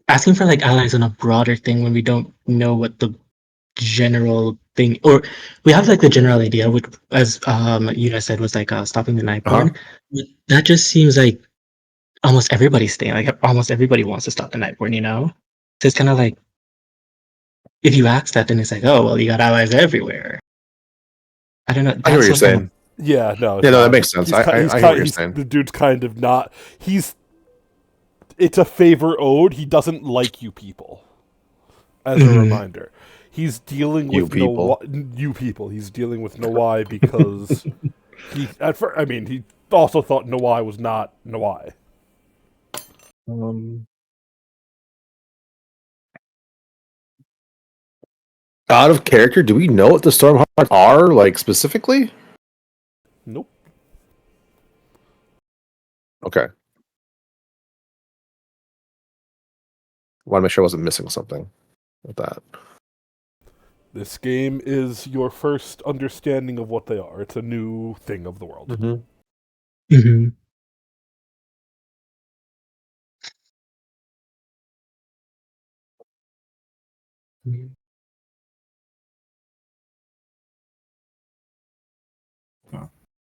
asking for like allies on a broader thing when we don't know what the general thing, or we have like the general idea, which, as you guys said, was like stopping the Nightborn. But that just seems like almost everybody's thing. Like almost everybody wants to stop the Nightborn, you know? So it's kind of like if you ask that, then it's like, oh well, you got allies everywhere. I don't know. I hear what That's you're what kind of saying. Yeah, no, it's Yeah, no, that not. makes sense. He's I ki- he's hear ki- what you're he's saying. the dude's kind of not. It's a favor owed. He doesn't like you people. As a Mhm. reminder, he's dealing You with people. you people. He's dealing with Nawai because he at first. I mean, he also thought Nawai was not Nawai. Out of character, do we know what the Stormheart are, like, specifically? Nope. Okay. Want to make sure I wasn't missing something with that. This game is your first understanding of what they are. It's a new thing of the world. Mhm.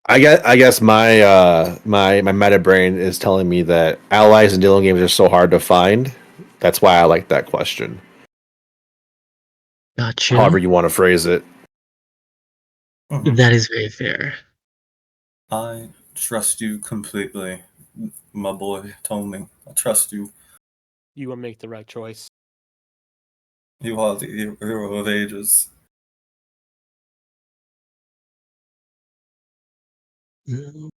I guess my meta brain is telling me that allies in dealing games are so hard to find. That's why I like that question. Gotcha. However you want to phrase it. Mhm. That is very fair. I trust you completely, my boy told me. I trust you. You will make the right choice. You are the hero of ages. Mm.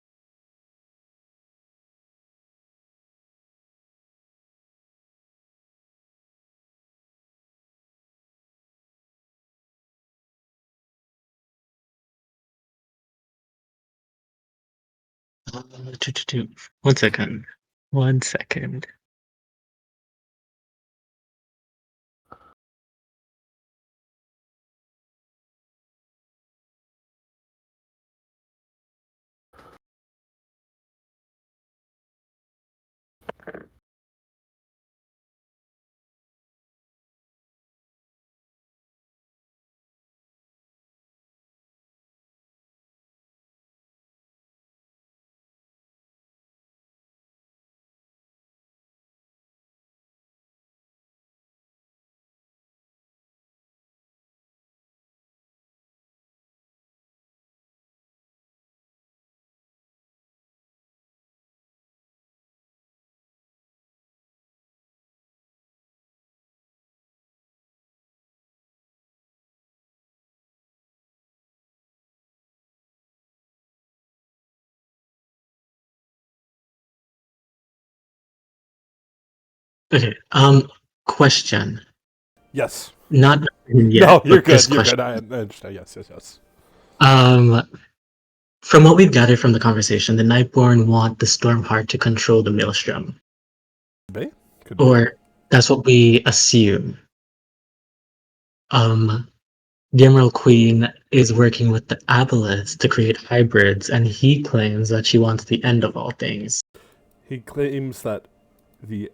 One second. 1 second. Okay. Question. Yes. Not yet, No, you're but this good. You're question. good. I understand. Yes. From what we've gathered from the conversation, the Nightborn want the Stormheart to control the Maelstrom, Could be. or that's what we assume. The Emerald Queen is working with the Aboleth to create hybrids, and he claims that she wants the end of all things. He claims that the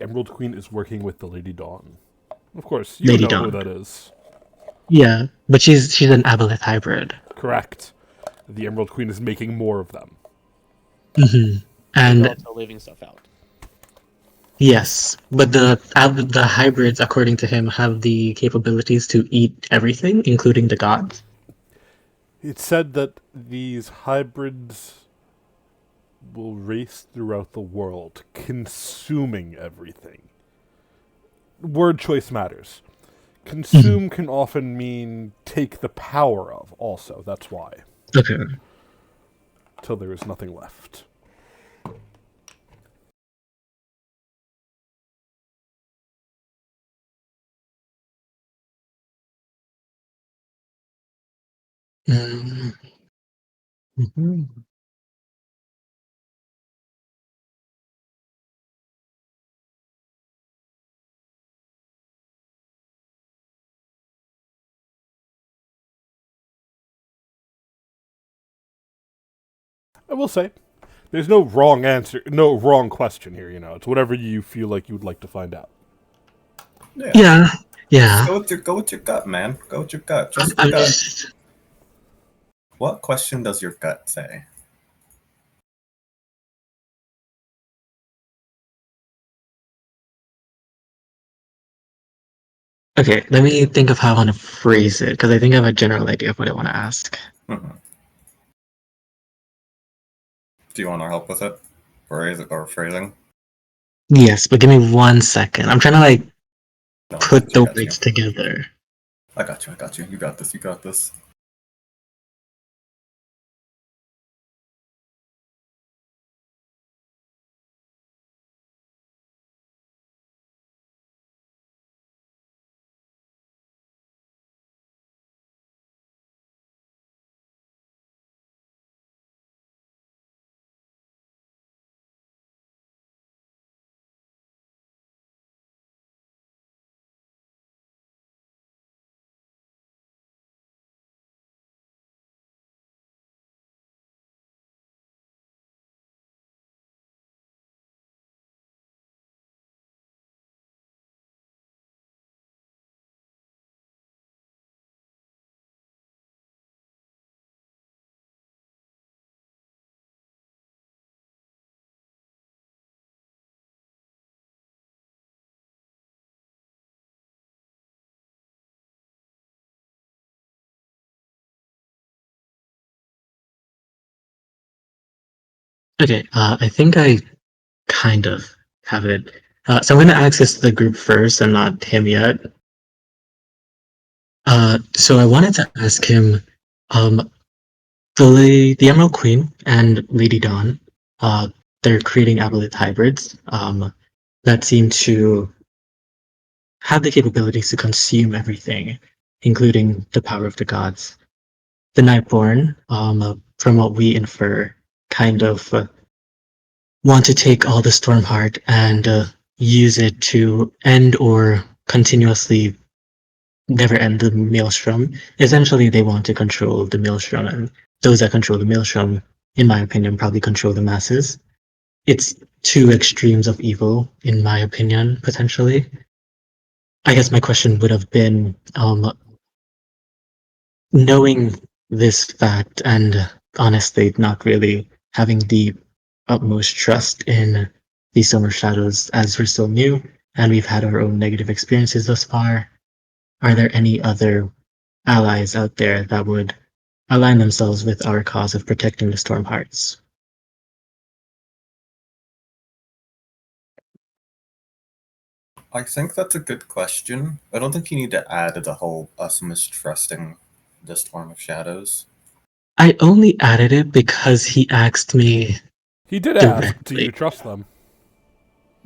Emerald Queen is working with the Lady Dawn. Of course, you Lady know who Dawn. that is. Yeah, but she's an Aboleth hybrid. Correct. The Emerald Queen is making more of them. Mm-hmm. And And also leaving stuff out. yes, but the hybrids, according to him, have the capabilities to eat everything, including the gods. It's said that these hybrids will race throughout the world, consuming everything. Word choice matters. Consume can often mean take the power of, also. That's why. Okay. Till there is nothing left. Mm-hmm. I will say, There's no wrong answer, no wrong question here. It's whatever you feel like you would like to find out. Yeah, yeah. Go with your gut, man. Go with your gut. Just I'm gut. just What question does your gut say? okay. Let me think of how I want to phrase it because I think I have a general idea of what I want to ask. Mhm. Do you want our help with it? Phrasing? Yes, but give me 1 second. I'm trying to like No, put the I got you. words together. I got you. You got this. You got this. Okay, I think I kind of have it. So I'm going to access the group first and not him yet. So I wanted to ask him, um, the Emerald Queen and Lady Dawn, they're creating aboleth hybrids, that seem to have the capabilities to consume everything, including the power of the gods. The Nightborn, from what we infer, kind of want to take all the Stormheart and use it to end or continuously never end the Maelstrom. Essentially, they want to control the Maelstrom, and those that control the Maelstrom, in my opinion, probably control the masses. It's two extremes of evil, in my opinion, potentially. I guess my question would have been, knowing this fact and honestly not really having the utmost trust in the Summer Shadows as we're still new and we've had our own negative experiences thus far, are there any other allies out there that would align themselves with our cause of protecting the Stormhearts? I think that's a good question. I don't think you need to add the whole us mistrusting the Storm of Shadows. I only added it because he asked me He did ask, do directly. you trust them?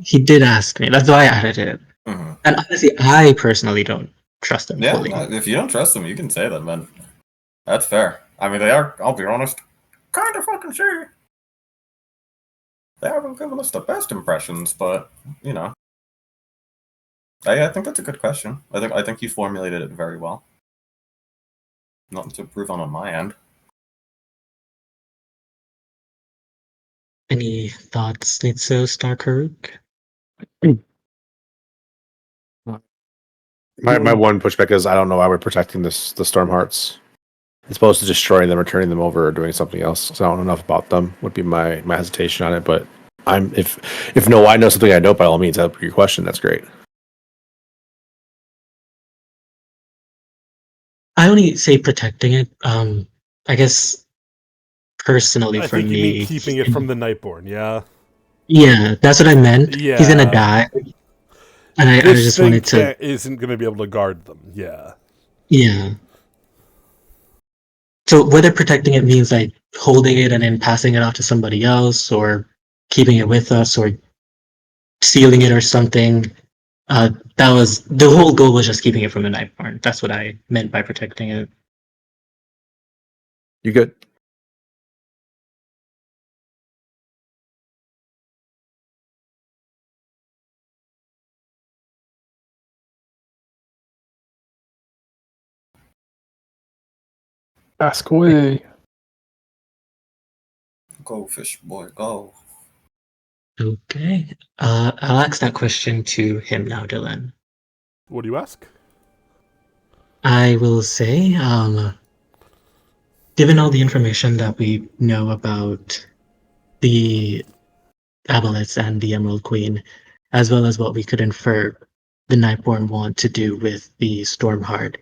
He did ask me. That's why I added it. Mm-hmm. And honestly, I personally don't trust him Yeah, fully. if you don't trust them, you can say that, man. That's fair. I mean, they are, I'll be honest, kind of fucking shitty. They haven't given us the best impressions, but, you know. I think that's a good question. I think you formulated it very well. Nothing to improve on my end. Any thoughts, Nitso Starkaruk? My one pushback is I don't know why we're protecting the Stormhearts. As opposed to destroying them or turning them over or doing something else. So I don't know enough about them. Would be my hesitation on it. But if no, I know something I don't. By all means, that's your question. That's great. I only say protecting it. I guess personally I for think you mean me, keeping it from the Nightborn, yeah? yeah, that's what I meant. Yeah. He's gonna die, and I This just thing wanted to, isn't going to be able to guard them, yeah. yeah. So whether protecting it means like holding it and then passing it off to somebody else, or keeping it with us, or sealing it or something. That was the whole goal was just keeping it from the Nightborn. That's what I meant by protecting it. You good? Ask away. Go, fish boy, go. Okay. I'll ask that question to him now, Dylan. What do you ask? I will say, given all the information that we know about the Aboleths and the Emerald Queen, as well as what we could infer the Nightborn want to do with the Stormheart.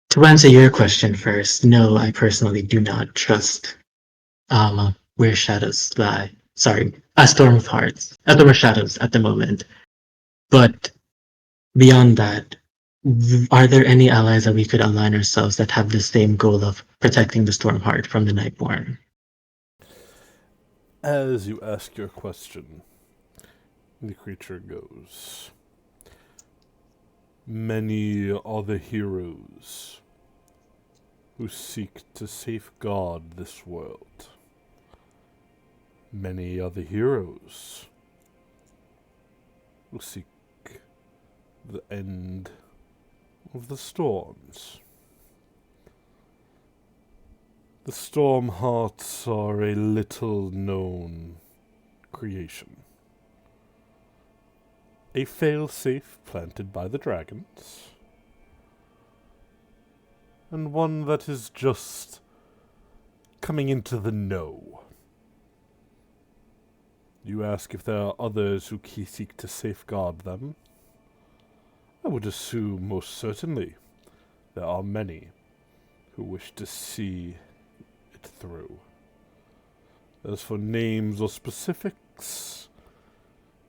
To answer your question first, no, I personally do not trust where shadows lie. Sorry, a Storm of Hearts. A Storm of Shadows at the moment. But beyond that, are there any allies that we could align ourselves that have the same goal of protecting the Stormheart from the Nightborn? As you ask your question, the creature goes. Many are the heroes who seek to safeguard this world. Many are the heroes who seek the end of the storms. The Stormhearts are a little-known creation. A failsafe planted by the dragons, and one that is just coming into the know. You ask if there are others who seek to safeguard them? I would assume most certainly there are many who wish to see it through. As for names or specifics,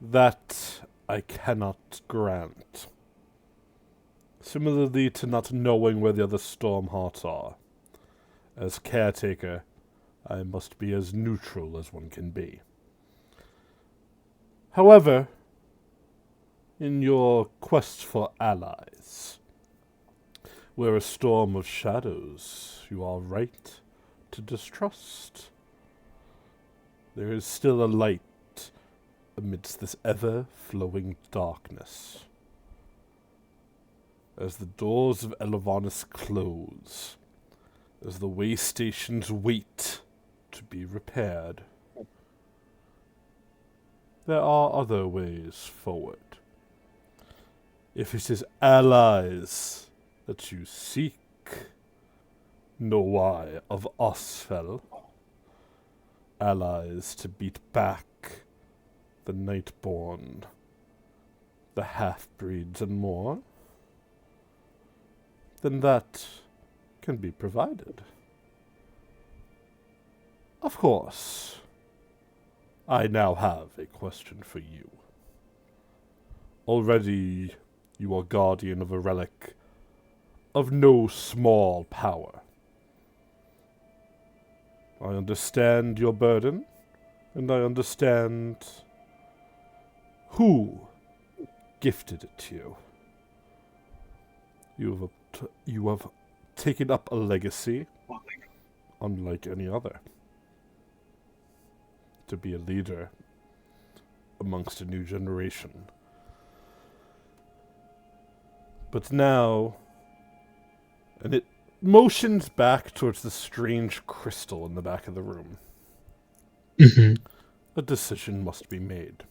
that I cannot grant. Similarly to not knowing where the other Stormhearts are. As caretaker, I must be as neutral as one can be. However, in your quest for allies, where a storm of shadows you are right to distrust, there is still a light amidst this ever-flowing darkness. As the doors of Elavanis close, as the way stations wait to be repaired, there are other ways forward. If it is allies that you seek, know why of Osfell, allies to beat back the Nightborn, the half-breeds and more, then that can be provided. Of course, I now have a question for you. Already you are guardian of a relic of no small power. I understand your burden, and I understand who gifted it to you. You have taken up a legacy unlike any other. To be a leader amongst a new generation. But now, and it motions back towards the strange crystal in the back of the room. Mm-hmm. A decision must be made.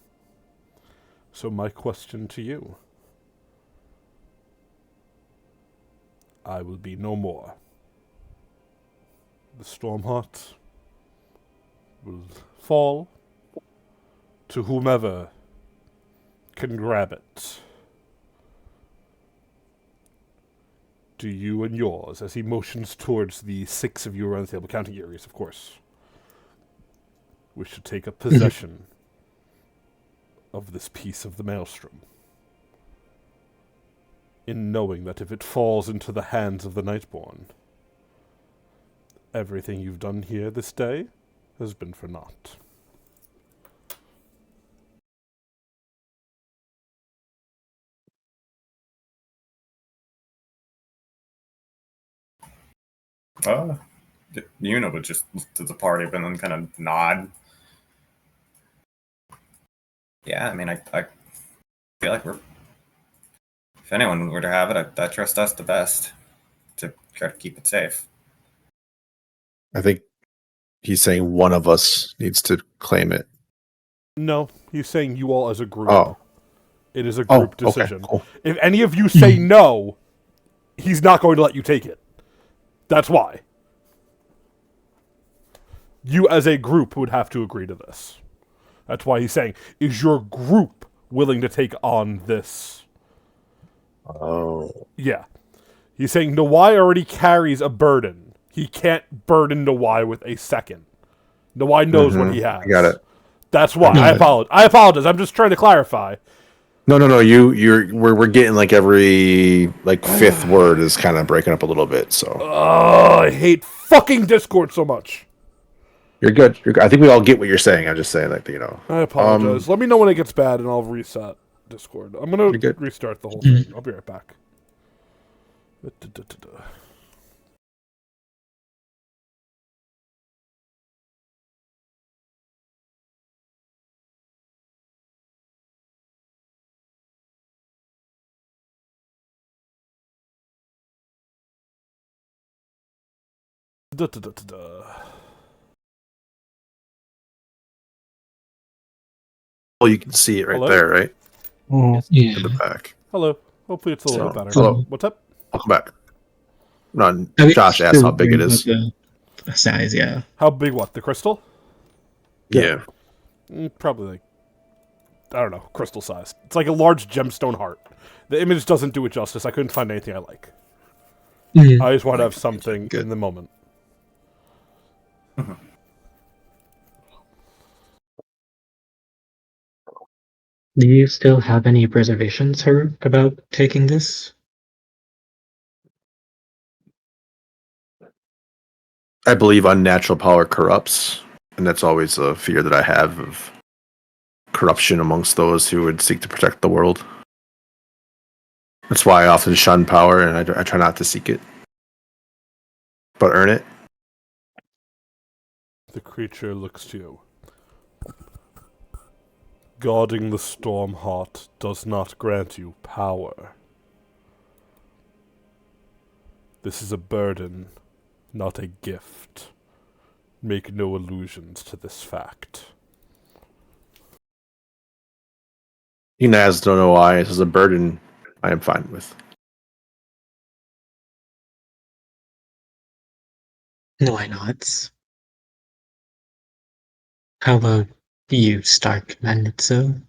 So my question to you. I will be no more. The Stormheart will fall to whomever can grab it. Do you and yours, as he motions towards the 6 of you around the table, counting Ares, of course, wish to take up possession of this piece of the maelstrom, in knowing that if it falls into the hands of the Nightborn, everything you've done here this day has been for naught. Yuna would just look to the party and then kind of nod. Yeah, I mean, I feel like if anyone were to have it, I trust us the best to try to keep it safe. I think he's saying one of us needs to claim it. No, he's saying you all as a group. Oh, It is a oh, group okay, decision. cool. If any of you say no, he's not going to let you take it. That's why. You as a group would have to agree to this. That's why he's saying, is your group willing to take on this? Oh, Yeah. He's saying Nawai already carries a burden. He can't burden Nawai with a second. Nawai knows what he has. I got it. That's why. No. I apologize. I'm just trying to clarify. No. We're getting like every like fifth word is kind of breaking up a little bit. So Oh, I hate fucking Discord so much. you're good. You're good. I think we all get what you're saying. I'm just saying like I apologize. Let me know when it gets bad and I'll reset Discord. I'm going You're to good. restart the whole thing. I'll be right back. Oh, you can see it right Hello? there, right Yeah. in the back. Hello. Hopefully it's a little So, bit better. hello. What's up? Welcome back. No, I mean, Josh asked how big it is. The size, yeah. How big what? The crystal? Yeah. Probably like, I don't know, crystal size. It's like a large gemstone heart. The image doesn't do it justice. I couldn't find anything I like. Mhm. I just want to have something Good. in the moment. Do you still have any reservations, Haruk, about taking this? I believe unnatural power corrupts, and that's always a fear that I have of corruption amongst those who would seek to protect the world. That's why I often shun power, and I try not to seek it, but earn it. The creature looks to you. Guarding the storm heart does not grant you power. This is a burden, not a gift. Make no allusions to this fact. Inaz don't know why. This is a burden I am fine with. No, why not? How about you, Stark Magnetso?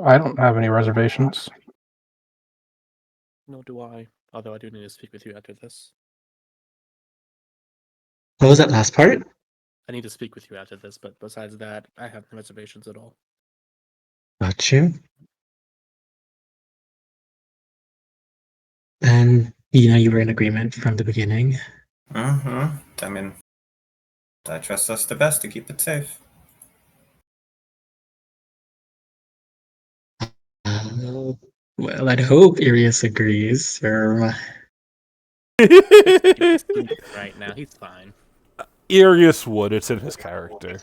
I don't have any reservations. Nor do I. Although I do need to speak with you after this. What was that last part? I need to speak with you after this, but besides that, I have no reservations at all. Got you. And you were in agreement from the beginning. I mean, I trust us the best to keep it safe. Well, I'd hope Irius agrees. Or He's asleep right now, he's fine. Irius would. It's in his character.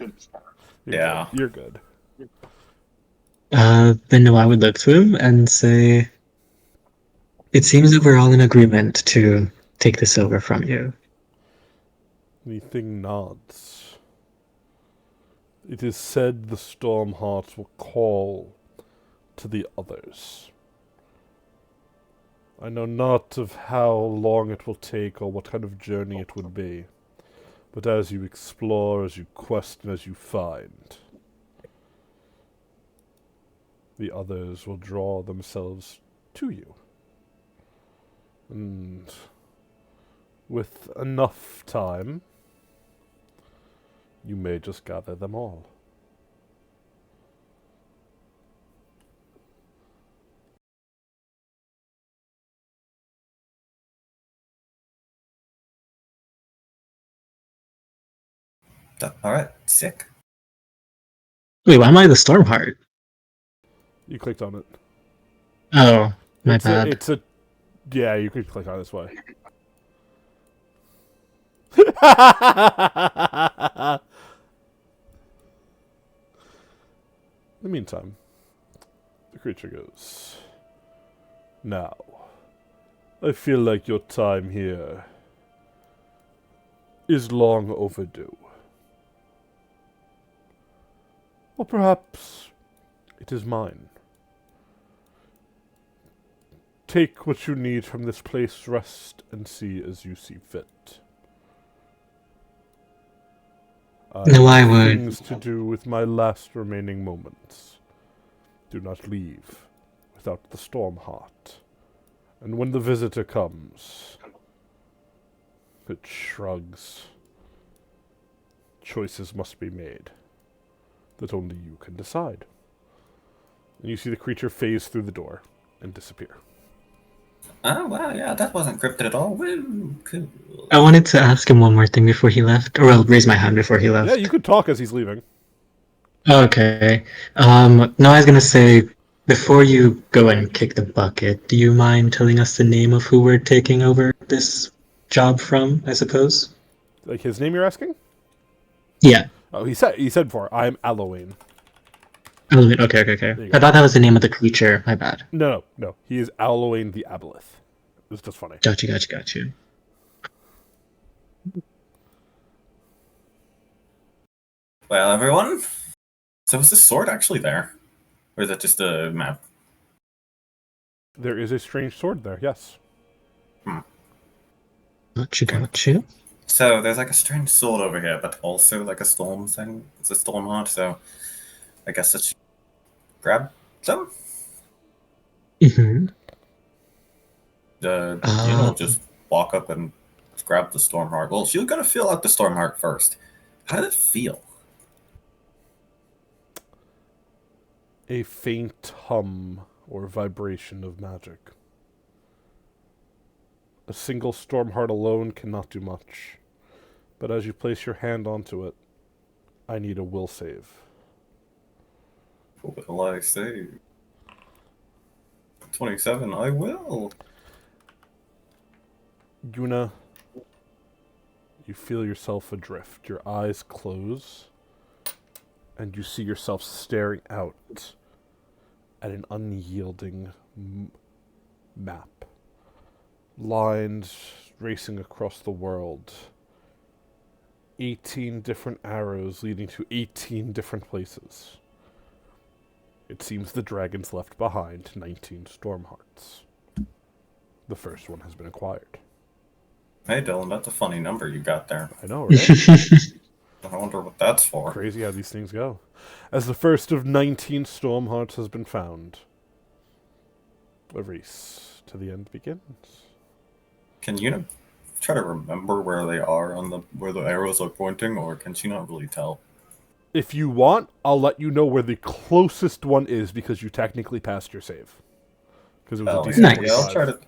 Yeah. You're good. then no, I would look to him and say, "It seems that we're all in agreement to take the silver from you." Anything nods. It is said the storm hearts will call to the others. I know not of how long it will take or what kind of journey it would be, but as you explore, as you quest, and as you find, the others will draw themselves to you. And with enough time, you may just gather them all. All right, sick. Wait, why am I the Stormheart? You clicked on it. Oh, my it's bad. Yeah, you could click on it this way. In the meantime, the creature goes, "Now, I feel like your time here is long overdue. Or perhaps it is mine. Take what you need from this place, rest, and see as you see fit. No, I have would. things to do with my last remaining moments. Do not leave without the Stormheart. And when the visitor comes, it shrugs. Choices must be made that only you can decide. And you see the creature phase through the door and disappear. Oh, wow, yeah, that wasn't cryptid at all. Woo, cool. I wanted to ask him one more thing before he left, or I'll raise my hand before he left. Yeah, you could talk as he's leaving. Okay. No, I was gonna say, before you go and kick the bucket, do you mind telling us the name of who we're taking over this job from, I suppose? Like his name you're asking? Yeah. Oh, he said before, I am Allowane. Oh, okay. you I go. thought that was the name of the creature. My bad. No. He is Allowane the Aboleth. It was just funny. Gotcha. Well, everyone. So is this sword actually there? Or is that just a map? There is a strange sword there, yes. Gotcha. So there's like a strange sword over here, but also like a storm thing. It's a storm heart, so I guess let's grab some. Mm-hmm. Just walk up and grab the storm heart. Well, she was gonna feel out the storm heart first. How did it feel? A faint hum or vibration of magic. A single storm heart alone cannot do much. But as you place your hand onto it, I need a will save. What will I say? 27, I will. Yuna, you feel yourself adrift. Your eyes close, and you see yourself staring out at an unyielding map. Lines racing across the world. 18 different arrows leading to 18 different places. It seems the dragons left behind 19 Stormhearts. The first one has been acquired. Hey, Dylan, that's a funny number you got there. I know, right? I wonder what that's for. Crazy how these things go. As the first of 19 Stormhearts has been found, a race to the end begins. Can you try to remember where they are on where the arrows are pointing, or can she not really tell? If you want, I'll let you know where the closest one is because you technically passed your save. Because it was a DC Nice. 45. Yeah, I'll try to.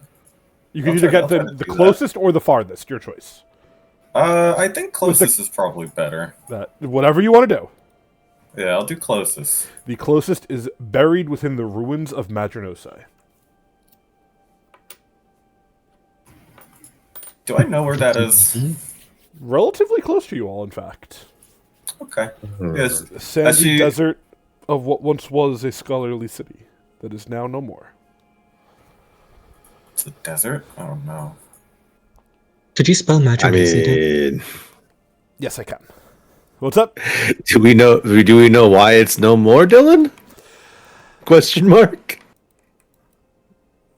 You can I'll either try- get I'll try to the do closest or the farthest. Your choice. I think closest is probably better. Whatever you want to do. Yeah, I'll do closest. The closest is buried within the ruins of Madrinosai. Do I know where that is? Relatively close to you all, in fact. Okay. Yes. The sandy Actually- desert of what once was a scholarly city that is now no more. It's a desert? I don't know. Could you spell magic? I mean, Yes, I can. What's up? do we know why it's no more, Dylan? Question mark.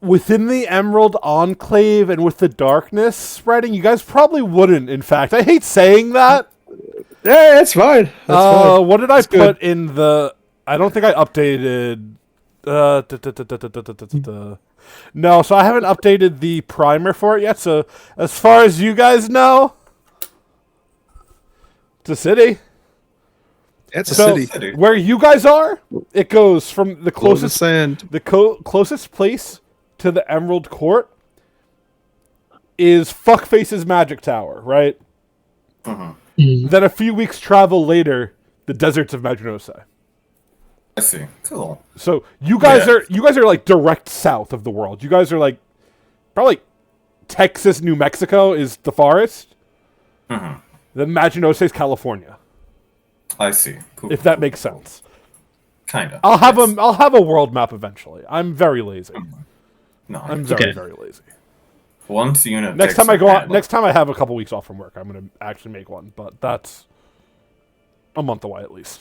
Within the Emerald Enclave and with the darkness spreading, you guys probably wouldn't, in fact. I hate saying that. Yeah, that's fine. That's fine. What did I That's put good. in the... I don't think I updated... No, so I haven't updated the primer for it yet, so as far as you guys know, it's a city. It's a So, city. where you guys are, it goes from the Close the closest sand. the closest place to the Emerald Court is Fuckface's Magic Tower, right? Then a few weeks travel later, the deserts of Madrinosai. I see. Cool. So you guys Yeah. are like direct south of the world. You guys are like probably Texas, New Mexico is the forest. Mhm. Then Madrinosai is California, I see. Cool. if that makes sense. Kind of. I'll have a world map eventually. I'm very lazy. No, I'm very Okay. very lazy. once Una Next picks time I her go out, handle- next time I have a couple weeks off from work, I'm gonna actually make one. But that's a month away at least.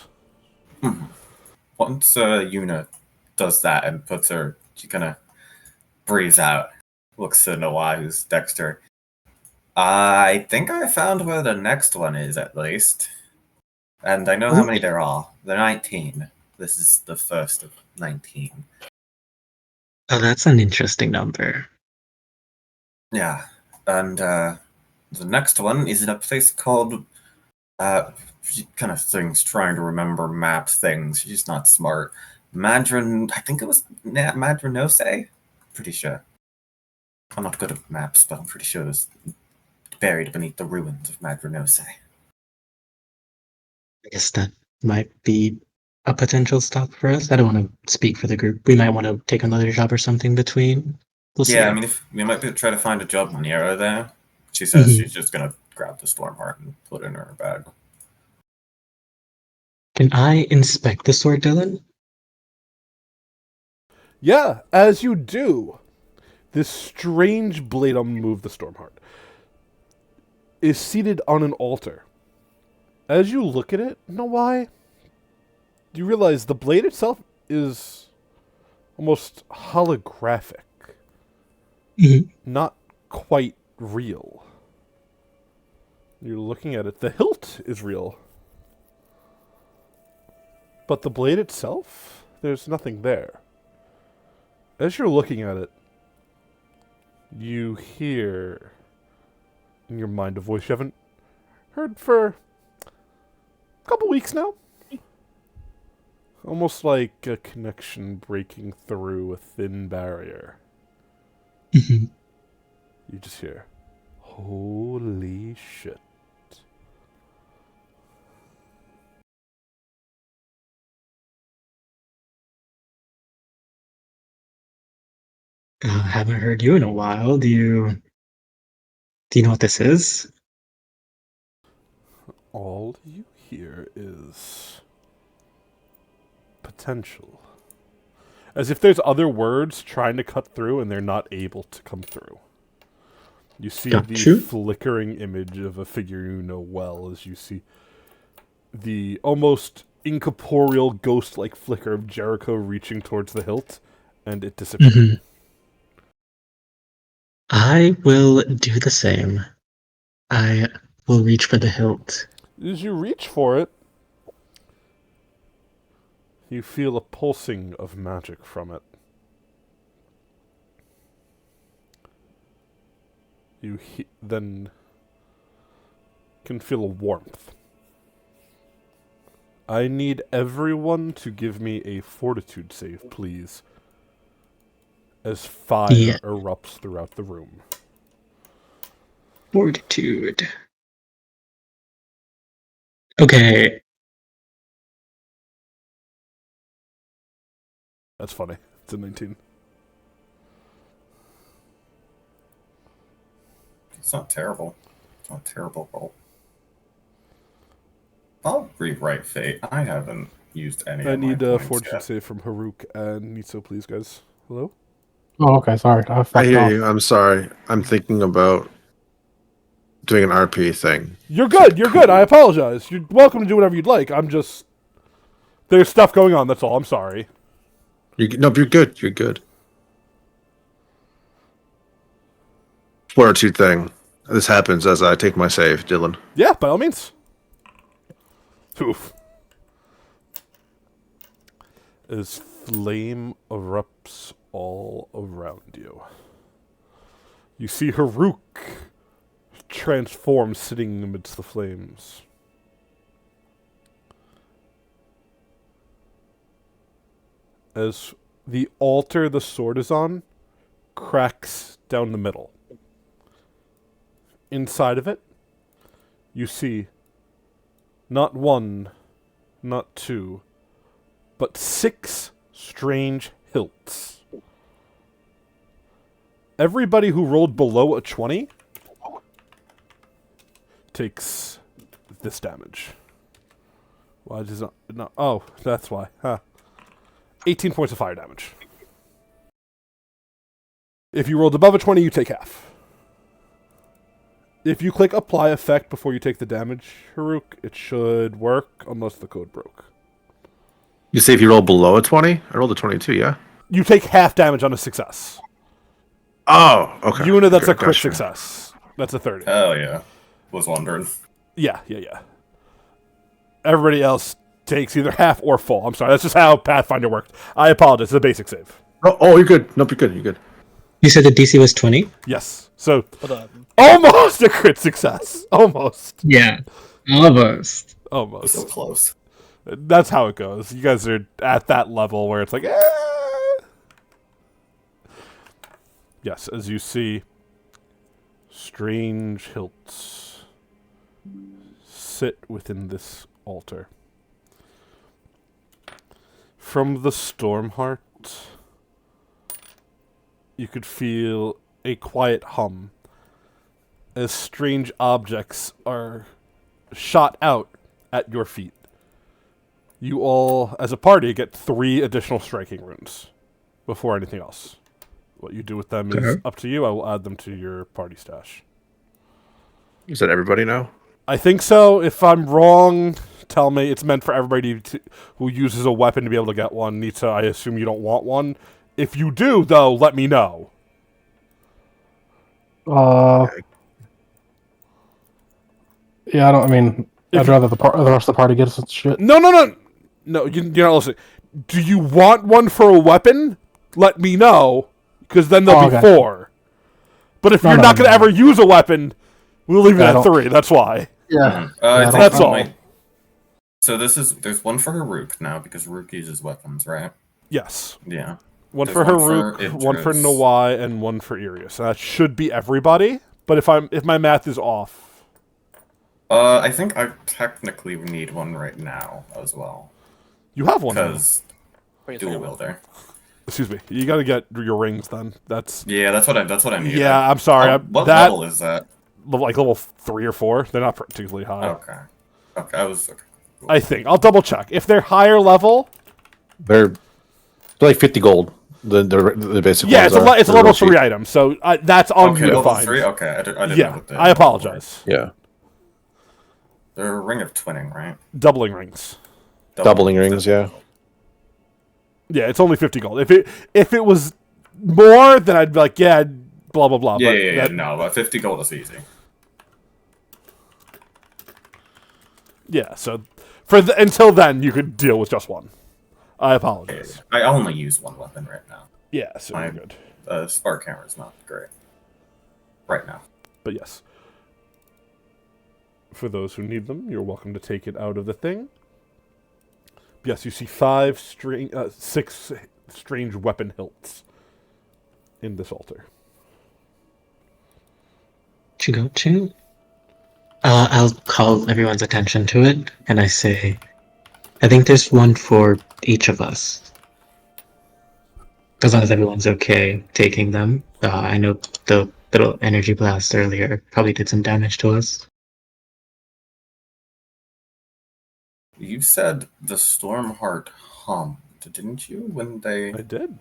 Once Una does that and puts her, she kind of breathes out, looks to Noah, who's Dexter. I think I found where the next one is, at least. And I know how many there are. There are 19. This is the first of 19. Oh, that's an interesting number. Yeah. And the next one is in a place called... she kind of things, trying to remember map things. She's not smart. I think it was Madronose? Pretty sure. I'm not good at maps, but I'm pretty sure it was buried beneath the ruins of Madronose. I guess that might be a potential stop for us. I don't want to speak for the group. We might want to take another job or something between. We'll see. Yeah, I mean, if we might try to find a job near her there. She says she's just gonna grab the Stormheart and put it in her bag. Can I inspect the sword, Dylan? Yeah, as you do, this strange blade, I'm gonna move the Stormheart, is seated on an altar. As you look at it, you know why? You realize the blade itself is almost holographic. Not quite real. You're looking at it. The hilt is real. But the blade itself, there's nothing there. As you're looking at it, you hear in your mind a voice you haven't heard for a couple weeks now. Almost like a connection breaking through a thin barrier. You just hear, holy shit. Haven't heard you in a while. Do you know what this is? All you hear is potential. As if there's other words trying to cut through and they're not able to come through. You see the flickering image of a figure you know well as you see the almost incorporeal ghost-like flicker of Jericho reaching towards the hilt, and it disappears. I will do the same. I will reach for the hilt. As you reach for it, you feel a pulsing of magic from it. You then can feel a warmth. I need everyone to give me a fortitude save, please, as fire erupts throughout the room. Fortitude. Okay. That's funny. It's a 19. It's not terrible. It's not a terrible roll. I'll rewrite Fate. I haven't used any I of my need a points fortitude yet. save from Haruk and Nitso, please, guys. Hello? Oh, okay. Sorry. I hear you. I'm sorry. I'm thinking about doing an RP thing. You're good. You're good. I apologize. You're welcome to do whatever you'd like. I'm just... There's stuff going on, that's all. I'm sorry. No, you're good. You're good. Fortitude thing. This happens as I take my save, Dylan. Yeah, by all means. Oof. As flame erupts all around you. You see Haruk transform sitting amidst the flames. As the altar the sword is on cracks down the middle. Inside of it, you see not one, not two, but 6 strange hilts. Everybody who rolled below a 20 takes this damage. Why does it not? Oh, that's why. Huh. 18 points of fire damage. If you rolled above a 20, you take half. If you click apply effect before you take the damage, Haruk, it should work unless the code broke. You say if you roll below a 20? I rolled a 22, yeah? You take half damage on a success. Oh, okay. Yuna, that's a Okay, crit gotcha. success. That's a 30. Oh yeah, was wondering. Yeah. Everybody else takes either half or full. I'm sorry, that's just how Pathfinder worked. I apologize, it's a basic save. Oh, you're good. Nope, you're good. You said the DC was 20? Yes. So, Hold on. almost a crit success. Almost. Yeah. Almost. Almost. So close. That's how it goes. You guys are at that level where it's like, Yes, as you see, strange hilts sit within this altar. From the Stormheart, you could feel a quiet hum as strange objects are shot out at your feet. You all, as a party, get 3 additional striking runes before anything else. What you do with them is Okay. up to you. I will add them to your party stash. Is that everybody now? I think so. If I'm wrong, tell me. It's meant for everybody who uses a weapon to be able to get one. Nita, I assume you don't want one. If you do, though, let me know. Yeah, I don't. I mean, If I'd you- rather the rest of the party gets its shit. No, you're not listening. Do you want one for a weapon? Let me know, because then there'll be okay. 4. But if No, you're no, not going to no. ever use a weapon, we'll leave it I at don't- 3. That's why. Yeah. I think That's we all. might- So there's one for Haruk now because Haruk uses weapons, right? Yes. Yeah. One There's for one for Haruk, one for Idris. Nawai, and one for Irius. That should be everybody. But if my math is off, I think I technically need one right now as well you have one. because Wait a dual second. wielder. Excuse me. You got to get your rings then. That's Yeah, that's what I need. yeah. I'm sorry. What that level is that? like level 3 or 4. They're not particularly high. Okay. Okay, I was. Okay. I think I'll double check. If they're higher level, They're like 50 gold. The basic yeah, ones it's are. it's a They're level real cheap. 3 item. So that's on Okay, you to level find. 3? Okay, I didn't know Yeah, what the I apologize. Yeah. They're a ring of twinning, right? Doubling rings. Doubling rings, yeah. Yeah, it's only 50 gold. If it was more, then I'd be like, yeah, blah blah blah. Yeah, but yeah, that- no, but 50 gold is easy. Yeah, so until then, you could deal with just one. I apologize. I only use one weapon right now. Yeah, so you're Fine. good. Spark hammer is not great right now. But yes. For those who need them, you're welcome to take it out of the thing. Yes, you see 6 strange weapon hilts in this altar. Chigochu? I'll call everyone's attention to it, and I say, I think there's one for each of us. As long as everyone's okay taking them. I know the little energy blast earlier probably did some damage to us. You said the Stormheart hummed, didn't you? When they. I did.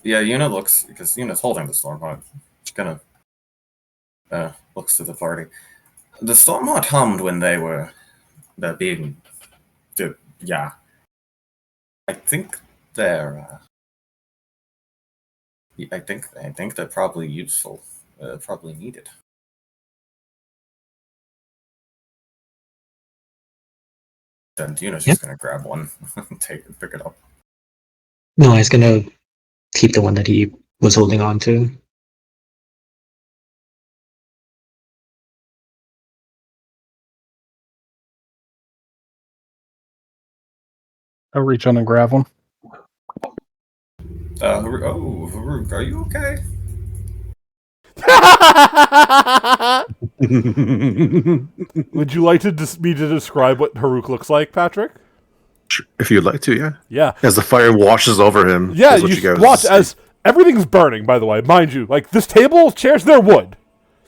Yeah, Yuna looks. Because Yuna's holding the Stormheart. She kind of looks to the party. The Stormheart hummed when they were. Being. Yeah. I think they're. I think they're probably useful. Probably needed. Then Yuna's just gonna grab one, and pick it up. No, I was gonna keep the one that he was holding on to. I reach in and grab one. Haruk, are you okay? Would you like me to describe what Haruk looks like, Patrick? If you'd like to, yeah. Yeah. As the fire washes over him. Yeah, is what you guys watch see. as everything's burning, by the way. Mind you, like this table, chairs, they're wood.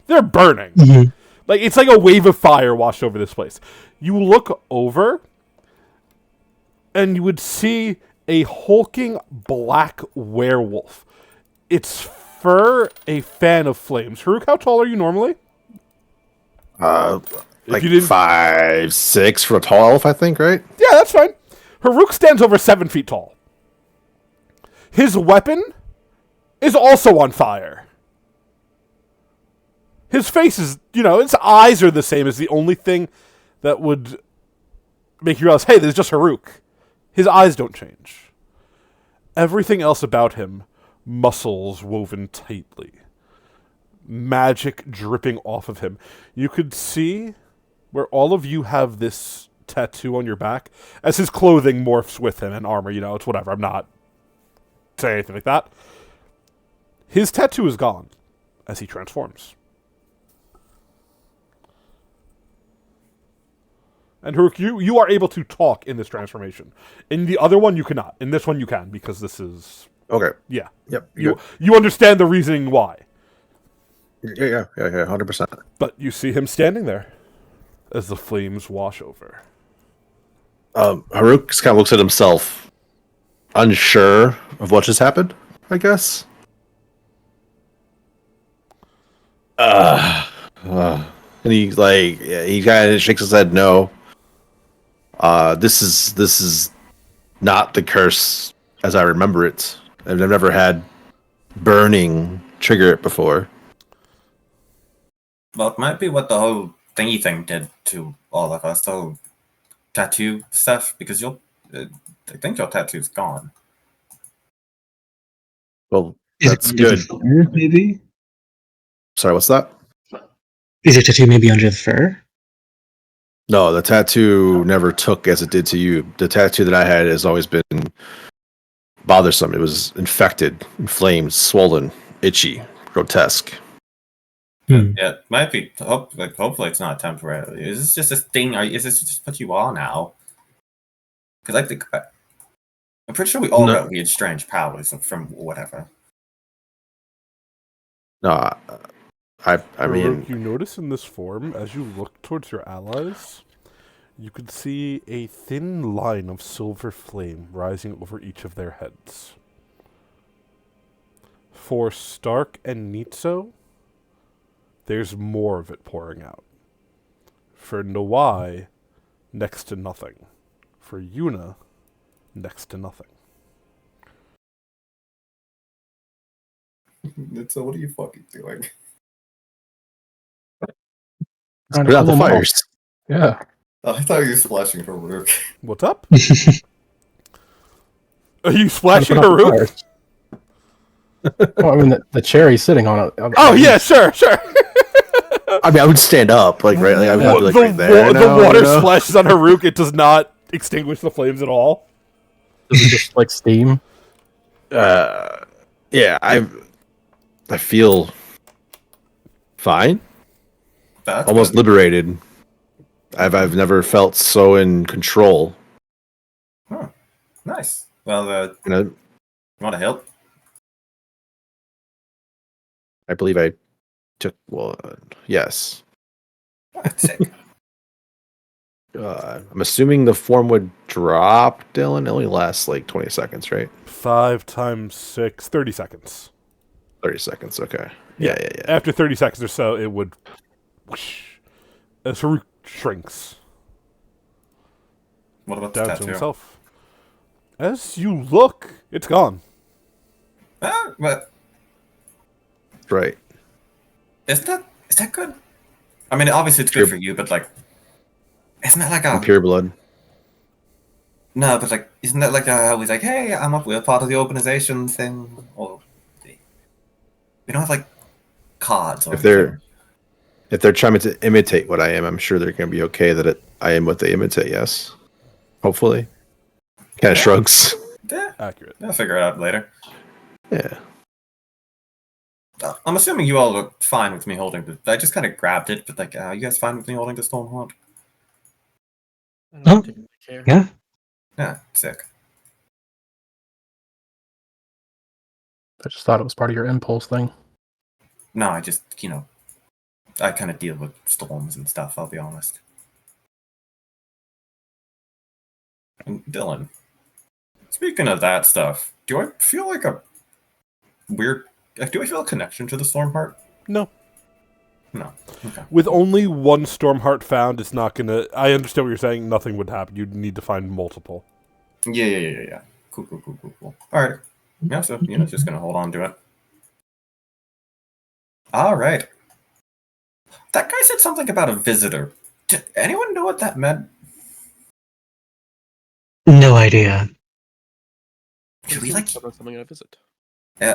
They're burning. Mhm. Like it's like a wave of fire washed over this place. You look over and you would see a hulking black werewolf. Its fur a fan of flames. Haruk, how tall are you normally? If Like you didn't, 5'6" for a tall elf, I think, right? yeah, that's fine. Haruk stands over 7 feet tall. His weapon is also on fire. His face is, his eyes are the same as the only thing that would make you realize, hey, there's just Haruk. His eyes don't change. Everything else about him, muscles woven tightly. Magic dripping off of him. You could see where all of you have this tattoo on your back as his clothing morphs with him and armor. It's whatever. I'm not saying anything like that. His tattoo is gone as he transforms. And Haruk, you are able to talk in this transformation. In the other one, you cannot. In this one, you can, because this is... Okay. Yeah. Yep. You understand the reasoning why. Yeah, 100%. But you see him standing there as the flames wash over. Haruk just kind of looks at himself, unsure of what just happened, I guess. And he kind of shakes his head no. This is not the curse as I remember it. I've never had burning trigger it before. Well, it might be what the whole thingy thing did to all of us, the whole tattoo stuff, because I think your tattoo's gone. Well, Is that's it under good. the fur, maybe? Sorry, what's that? Is your tattoo maybe under the fur? No, the tattoo never took as it did to you. The tattoo that I had has always been bothersome. It was infected, inflamed, swollen, itchy, grotesque. Hmm. Yeah, it might be. Hopefully, it's not temporary. Is this just a thing? Is this just what you are now? Because I'm pretty sure we all No. got weird, strange powers from whatever. No, I Haruk, mean, you notice in this form, as you look towards your allies, you could see a thin line of silver flame rising over each of their heads. For Stark and Nitso, there's more of it pouring out. For Nawai, next to nothing. For Yuna, next to nothing. So what are you fucking doing? Trying to put out cool the 'em off. fires. Yeah. Oh, I thought you were splashing for Rook. What's up? Are you Trying to splashing put out the Haruk? fires. Well, I mean, the cherry's sitting on it. Oh, yeah, sure. I mean, I would stand up, like right, like I would have to, like the right there. the now, water you know? splashes on Haruk. It does not extinguish the flames at all. Does it just like steam? Yeah, I feel fine, That's almost good. liberated. I've never felt so in control. Huh. Nice. Well, You know, you want to help? I believe I took. Well, yes. Sick. I'm assuming the form would drop, Dylan. It only lasts like 20 seconds, right? 5 times 6, 30 seconds. 30 seconds. Okay. Yeah. After 30 seconds or so, it would whoosh, as Haruk shrinks What about the down to tattoo? himself. As you look, it's gone. But Right. is that good? I mean, obviously it's good for you, but like, isn't that like a Pure blood. no? But like, isn't that like always like, hey, we're part of the organization thing, or we don't have like cards or If they're anything. if they're trying to imitate what I am, I'm sure they're going to be okay that I am what they imitate. Yes. Hopefully. Kind of shrugs. Yeah, Accurate. I'll figure it out later. Yeah. I'm assuming you all are fine with me holding the. I just kind of grabbed it, but like, you guys fine with me holding the Stormhawk? I Oh, don't particularly care. Yeah. Yeah, sick. I just thought it was part of your impulse thing. No, I just I kind of deal with storms and stuff. I'll be honest. And Dylan, speaking of that stuff, do I feel like a weird? Do I feel a connection to the Stormheart? No. No. Okay. With only one Stormheart found, it's not gonna. I understand what you're saying. Nothing would happen. You'd need to find multiple. Yeah. Cool. All right. Yeah, so, just going to hold on to it. All right. That guy said something about a visitor. Did anyone know what that meant? No idea. Should we, like, something at a visit?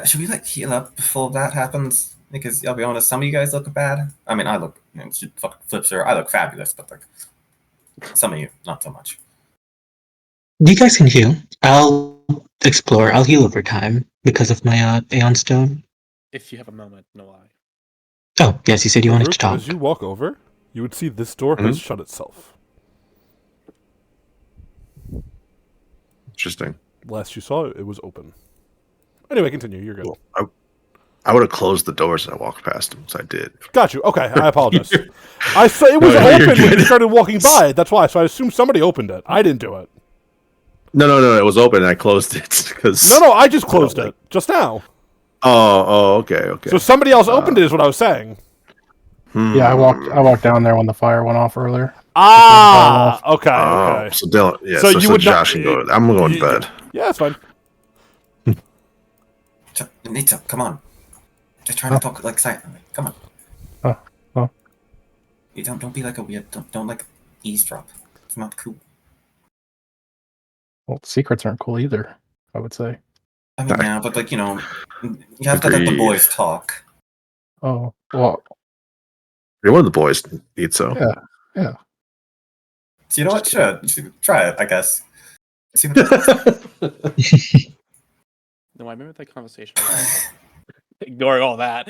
should we, like, heal up before that happens? Because, I'll be honest, some of you guys look bad. I mean, I look, fucking Flipster, I look fabulous, but, like, some of you, not so much. You guys can heal. I'll explore. I'll heal over time because of my Aeon Stone. If you have a moment, no lie. Oh, yes, you said you wanted to Farouk, talk. as you walk over, you would see this door has shut itself. Interesting. Last you saw it, it was open. Anyway, continue. You're good. Well, I would have closed the doors and I walked past them, so I did. Got you. Okay, I apologize. I saw it was No, you're open when you good. started walking by. That's why. So I assumed somebody opened it. I didn't do it. No, it was open and I closed it because. No, I just closed it just now. Oh, okay. So somebody else opened it, is what I was saying. Yeah, I walked down there when the fire went off earlier. Ah, okay. So Dylan, yeah. So So, you so would Josh not- can go. I'm going to you- bed. Yeah, it's fine. Nita, come on. Just trying to talk, like, silently. Come on. Oh. You don't be like a weird, don't like, eavesdrop. It's not cool. Well, secrets aren't cool either, I would say. I mean, yeah, but, like, you have to let the Agreed. boys talk. Oh, well, You're one of the boys, need so. yeah. So you know what? Sure. Try it, I guess. See what happens. No, I remember that conversation. Ignoring all that.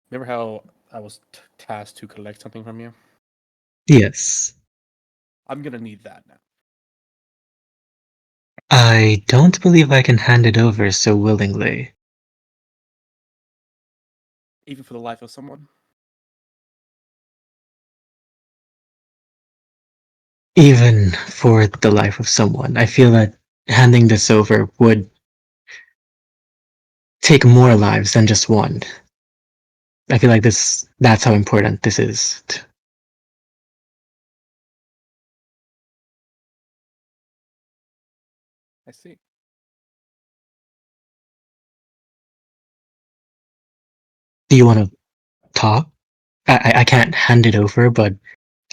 Remember how I was tasked to collect something from you? Yes. I'm gonna need that now. I don't believe I can hand it over so willingly. Even for the life of someone. Even for the life of someone. I feel that handing this over would take more lives than just one. I feel like that's how important this is. I see. Do you want to talk? I can't hand it over, but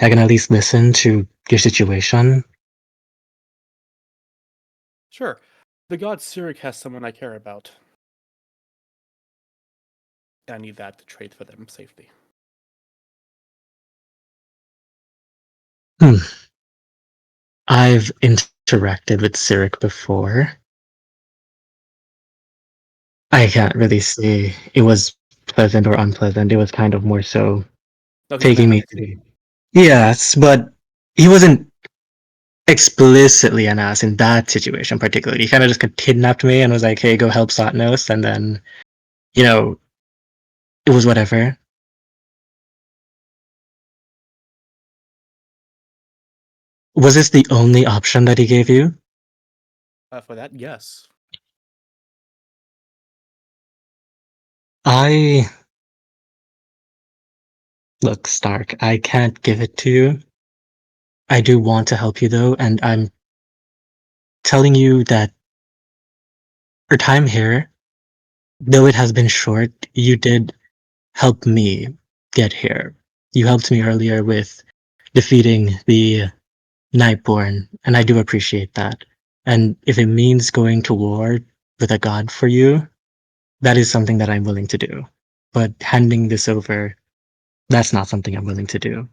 I can at least listen to your situation. Sure. The god Cyric has someone I care about. I need that to trade for them safety. I've interacted with Cyric before. I can't really say it was pleasant or unpleasant. It was kind of more so No, he's taking mad. me to the... Yes, but he wasn't explicitly an ass in that situation particularly. He kind of just kidnapped me and was like, hey, go help Satnos, and then, it was whatever. Was this the only option that he gave you? For that, yes. Look, Stark, I can't give it to you. I do want to help you though, and I'm telling you that your time here, though it has been short, you did help me get here. You helped me earlier with defeating the Nightborn, and I do appreciate that. And if it means going to war with a god for you, that is something that I'm willing to do. But handing this over, that's not something I'm willing to do.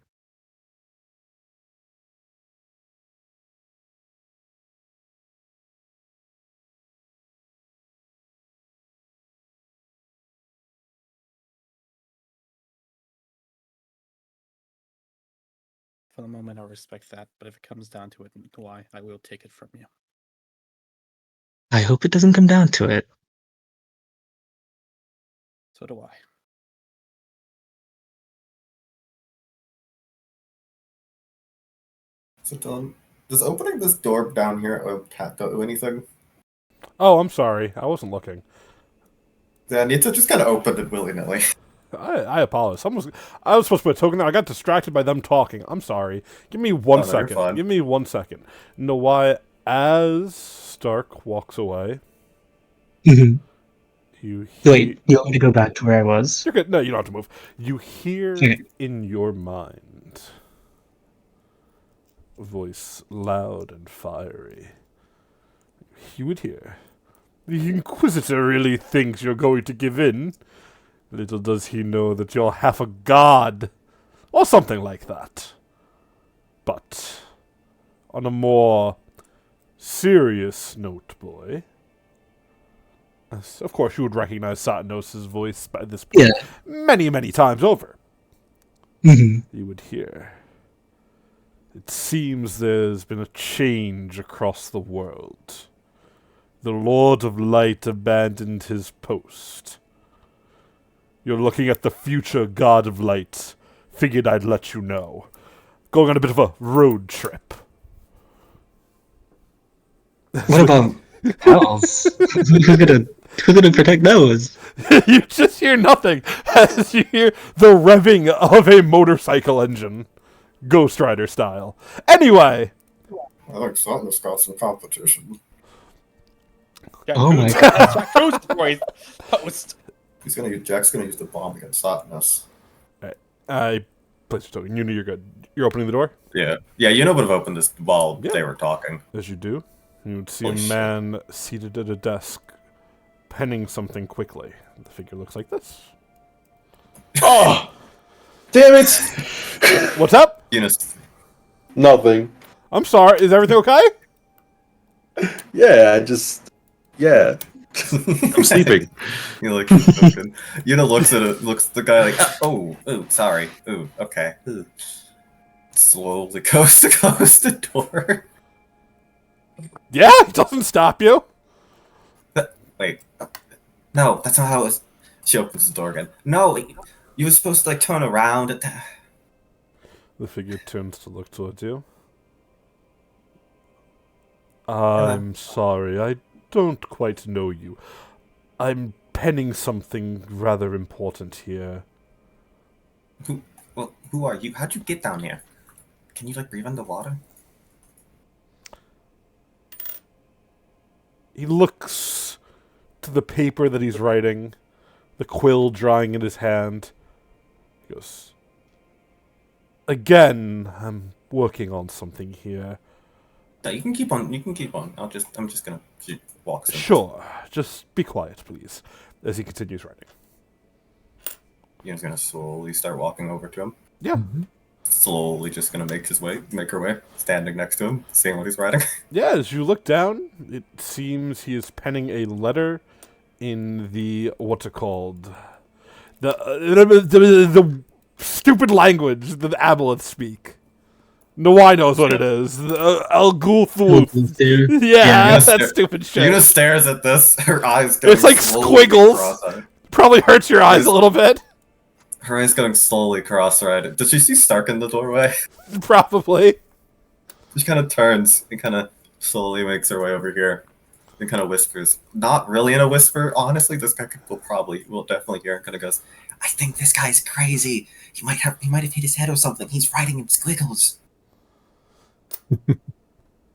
For the moment, I respect that, but if it comes down to it, why, I will take it from you. I hope it doesn't come down to it. So do I. So, Dylan, does opening this door down here do anything? Oh, I'm sorry. I wasn't looking. Yeah, Nita just kind of opened it willy-nilly. I apologize. I was supposed to put a token there. I got distracted by them talking. I'm sorry. Give me one Oh, no, you're second. fine. Give me 1 second. Know why? As Stark walks away, Mhm. you hear... Wait, you want me to go back to where I was? You're good. No, you don't have to move. You hear Okay. in your mind a voice loud and fiery. You would hear, the Inquisitor really thinks you're going to give in. Little does he know that you're half a god. Or something like that. But, on a more serious note, boy... Of course, you would recognize Satanos' voice by this point Yeah. many, many times over. Hmm. You would hear. It seems there's been a change across the world. The Lord of Light abandoned his post. You're looking at the future God of Light. Figured I'd let you know. Going on a bit of a road trip. What about owls? Who's gonna protect those? You just hear nothing as you hear the revving of a motorcycle engine. Ghost Rider style. Anyway. I think Sutton's got some competition. Jack Oh my Jones- God. Jack Jones voice post. Jack's gonna use the bomb against Suttonus. I place your token. You know you're good. You're opening the door? Yeah. Yeah, you know would have opened this while Yeah. they were talking. As you do. You would see Holy a shit. man seated at a desk, penning something quickly. The figure looks like this. Oh, damn it! What's up? Eunice, Nothing. I'm sorry. Is everything okay? Yeah, yeah. I'm sleeping. You know, like Yuna looks at it, looks at the guy like, oh, sorry, okay. Ooh. Slowly goes to close the door. Yeah, it doesn't stop you. Wait, no, that's not how it was. She opens the door again. No, you were supposed to like turn around at that. The figure turns to look towards you. I'm sorry, I don't quite know you. I'm penning something rather important here. Who are you? How'd you get down here? Can you like breathe underwater? He looks to the paper that he's writing, the quill drawing in his hand. He goes, again, I'm working on something here. No, you can keep on. You can keep on. I'm just gonna. She walks in. Sure, just be quiet, please, as he continues writing. Yuna's gonna slowly start walking over to him. Yeah. Slowly, just gonna make her way, standing next to him, seeing what he's writing. Yeah, as you look down, it seems he is penning a letter in the, what's it called? The stupid language that the Aboleths speak. Nawai knows what it is. El Gulthuluf. Dude. Yeah, Yeah, that Yuna stupid shit. Yuna stares at this. Her eyes. Getting It's like slowly squiggles. cross-eyed. Probably hurts your eyes a little bit. Her eyes getting slowly cross-eyed. Does she see Stark in the doorway? Probably. She kind of turns and kind of slowly makes her way over here and kind of whispers. Not really in a whisper, honestly. This guy will definitely hear. And kind of goes, "I think this guy's crazy. He might have hit his head or something. He's writing in squiggles.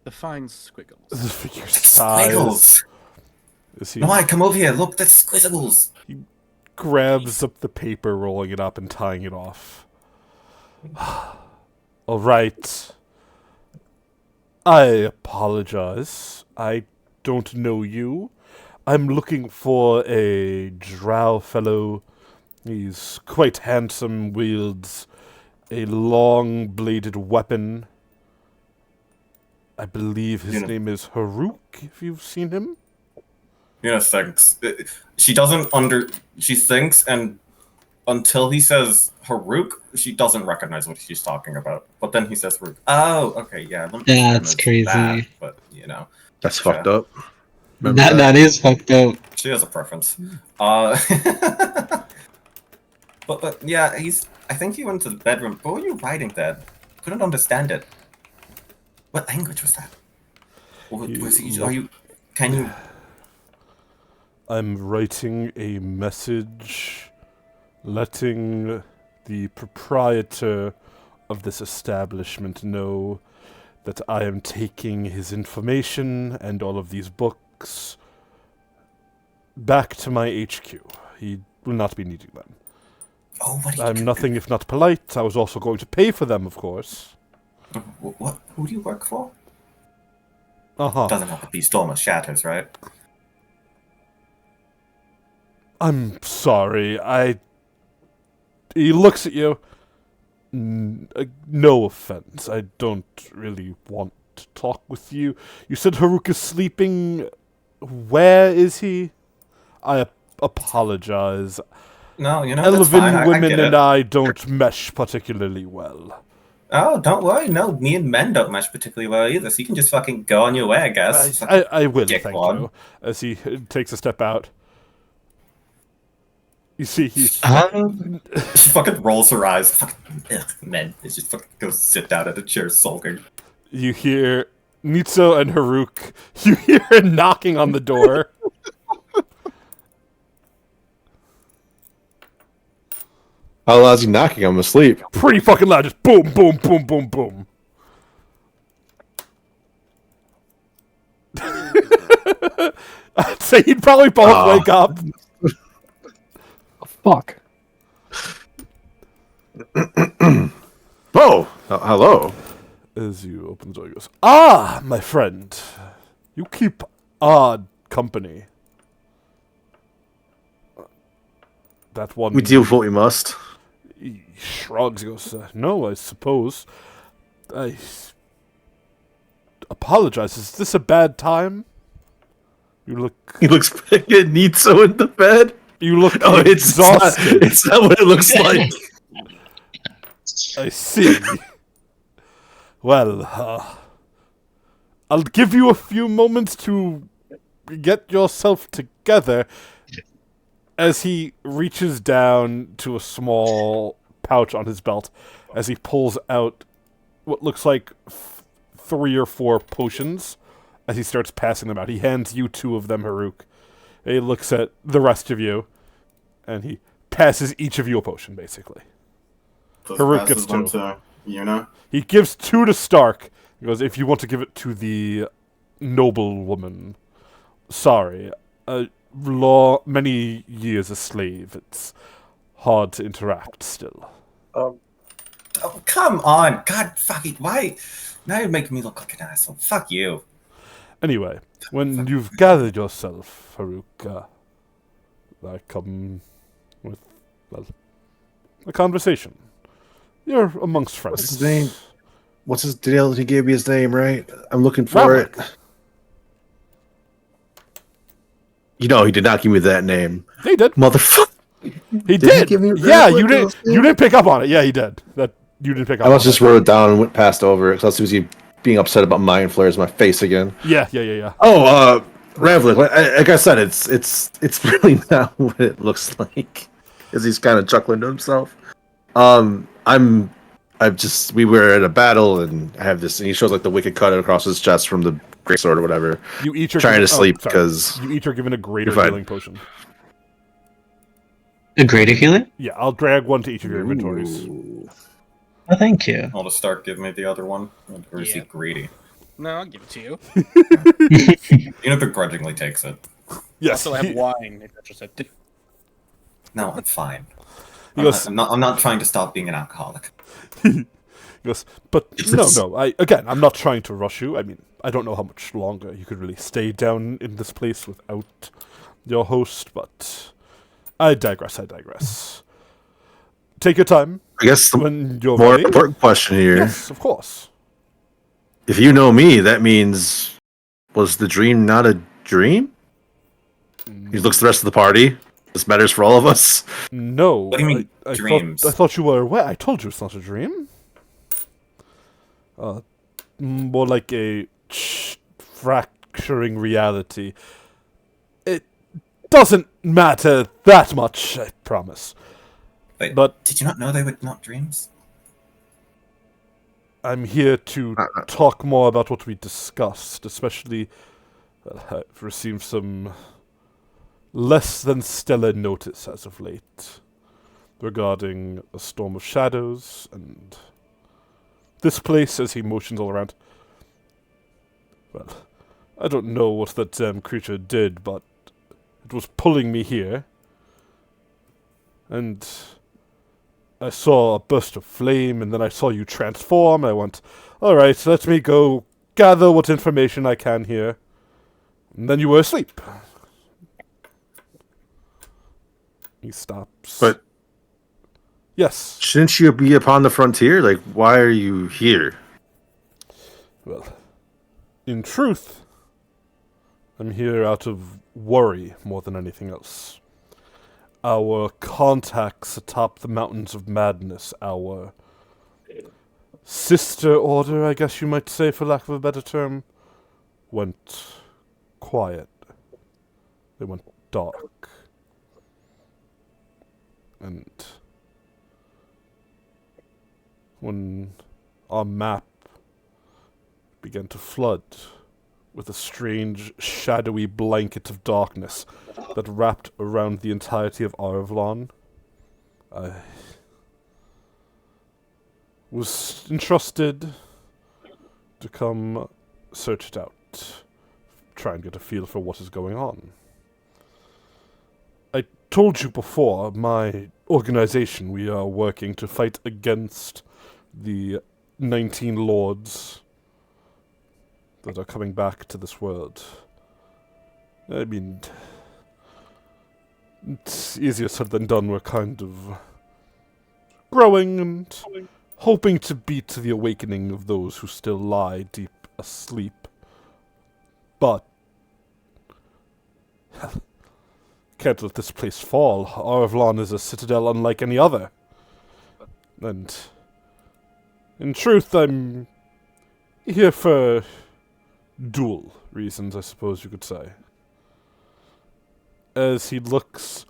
Define squiggles. The figure sighs. Squiggles. As he No, I come over here. Look, that's squiggles." grabs up the paper, rolling it up and tying it off. All right. I apologize. I don't know you. I'm looking for a drow fellow. He's quite handsome, wields a long-bladed weapon. I believe his name is Haruk, if you've seen him. Yuna thinks. She doesn't She thinks, and until he says Haruk, she doesn't recognize what he's talking about. But then he says Haruk. Oh, okay, yeah. let me That's remember crazy. that, but, you know, That's Yeah. fucked up. Remember That is fucked up. she has a preference. But yeah, I think he went to the bedroom. What were you writing, Dad? Couldn't understand it. What language was that? Can you... I'm writing a message letting the proprietor of this establishment know that I am taking his information and all of these books back to my HQ. He will not be needing them. Oh, what? I'm nothing if not polite. I was also going to pay for them, of course. What? Who do you work for? Uh-huh. Doesn't have to be Storm of Shatters, right? I'm sorry. He looks at you. No offense. I don't really want to talk with you. You said Haruk is sleeping. Where is he? I apologize. No, that's fine. Elven I women get and it. I don't mesh particularly well. Oh, don't worry. No, me and men don't mesh particularly well either, so you can just fucking go on your way, I guess. I will, Dick thank wad. you. As he takes a step out. You see, he She fucking rolls her eyes. Fucking men. It just fucking goes sit down at a chair sulking. you hear Nitso and Haruk. You hear her knocking on the door. How loud's he knocking? I'm asleep. Pretty fucking loud. Just boom, boom, boom, boom, boom. I'd say you'd probably both wake up. Fuck. Oh, hello. As you open the door, he goes, "Ah, my friend. You keep odd company." That one... We deal with what we must. He shrugs. He goes, "No, I suppose. I apologize. Is this a bad time?" You look. He looks neat so in the bed. You look Oh, exhausted. it's not what it looks like. I see. Well, I'll give you a few moments to get yourself together. As he reaches down to a small pouch on his belt, as he pulls out what looks like 3 or 4 potions, as he starts passing them out. He hands you 2 of them, Haruk. He looks at the rest of you, and he passes each of you a potion, basically. Haruk gets 2. He gives 2 to Stark. He goes, "If you want to give it to the noble woman, sorry. Many years a slave. It's hard to interact still." Oh, come on. God fucking, why? Now you're making me look like an asshole. Fuck you. Anyway, when you've gathered yourself, Haruk, I come with, well, a conversation. You're amongst friends. What's his name? What's his deal? He gave me his name, right? I'm looking for it. You know, he did not give me that name. He did. Motherfucker. He Did he did. give me Yeah, that you one? didn't. You didn't pick up on it. Yeah, he did. That you didn't pick up. I on must just it. wrote it down and went past over because I was he being upset about mind flares in my face again. Yeah. Oh, Ravlik, like I said, it's really not what it looks like. As he's kind of chuckling to himself. We were at a battle and I have this, and he shows like the wicked cut across his chest from the greatsword or whatever. You each are trying to given- sleep sorry. because You each are given a greater You're fine. healing potion. A greater healer? Yeah, I'll drag one to each of your inventories. Oh, thank you. I'll just start giving me the other one. Or is he Yeah. greedy? No, I'll give it to you. Begrudgingly takes it. Yes. Also, I have wine. If interested. No, I'm fine. He goes, I'm not trying to stop being an alcoholic. he goes, but no. I'm not trying to rush you. I mean, I don't know how much longer you could really stay down in this place without your host, but I digress. Take your time I guess the when you're more ready. important question here. Yes, of course. If you know me, that means was the dream not a dream? He looks at the rest of the party. This matters for all of us. No. What do you mean, I dreams? I thought you were aware. I told you it's not a dream. More like a fracturing reality. It doesn't matter that much, I promise. Wait, But did you not know they were not dreams? I'm here to talk more about what we discussed, especially I've received some less than stellar notice as of late. regarding a storm of shadows and this place as he motions all around. Well, I don't know what that damn creature did, but it was pulling me here. And I saw a burst of flame, and then I saw you transform. I went, alright, let me go gather what information I can here. And then you were asleep. He stops. But yes. shouldn't you be upon the frontier? Like, why are you here? Well, in truth, I'm here out of worry more than anything else. Our contacts atop the Mountains of Madness, our sister order, I guess you might say, for lack of a better term, went quiet. They went dark. And when our map began to flood with a strange, shadowy blanket of darkness that wrapped around the entirety of Arvlon, I was entrusted to come search it out, try and get a feel for what is going on. I told you before, my organization, we are working to fight against the 19 lords that are coming back to this world. I mean, it's easier said than done. We're kind of growing and hoping to beat the awakening of those who still lie deep asleep. But can't let this place fall. Arvlon is a citadel unlike any other. And in truth, I'm here for dual reasons, I suppose you could say. As he looks,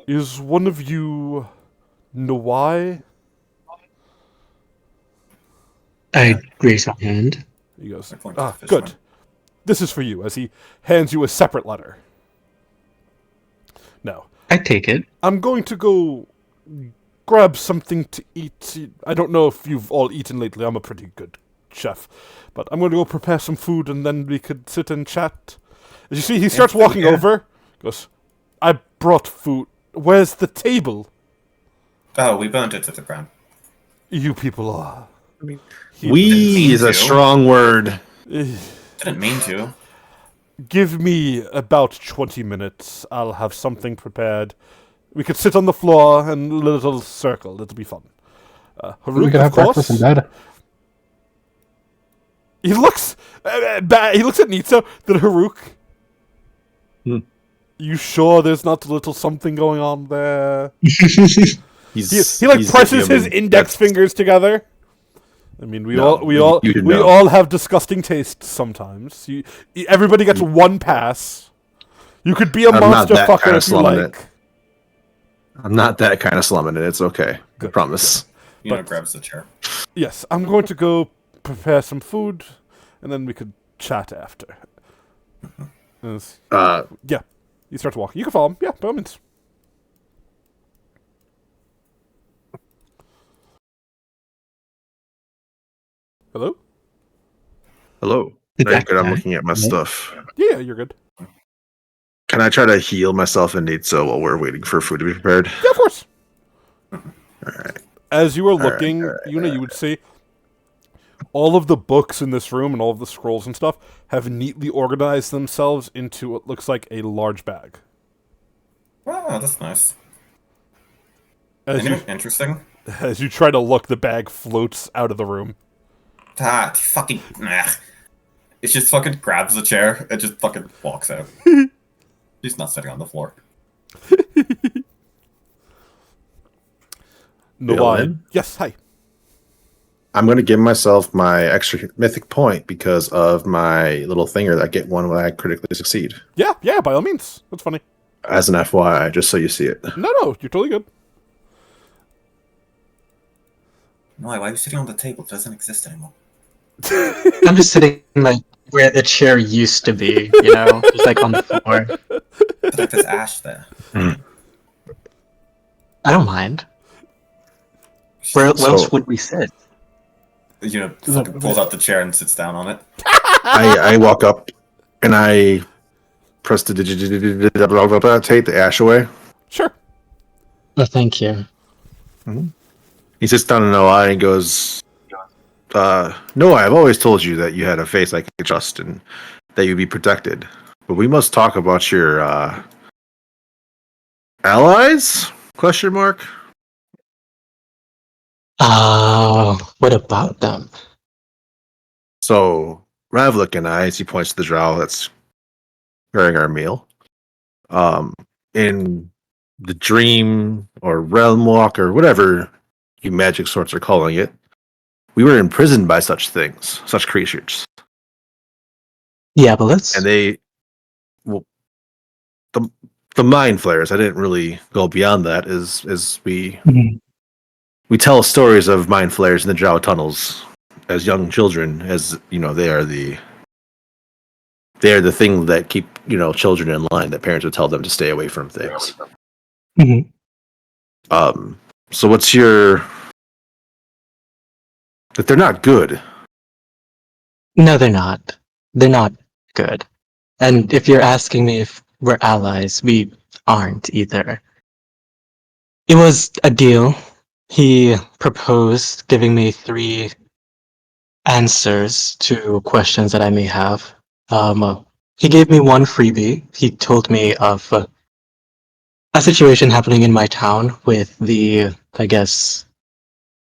is one of you Nawai? I raise my hand. He goes, I point to the fish good. one. This is for you, as he hands you a separate letter. Now, I take it. I'm going to go grab something to eat. I don't know if you've all eaten lately. I'm a pretty good chef. But I'm going to go prepare some food, and then we could sit and chat. As you see, he starts walking over. Goes, I brought food. Where's the table? Oh, we burnt it to the ground. You people are. We is a strong word. Didn't mean to. Give me about 20 minutes. I'll have something prepared. We could sit on the floor and a little circle. It'll be fun. Haruk, We could of have breakfast in course. bed. He looks he looks at Nitsa, then Haruk. Hmm. You sure there's not a little something going on there? He's, He like he's presses his human. index That's- fingers together. I mean, we No, all you should we know. all have disgusting tastes sometimes. Everybody gets one pass. You could be a I'm not monster that fucker kinda if you slumming like. it. I'm not that kind of slumming it. It's okay. Good, I promise. But- Grabs the chair. Yes, I'm going to go prepare some food, and then we could chat after. Yes. Yeah, you start to walk. You can follow him. Yeah, by all means. Hello? Hello. Did Very that good. I'm guy- looking at my Right. stuff. Yeah, you're good. Can I try to heal myself and Nitsa while we're waiting for food to be prepared? Yeah, of course. Alright. As you were right, looking, all right, you would see all of the books in this room and all of the scrolls and stuff have neatly organized themselves into what looks like a large bag. Oh, that's nice. As you, Interesting. as you try to look, the bag floats out of the room. Ah, fucking. Nah. It just fucking grabs the chair and just fucking walks out. She's not sitting on the floor. No, Dylan? yes, hi. I'm going to give myself my extra mythic point because of my little thinger that I get one when I critically succeed. Yeah, by all means. That's funny. As an FYI, just so you see it. No, you're totally good. No, why are you sitting on the table? It doesn't exist anymore. I'm just sitting like where the chair used to be, just like on the floor. But like there's ash there. I don't mind. Where So- else would we sit? You know, fucking pulls out the chair and sits down on it. I walk up and I press the take the ash away. Sure. Oh, thank you. He sits down in the line and goes, "No, I've always told you that you had a face I could trust and that you'd be protected. But we must talk about your allies?" Question mark. What about them? So Ravlik and I, as he points to the drow that's carrying our meal, in the dream or realm walk or whatever you magic sorts are calling it, we were imprisoned by such things, such creatures. Yeah, but let's. And they, well, the mind flayers. I didn't really go beyond that. As we Mhm. we tell stories of mind flayers in the Drow tunnels as young children, as you know, they are the thing that keep children in line. That parents would tell them to stay away from things. Mhm. So what's your? That they're not good. No, they're not. They're not good. And if you're asking me if we're allies, we aren't either. It was a deal. He proposed giving me 3 answers to questions that I may have. He gave me 1 freebie. He told me of a situation happening in my town with the, I guess,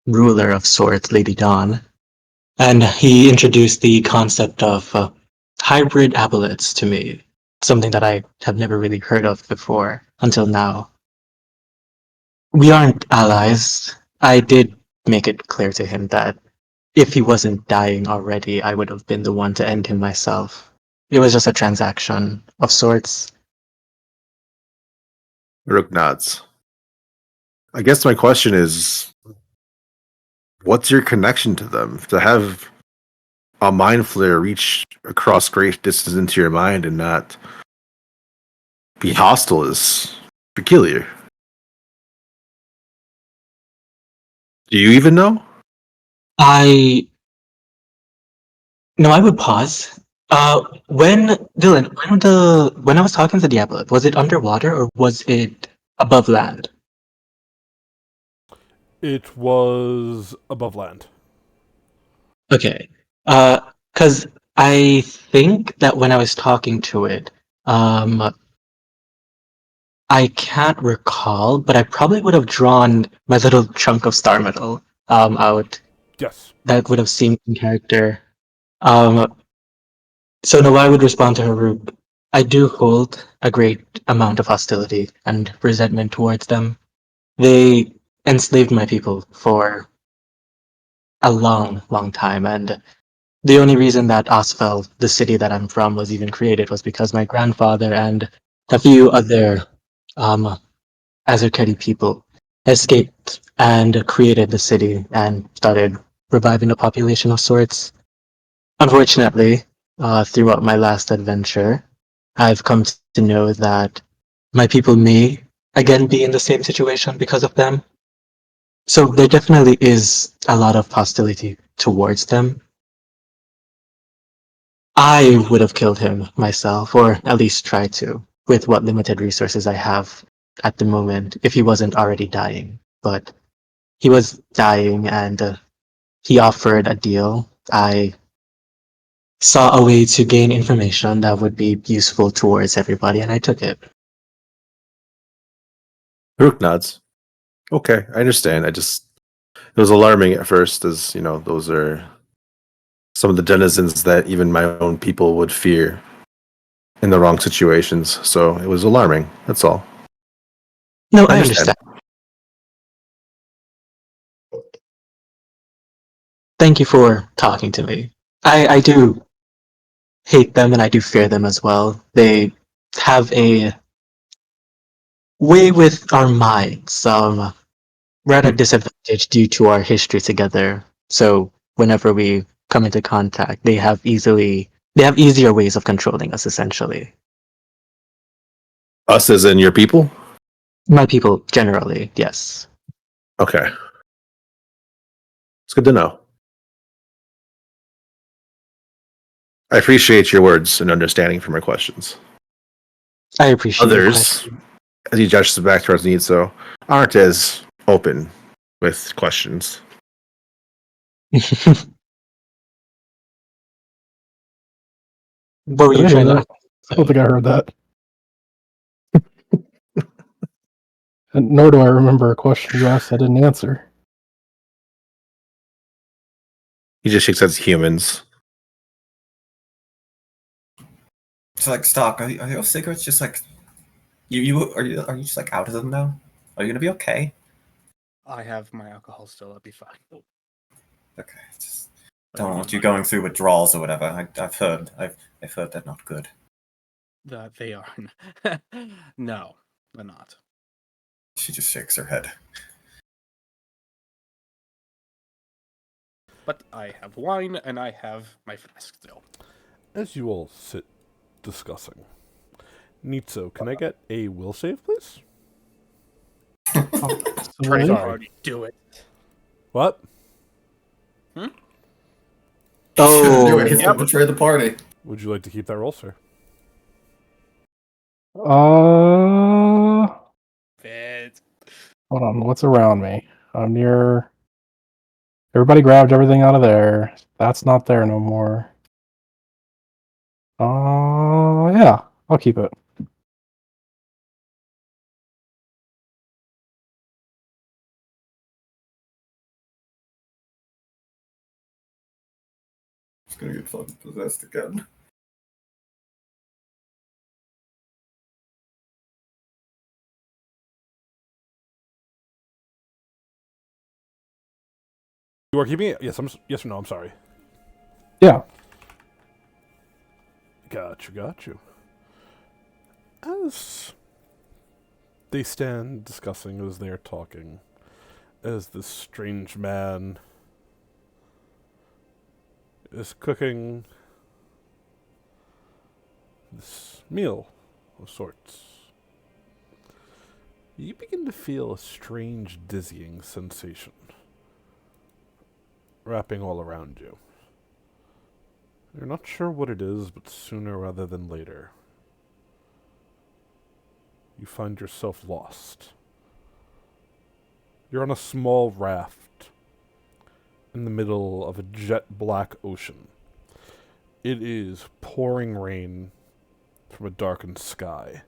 ruler of sorts, Lady Dawn. And he introduced the concept of hybrid aboleths to me, something that I have never really heard of before until now. We aren't allies. I did make it clear to him that if he wasn't dying already, I would have been the one to end him myself. It was just a transaction of sorts. Rook nods. I guess my question is, what's your connection to them? To have a mind flare reach across great distance into your mind and not be hostile is peculiar. Do you even know? I would pause. When Dylan, when I was talking to Diablo, was it underwater or was it above land? It was above land. Okay. Because I think that when I was talking to it, I can't recall, but I probably would have drawn my little chunk of star metal out. Yes. That would have seemed in character. So now I would respond to Haruk. I do hold a great amount of hostility and resentment towards them. They enslaved my people for a long, long time, and the only reason that Osfel, the city that I'm from, was even created was because my grandfather and a few other Azerketi people escaped and created the city and started reviving the population of sorts. Unfortunately, throughout my last adventure, I've come to know that my people may again be in the same situation because of them. So there definitely is a lot of hostility towards them. I would have killed him myself, or at least try to, with what limited resources I have at the moment, if he wasn't already dying. But he was dying, and he offered a deal. I saw a way to gain information that would be useful towards everybody, and I took it. Rook nods. Okay, I understand. It was alarming at first, as those are some of the denizens that even my own people would fear in the wrong situations. So it was alarming. That's all. No, I I understand. understand. Thank you for talking to me. I do hate them and I do fear them as well. They have a way with our minds. We're at a disadvantage due to our history together. So whenever we come into contact, they have easier ways of controlling us, essentially. Us as in your people? My people, generally, yes. Okay. It's good to know. I appreciate your words and understanding for my questions. I appreciate your Others, question. as he gestures back towards Nitso, aren't as open with questions. What were Did you I hear trying to? that? I don't think I heard that. And nor do I remember a question you asked I didn't answer. He just shakes as humans. So like, Stock, are your cigarettes just like are you just like out of them now? Are you gonna be okay? I have my alcohol still. I'll be fine. Okay, just don't want you going through withdrawals or whatever. I've heard they're not good. That they are. No, they're not. She just shakes her head. But I have wine and I have my flask still. As you all sit discussing, Nitso, can I get a will save, please? Sorry. Already do it. What? Oh, He's gonna betray the party. Would you like to keep that roll, sir? Fit. Hold on. What's around me? I'm near. Everybody grabbed everything out of there. That's not there no more. Yeah. I'll keep it. He's gonna get fucking possessed again. You are keeping it? Yes, yes or no, I'm sorry. Yeah. Got you. As they stand discussing, as they're talking, as this strange man is cooking this meal of sorts, you begin to feel a strange dizzying sensation wrapping all around you. You're not sure what it is, but sooner rather than later, you find yourself lost. You're on a small raft in the middle of a jet black ocean. It is pouring rain from a darkened sky.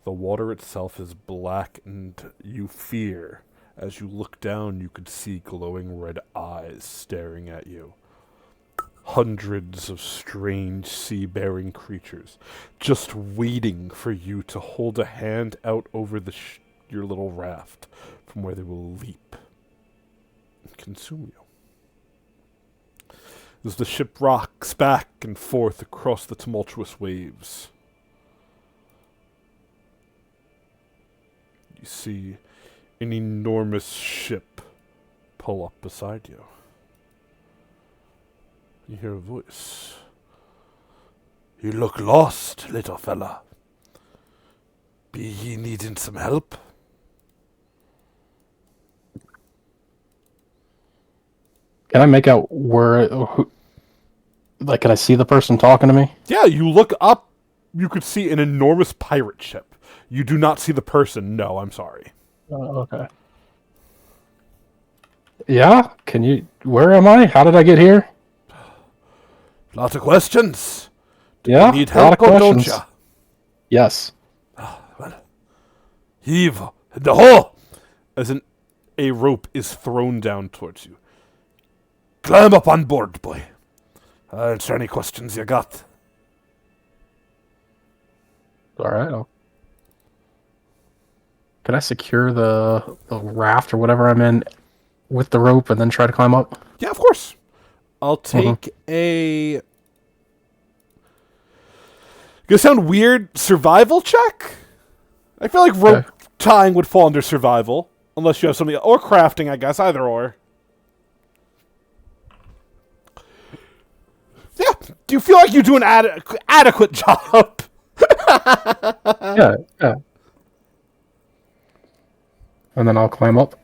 The water itself is black, and you fear. As you look down, you could see glowing red eyes staring at you. Hundreds of strange sea-bearing creatures just waiting for you to hold a hand out over your little raft from where they will leap and consume you. As the ship rocks back and forth across the tumultuous waves, you see an enormous ship pull up beside you. You hear a voice. You look lost, little fella. Be ye needing some help? Can I make out where? Like, can I see the person talking to me? Yeah, you look up. You could see an enormous pirate ship. You do not see the person. No, I'm sorry. Okay. Yeah? Can you... Where am I? How did I get here? Lot of questions. Yeah? You need a lot help, of or don't questions. ya? Yes. Heave the hole! As a rope is thrown down towards you. Climb up on board, boy. Answer any questions you got. Alright. Can I secure the raft or whatever I'm in with the rope and then try to climb up? Yeah, of course. I'll take a... Gonna sound weird, survival check? I feel like rope tying would fall under survival. Unless you have something... Or crafting, I guess. Either or. Yeah. Do you feel like you do an adequate job? Yeah. And then I'll climb up.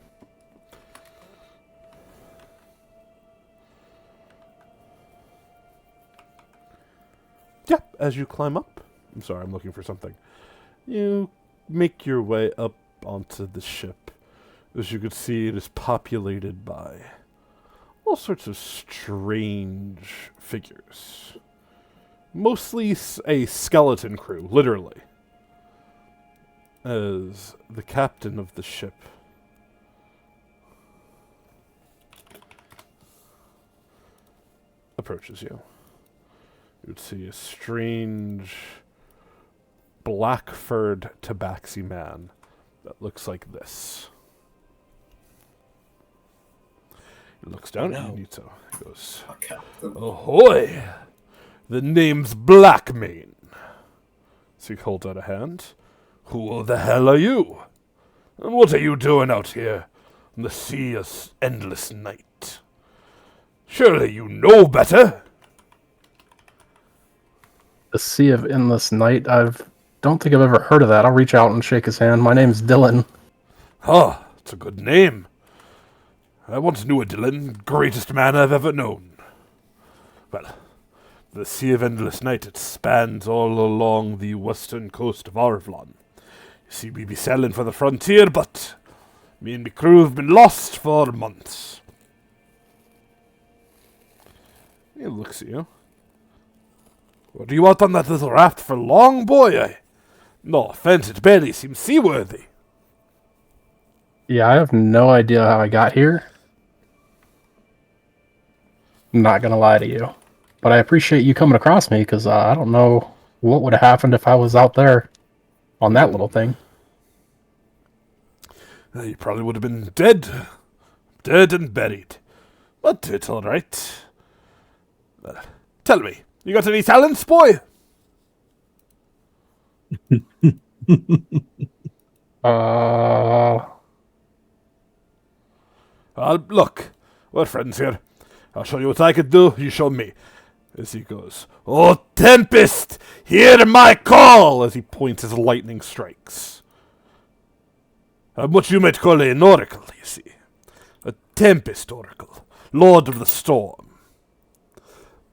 Yeah, as you climb up. I'm sorry, I'm looking for something. You make your way up onto the ship. As you can see, it is populated by all sorts of strange figures. Mostly a skeleton crew, literally. As the captain of the ship approaches you, you'd see a strange black-furred tabaxi man that looks like this. He looks down at you, Nito. He goes, "Ahoy! The name's Blackmane." So he holds out a hand. "Who the hell are you? And what are you doing out here on the sea of endless night? Surely you know better." The Sea of Endless Night. Don't think I've ever heard of that. I'll reach out and shake his hand. My name's Dylan. Ah, it's a good name. I once knew a Dylan, greatest man I've ever known. Well, the Sea of Endless Night, it spans all along the western coast of Arvlon. You see, we be sailing for the frontier, but me and me crew have been lost for months. He looks at you. "What are you out on that little raft for long, boy? No offense, it barely seems seaworthy." Yeah, I have no idea how I got here. I'm not gonna lie to you, but I appreciate you coming across me because I don't know what would have happened if I was out there on that little thing. You probably would have been dead. Dead and buried. But it's all right. Tell me, you got any talents, boy? Look, we're friends here. I'll show you what I can do, you show me. As he goes, "Oh, Tempest, hear my call!" As he points his lightning strikes. I'm what you might call an oracle, you see. A Tempest oracle, Lord of the Storm.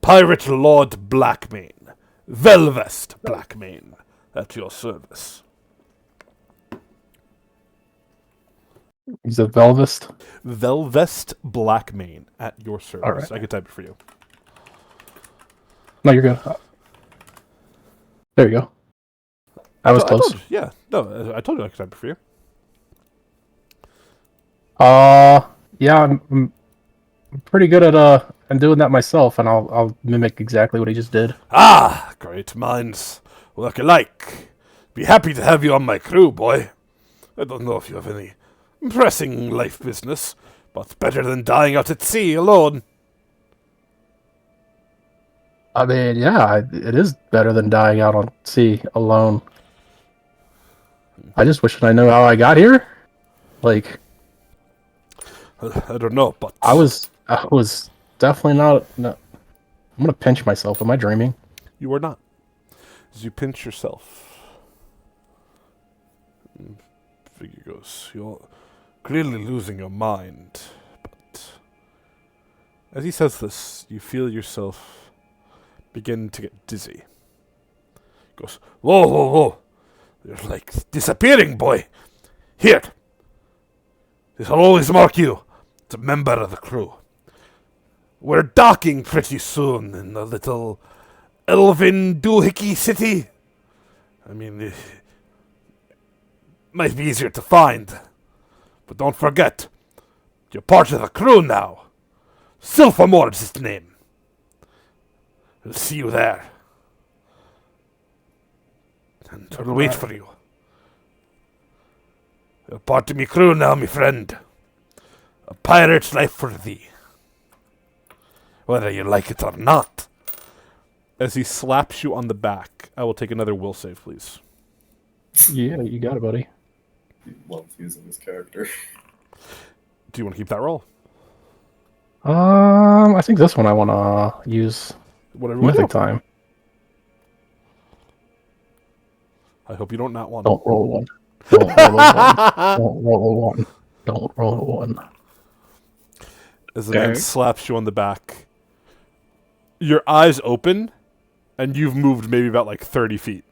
Pirate Lord Blackmane, Velvest Blackmane, at your service. Is it Velvest? Velvest Blackmane, at your service. All right. I can type it for you. No, you're good. There you go. I was close. Yeah, no, I told you I could type it for you. Yeah, I'm pretty good at doing that myself, and I'll mimic exactly what he just did. Ah, great minds work alike. Be happy to have you on my crew, boy. I don't know if you have any pressing life business, but better than dying out at sea alone. I mean, yeah, it is better than dying out on sea alone. I just wish that I know how I got here. Like, I don't know, but I was definitely not. No, I'm gonna pinch myself. Am I dreaming? you are not. As you pinch yourself, figure goes, "You're clearly losing your mind." But as he says this, you feel yourself begin to get dizzy. He goes, "Whoa, whoa, whoa! You're like disappearing, boy. Here, this will always mark you as a member of the crew. We're docking pretty soon in the little elven doohickey city. I mean, it might be easier to find. But don't forget, you're part of the crew now. Silphamore is his name. We'll see you there. And we'll wait for you. You're part of me crew now, me friend. A pirate's life for thee. Whether you like it or not." As he slaps you on the back, I will take another will save, please. Yeah, you got it, buddy. He loves using this character. Do you want to keep that roll? I think this one I want to use Whatever you want to mythic do. time. I hope you don't not want. Don't roll one. Don't roll a one. Don't roll a one. As the man slaps you on the back, your eyes open, And you've moved maybe about like 30 feet.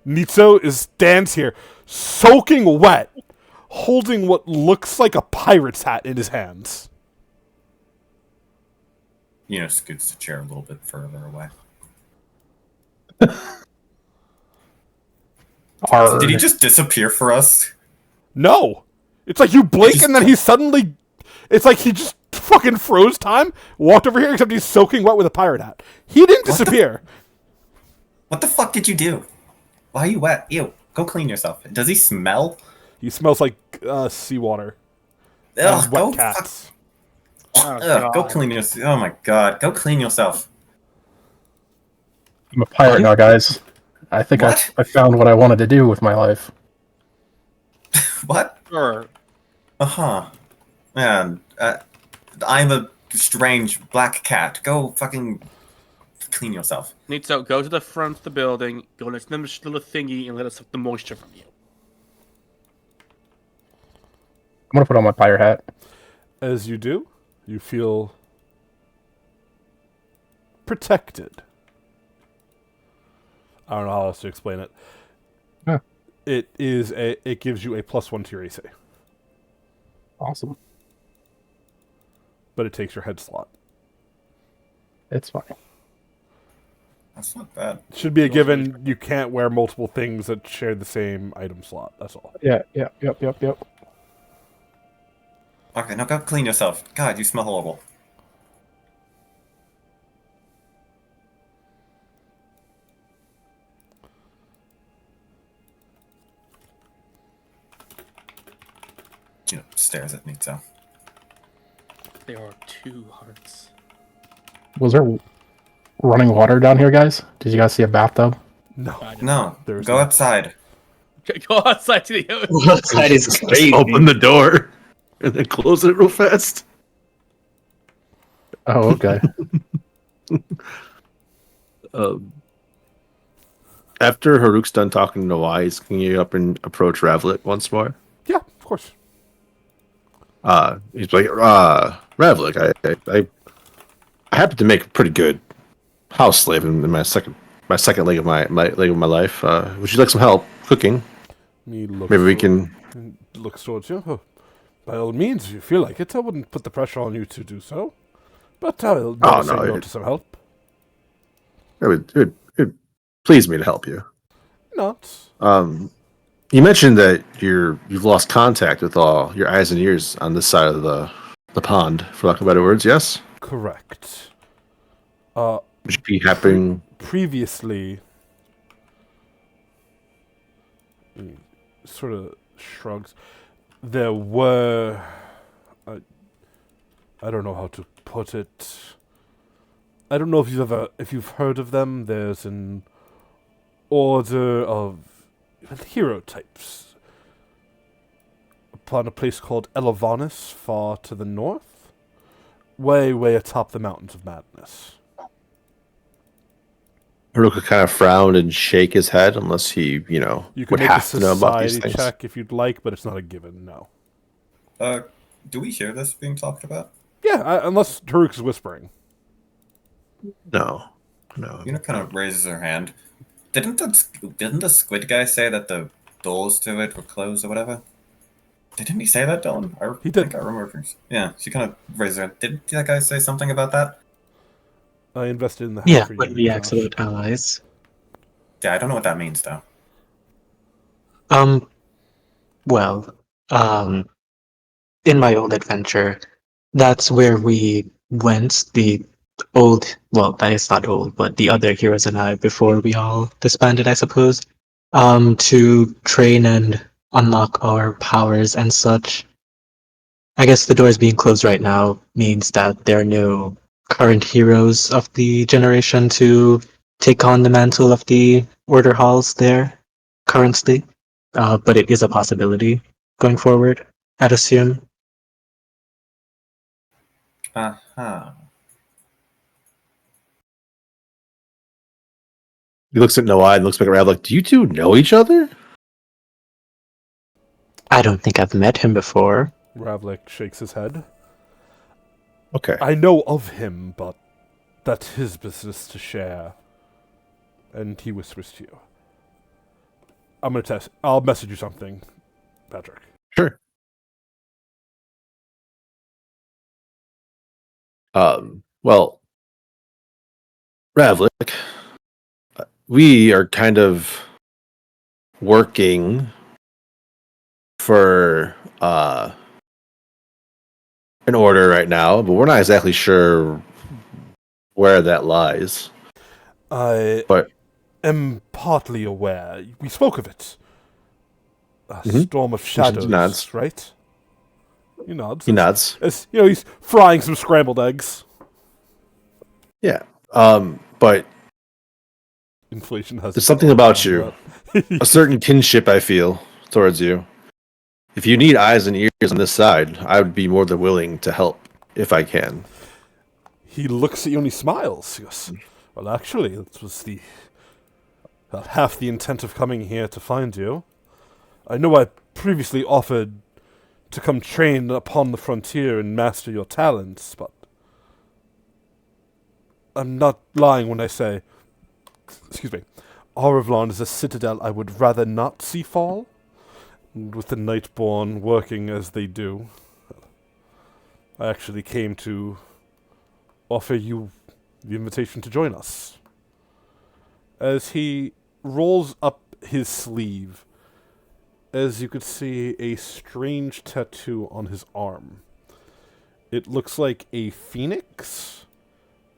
Nitso stands here, soaking wet, holding what looks like a pirate's hat in his hands. Scoots the chair a little bit further away. Did he just disappear for us? No! It's like you blink and then he suddenly... It's like he just fucking froze time, walked over here, except he's soaking wet with a pirate hat. He didn't disappear. What the fuck did you do? Why are you wet? Ew. Go clean yourself. Does he smell? He smells like seawater. Ugh, And wet go cats. Go clean yourself. Oh my god. Go clean yourself. I'm a pirate now, guys. I think I found what I wanted to do with my life. What? Sure. Uh-huh. Man, I'm a strange black cat. Go fucking clean yourself. Nitso, go to the front of the building, go next to the little thingy, and let us suck the moisture from you. I'm gonna put on my pirate hat. As you do, you feel protected. I don't know how else to explain it. Huh. It gives you a +1 to your AC, Awesome. but it takes your head slot. It's fine. That's not bad. Should be a given. You can't wear multiple things that share the same item slot. That's all. Yep. Okay, now go clean yourself. God, you smell horrible. Stares at Nitso. There are 2 hearts. Was there running water down here, guys? Did you guys see a bathtub? No. No, There's go not. outside. Go outside to the ocean. Outside is crazy. Open the door and then close it real fast. Oh, okay. After Haruk's done talking to Wise, can you up and approach Ravlik once more? Yeah, of course. He's like, Ravlik, I happen to make a pretty good house slave in my second leg of my leg of my life. Would you like some help cooking? Maybe we can. Looks towards you. Oh, by all means, if you feel like it, I wouldn't put the pressure on you to do so. But I'll never say no to some help. It would please me to help you. Not. You mentioned that you've lost contact with all your eyes and ears on this side of the pond, for lack of better words. Yes. Correct. Would you be happy? Previously, sort of shrugs. There were, I don't know how to put it. I don't know if you've heard of them. There's an order of hero types upon a place called Elovanis, far to the north, way atop the mountains of madness. Haruka kind of frowned and shake his head, unless he, You can would make a have to know about these society things. check if you'd like, but it's not a given. No. Do we hear this being talked about? Yeah, unless Haruka's whispering. No. Kind of raises her hand. Didn't the squid guy say that the doors to it were closed or whatever? Didn't he say that, Dylan? He did. think I remember. Yeah, she kind of raised her hand. Didn't that guy say something about that? I invested in the Yeah, for when you, we Josh. absolute allies. Yeah, I don't know what that means though. Well, in my old adventure, that's where we went. The old, well, that is not old, but the other heroes and I, before we all disbanded, I suppose, to train and unlock our powers and such. I guess the doors being closed right now means that there are no current heroes of the generation to take on the mantle of the order halls there currently. But it is a possibility going forward, I'd assume. Uh-huh. He looks at Noah and looks back at Ravlik. Do you two know each other? I don't think I've met him before. Ravlik shakes his head. Okay. I know of him, but that's his business to share. And he whispers to you. I'll message you something, Patrick. Sure. Well, Ravlik, we are kind of working for an order right now, but we're not exactly sure where that lies. I But am partly aware. We spoke of it. A Mhm. storm of He shadows, nods. right? He nods. He nods. As, he's frying some scrambled eggs. Yeah. But Inflation has there's something about you, a that. certain kinship I feel towards you. If you need eyes and ears on this side, I would be more than willing to help if I can. He looks at you and he smiles. He goes, well, actually, it was half the intent of coming here to find you. I know I previously offered to come train upon the frontier and master your talents, but I'm not lying when I say, excuse me, Aurevlon is a citadel I would rather not see fall. And with the Nightborn working as they do, I actually came to offer you the invitation to join us. As he rolls up his sleeve, as you could see a strange tattoo on his arm. It looks like a phoenix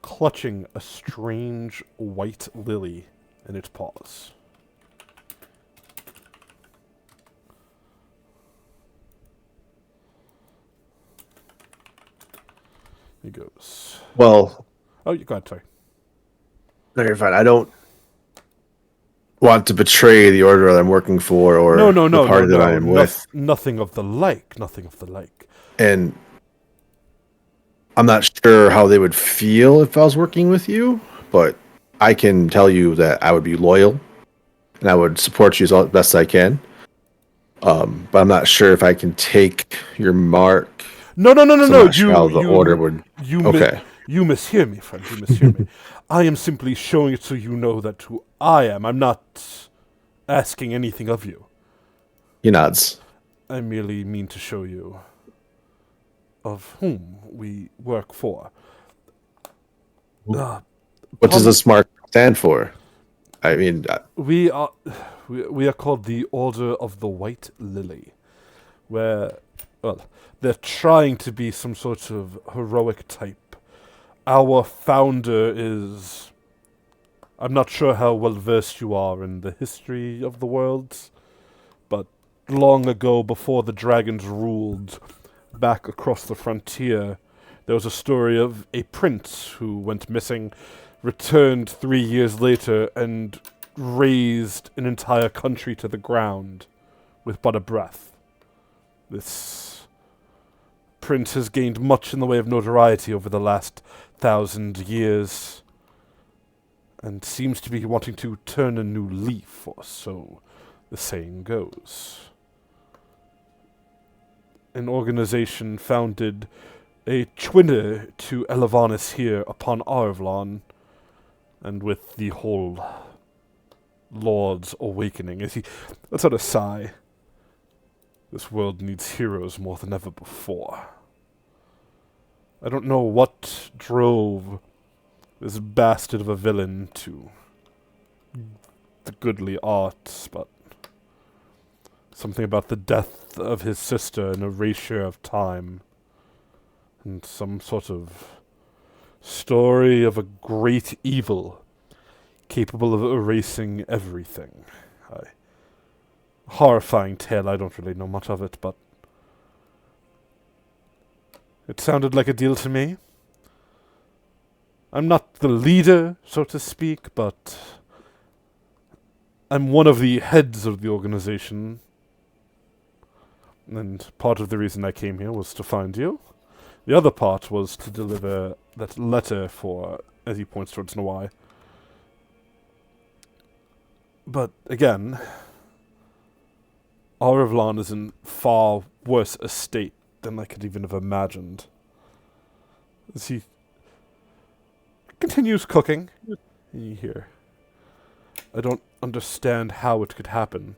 clutching a strange white lily in its paws. He goes, Well, oh, you go ahead, sorry. no, you're fine. I don't want to betray the order that I'm working for or No, the party that I am with. Nothing of the like, nothing of the like. And I'm not sure how they would feel if I was working with you, but I can tell you that I would be loyal and I would support you as best I can. But I'm not sure if I can take your mark. No. So I'm not sure how the order would. Okay. You mishear me, friend. You mishear me. I am simply showing it so you know that who I am. I'm not asking anything of you. He nods. I merely mean to show you of whom we work for. What does this mark stand for? I mean, We are called the Order of the White Lily, where, well, they're trying to be some sort of heroic type. Our founder is... I'm not sure how well versed you are in the history of the world, but long ago, before the dragons ruled back across the frontier, there was a story of a prince who went missing, returned 3 years later, and razed an entire country to the ground with but a breath. This prince has gained much in the way of notoriety over the last 1,000 years, and seems to be wanting to turn a new leaf, or so the saying goes. An organization founded a twinner to Elavanis here upon Aurevlon, and with the whole Lord's awakening, as he lets out a sigh, this world needs heroes more than ever before. I don't know what drove this bastard of a villain to the goodly arts, but something about the death of his sister, an erasure of time, and some sort of story of a great evil capable of erasing everything. Horrifying tale, I don't really know much of it, but it sounded like a deal to me. I'm not the leader, so to speak, but I'm one of the heads of the organization. And part of the reason I came here was to find you. The other part was to deliver that letter for, as he points towards Nawai. But again, Aurevlon is in far worse a state than I could even have imagined. As he continues cooking. You hear. I don't understand how it could happen.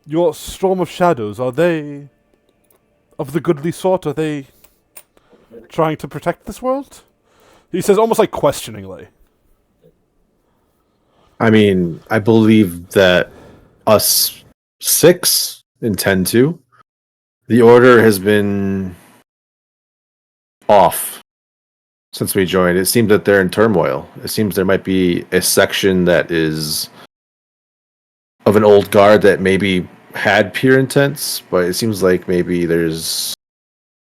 Your storm of shadows, are they of the goodly sort? Are they trying to protect this world? He says almost like questioningly. I mean, I believe that us 6 intend to. The order has been off since we joined. It seems that they're in turmoil. It seems there might be a section that is of an old guard that maybe had pure intents, but it seems like maybe there's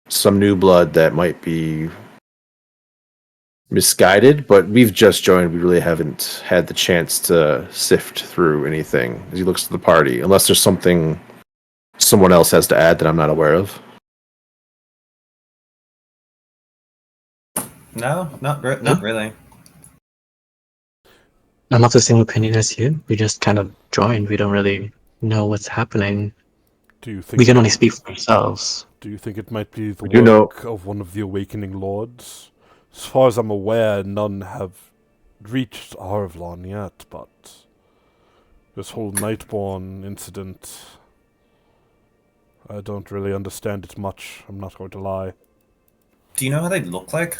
some new blood that might be misguided, but we've just joined. We really haven't had the chance to sift through anything as he looks to the party, unless there's something someone else has to add that I'm not aware of. No, not really. I'm of the same opinion as you. We just kind of joined. We don't really know what's happening. Do you think We can only speak for ourselves. Do you think it might be the do know- work of one of the Awakening Lords? As far as I'm aware, none have reached Arvlon yet, but this whole Nightborn incident, I don't really understand it much, I'm not going to lie. Do you know how they look like?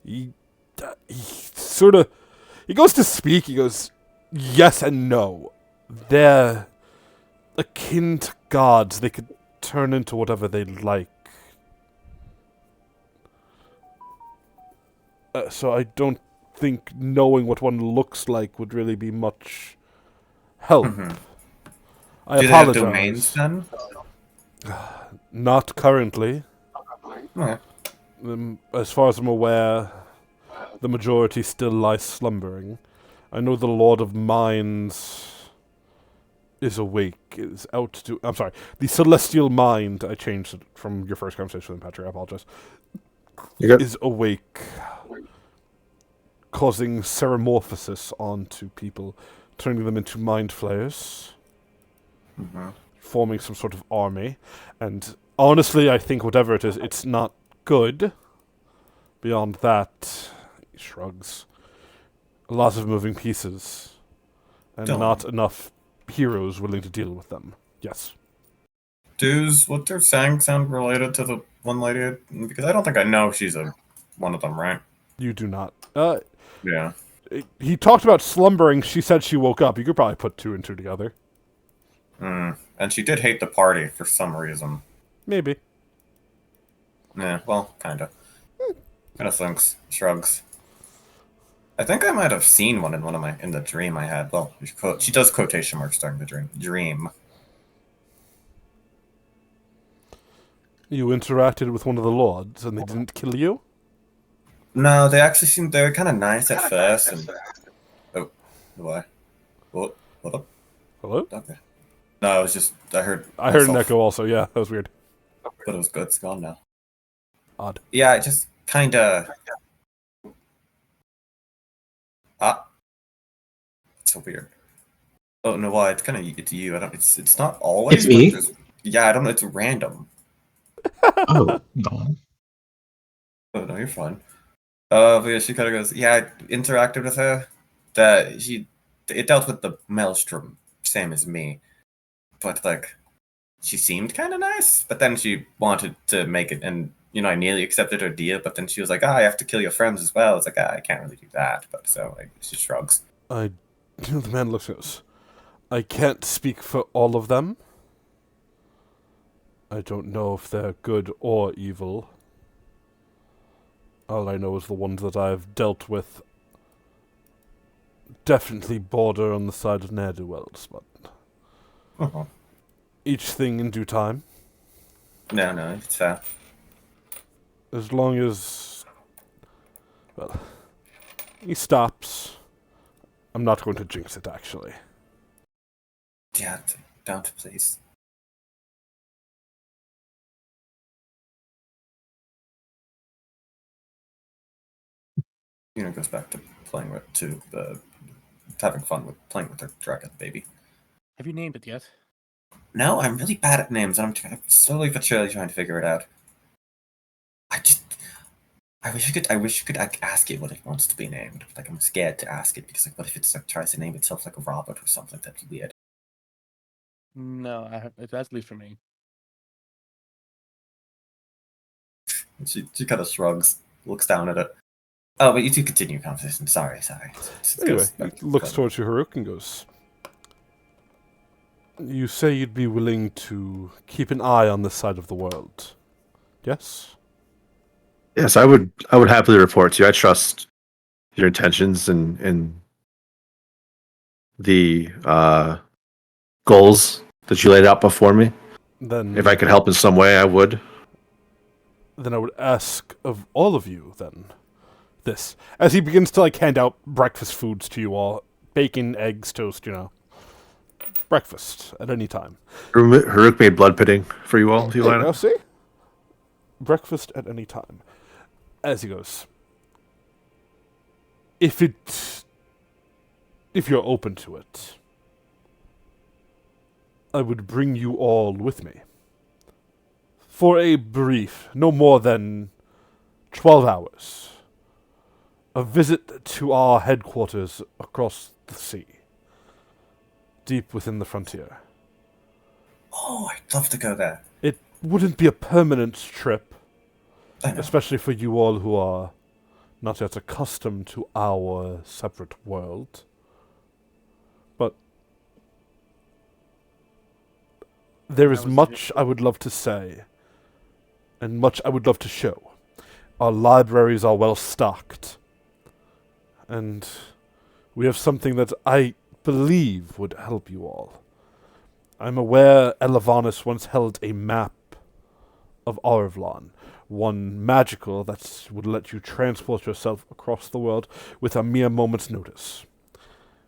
He sort of, he goes to speak, he goes, yes and no. They're akin to gods, they could turn into whatever they like. So I don't think knowing what one looks like would really be much help. I Do they have apologize. domains then? Not currently. Okay. As far as I'm aware, the majority still lies slumbering. I know the Lord of Mines is awake, is out to... I'm sorry, the Celestial Mind, I changed it from your first conversation with him, Patrick, I apologize, is awake, causing ceramorphosis onto people, turning them into mind flayers, forming some sort of army, and honestly, I think whatever it is, it's not good. Beyond that, he shrugs. A lot of moving pieces, and not enough heroes willing to deal with them. Yes. Does what they're saying sound related to the one lady? Because I don't think I know if she's one of them, right? You do not. Yeah. He talked about slumbering. She said she woke up. You could probably put 2 and 2 together. And she did hate the party for some reason. Maybe. Yeah, well, kinda. Kinda thinks. Shrugs. I think I might have seen one in the dream I had. Well, she does quotation marks during the dream. You interacted with one of the lords, and they didn't kill you? No, they actually seemed they were kind of nice at first. And oh, why? What up? Hello? Okay. No, it was just I heard an echo also. Yeah, that was weird. But it was good. It's gone now. Odd. Yeah, it just kind of. It's so weird. Oh no, why? It's kind of it's you. I don't. It's not always. It's me? Yeah, I don't know. It's random. Oh, no. Oh no, you're fine. But yeah, she kind of goes. Yeah, I interacted with her. It dealt with the maelstrom, same as me, but like, she seemed kind of nice. But then she wanted to make it, and I nearly accepted her deal. But then she was like, I have to kill your friends as well. It's like, I can't really do that. But so she shrugs. The man looks at us. I can't speak for all of them. I don't know if they're good or evil. All I know is the ones that I've dealt with definitely border on the side of ne'er-do-wells, but each thing in due time. No, it's fair. As long as... Well, he stops. I'm not going to jinx it, actually. Yeah, don't, please. Goes back to having fun with playing with her dragon baby. Have you named it yet? No, I'm really bad at names, and I'm slowly but surely trying to figure it out. I I wish you could like, ask it what it wants to be named. Like I'm scared to ask it because like, what if it's like tries to name itself like a Robert or something? That'd be weird. No, that's at least for me. She kind of shrugs, looks down at it. Oh, but you two continue your conversation. Sorry. It Anyway, goes he back to looks Clem. towards you, Haruk, and goes, "You say you'd be willing to keep an eye on this side of the world, yes?" Yes, I would happily report to you. I trust your intentions and the goals that you laid out before me. Then, If I could help in some way, I would. then I would ask of all of you, then, this. As he begins to, like, hand out breakfast foods to you all. Bacon, eggs, toast, breakfast at any time. Haruk made blood pudding for you all, if you There you like. go, see? Breakfast at any time. As he goes, if you're open to it, I would bring you all with me. For a brief, no more than 12 hours, a visit to our headquarters across the sea, deep within the frontier. Oh, I'd love to go there. It wouldn't be a permanent trip, I know. especially for you all who are not yet accustomed to our separate world. But there is was much I would love to say, and much I would love to show. Our libraries are well stocked, and we have something that I believe would help you all. I'm aware Elavanus once held a map of Arvlon, one magical that would let you transport yourself across the world with a mere moment's notice.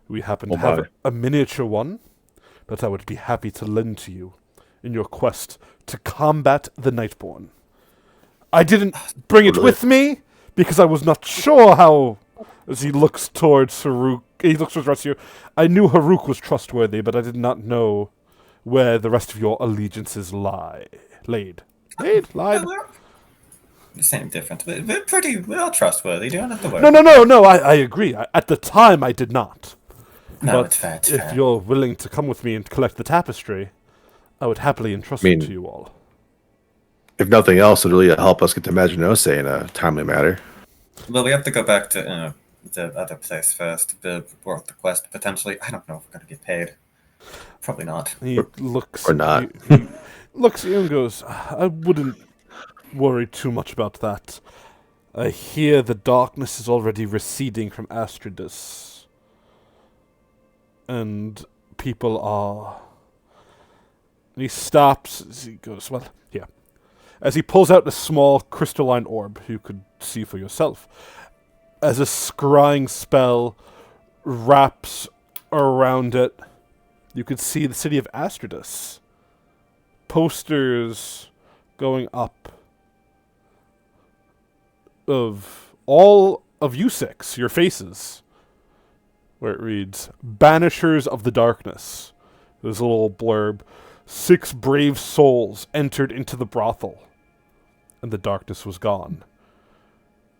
We happen to have my. a miniature one that I would be happy to lend to you in your quest to combat the Nightborn. I didn't bring it Totally. with me because I was not sure how. As he looks towards Haruk, he looks towards the rest of you. I knew Haruk was trustworthy, but I did not know where the rest of your allegiances lied. Lied. The same difference. We're all trustworthy. You don't have to worry. No. I agree. At the time, I did not. No, but it's fair. It's if fair. you're willing to come with me and collect the tapestry, I would happily entrust it to you all. If nothing else, it'll really help us get to Maginose in a timely manner. Well, we have to go back to the other place first to report the quest. Potentially, I don't know if we're going to get paid. Probably not. He looks or not. He looks at you and goes, "I wouldn't worry too much about that. I hear the darkness is already receding from Astridus, and people are." And he stops. As he goes, "Well, yeah." As he pulls out a small crystalline orb, you could see for yourself, as a scrying spell wraps around it, you could see the city of Astridus. Posters going up of all of you six, your faces, where it reads, "Banishers of the Darkness." There's a little blurb. 6 brave souls entered into the brothel, and the darkness was gone.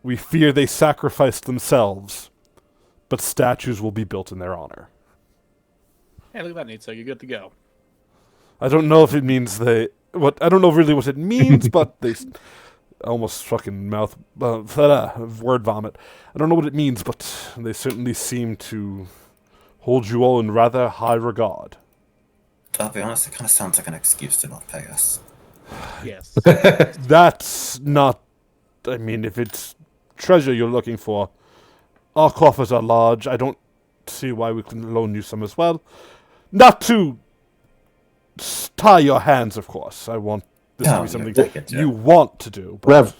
We fear they sacrificed themselves, but statues will be built in their honor. Hey, look at that, Nate. So you're good to go. I don't know if it means I don't know really what it means, but they almost fucking word vomit. I don't know what it means, but they certainly seem to hold you all in rather high regard. I'll be honest, it kind of sounds like an excuse to not pay us. Yes. That's not. I mean, if it's treasure you're looking for, our coffers are large. I don't see why we couldn't loan you some as well. Not to tie your hands, of course. I want this to No, be something take it, yeah. you want to do. But Rav,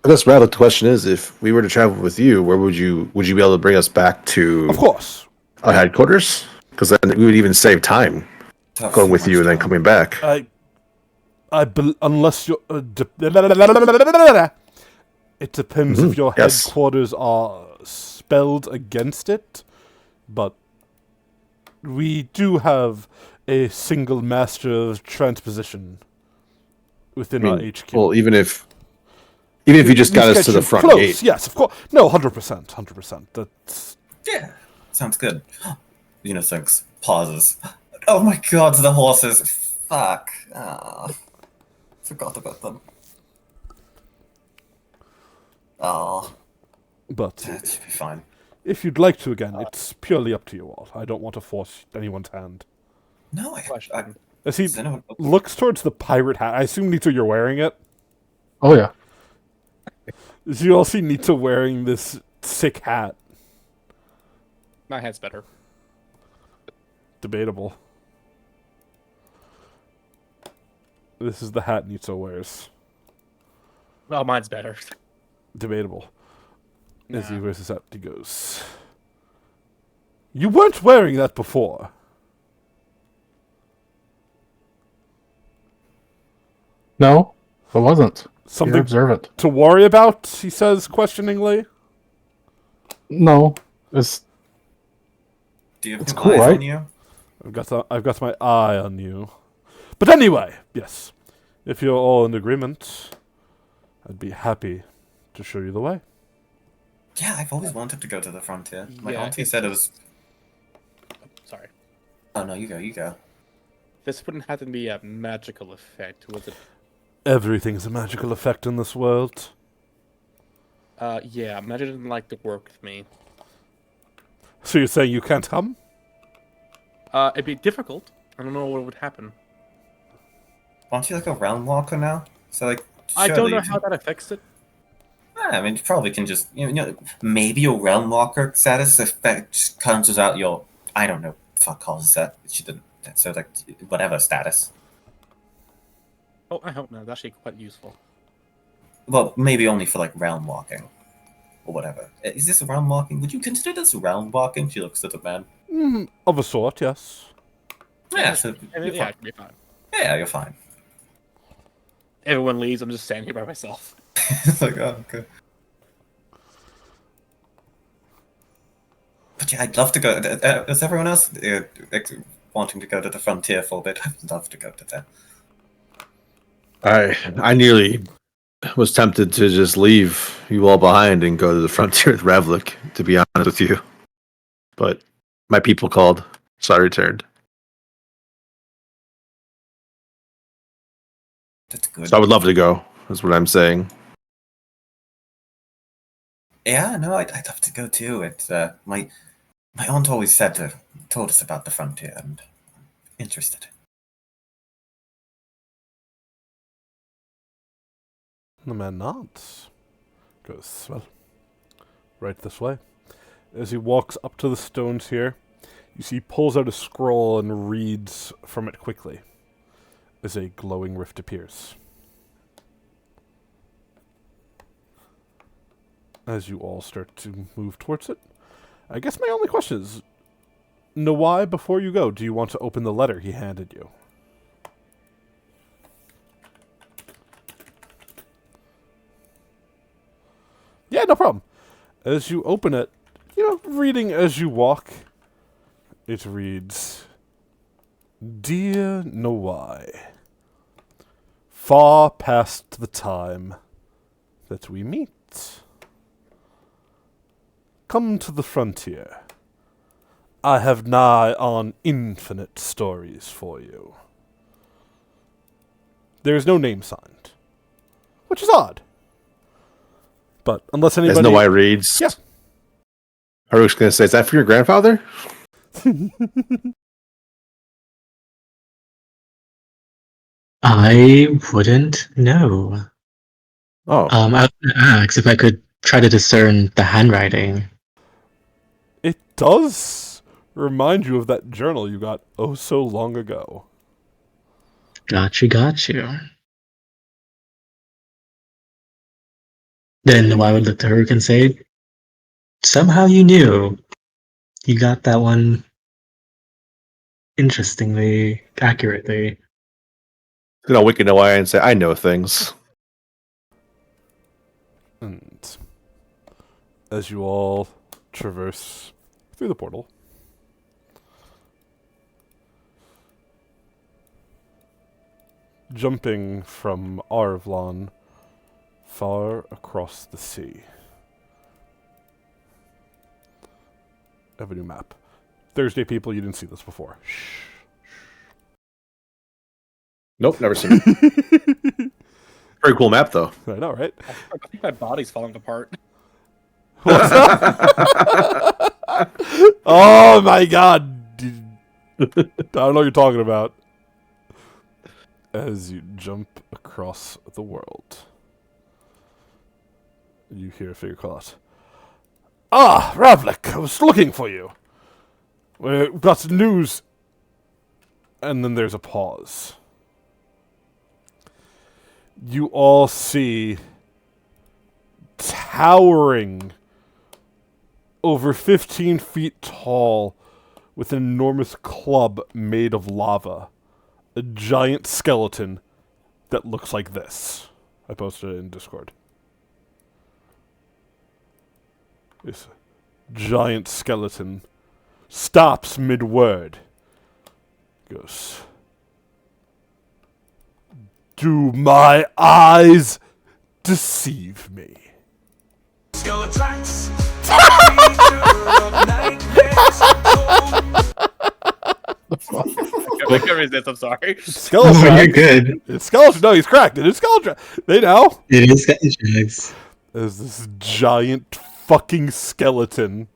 I guess Rav, the question is, if we were to travel with you, where would you be able to bring us back to of course, our headquarters? Because then we would even save time Tough, going with you and then much time. coming back. unless you're. It depends if your yes. headquarters are spelled against it, but we do have a single master of transposition within our HQ. Well, even if Even if you just got These us to the get you front close. gate. Yes, of course. No, 100%. 100%. That's Yeah, sounds good. Unisex pauses. Oh my god, the horses. Fuck. Forgot about them. Oh, but that should be fine. if you'd like to again, it's purely up to you all. I don't want to force anyone's hand. No, I Question. As he Cinnamon- looks towards the pirate hat, I assume Nito you're wearing it. Oh yeah. As you all see Nito wearing this sick hat. My hat's better. Debatable. This is the hat Nito wears. Well, mine's better. Debatable. As he Nah. wears his hat, he goes, "You weren't wearing that before." No, it wasn't. You're Something observant. to worry about? He says questioningly. No, it's Do you have It's new cool, eyes right? on you? I've got my eye on you. But anyway, yes. If you're all in agreement, I'd be happy to show you the way. Yeah, I've always wanted to go to the frontier. My Yeah, auntie it's- said it was. Sorry. Oh no, you go, you go. This wouldn't have to be a magical effect, was it? Everything's a magical effect in this world. Yeah, magic didn't like to work with me. So you're saying you can't come? It'd be difficult. I don't know what would happen. Aren't you like a realm walker now? So like. I don't surely know you how can- that affects it. I mean, you probably can just maybe your realm walker status effect cancels out your I don't know fuck calls that she didn't so like whatever status. Oh, I hope not. It's actually quite useful. Well, maybe only for like realm walking or whatever. Is this realm walking? Would you consider this realm walking? She looks at the man. Of a sort, yes. Yeah, so I mean, you're yeah, fine. it could be fine. Yeah, you're fine. Everyone leaves. I'm just standing here by myself. It's like, oh, okay. But yeah, I'd love to go. Is everyone else wanting to go to the frontier for a bit? I'd love to go to that. I nearly was tempted to just leave you all behind and go to the frontier with Ravlik, to be honest with you. But my people called, so I returned. That's good. So I would love to go, is what I'm saying. Yeah, no, I'd love to go too. It's my aunt always told us about the frontier, and I'm interested. The man nods. Goes, well, right this way. As he walks up to the stones here, you see he pulls out a scroll and reads from it quickly as a glowing rift appears. As you all start to move towards it, I guess my only question is, Nawai, before you go, do you want to open the letter he handed you? Yeah, no problem. As you open it, reading as you walk, it reads, Dear Nawai, far past the time that we meet. Come to the frontier. I have nigh on infinite stories for you. There is no name signed, which is odd. But unless As anybody... Nawai reads, Yeah. Haru's going to say, is that for your grandfather? I wouldn't know. Oh, I was gonna ask if I could try to discern the handwriting. It does remind you of that journal you got oh so long ago. Got you, got you. Then I would look to Haruk and say, somehow you knew. You got that one interestingly, accurately. going to wicked Nawai and say, I know things. And as you all traverse through the portal, jumping from Arvlon far across the sea. I have a new map. Thursday, people, you didn't see this before. Shh. Nope, never seen it. Very cool map, though. I know, right? I think my body's falling apart. What's up? Oh my god! I don't know what you're talking about. As you jump across the world, you hear a figure call out. Ah, Ravlik, I was looking for you. We've got some news. And then there's a pause. You all see towering, over 15 feet tall, with an enormous club made of lava, a giant skeleton that looks like this. I posted it in Discord. This giant skeleton stops mid-word. Goes, do my eyes deceive me? I can't resist, I'm sorry. Skeleton. Oh, you're good. It's skeleton. No, he's cracked. It is skeleton. They know. It is Skeletrax. As this giant fucking skeleton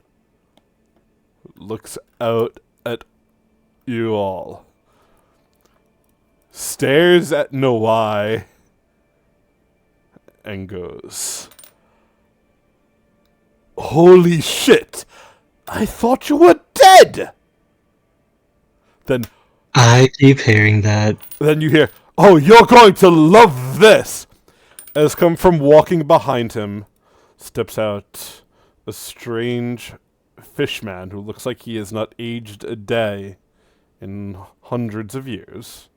looks out at you all, stares at Noai, and goes, holy shit! I thought you were dead! Then I keep hearing that. you hear, oh, you're going to love this! As come from walking behind him, steps out a strange fishman who looks like he has not aged a day in hundreds of years.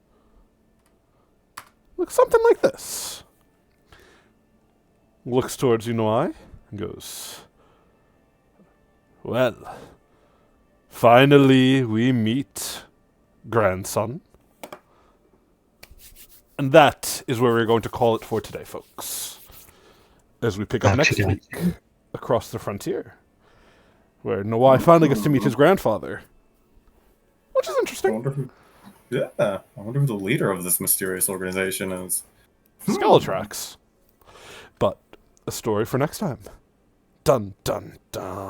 Looks something like this. Looks towards Unoi and goes, well, finally we meet, grandson. And that is where we're going to call it for today, folks. As we pick up next week, across the frontier, where Noai finally gets to meet his grandfather. Which is I interesting. wonder who. Yeah, I wonder who the leader of this mysterious organization is. Skeletrax. But a story for next time. Dun dun dun.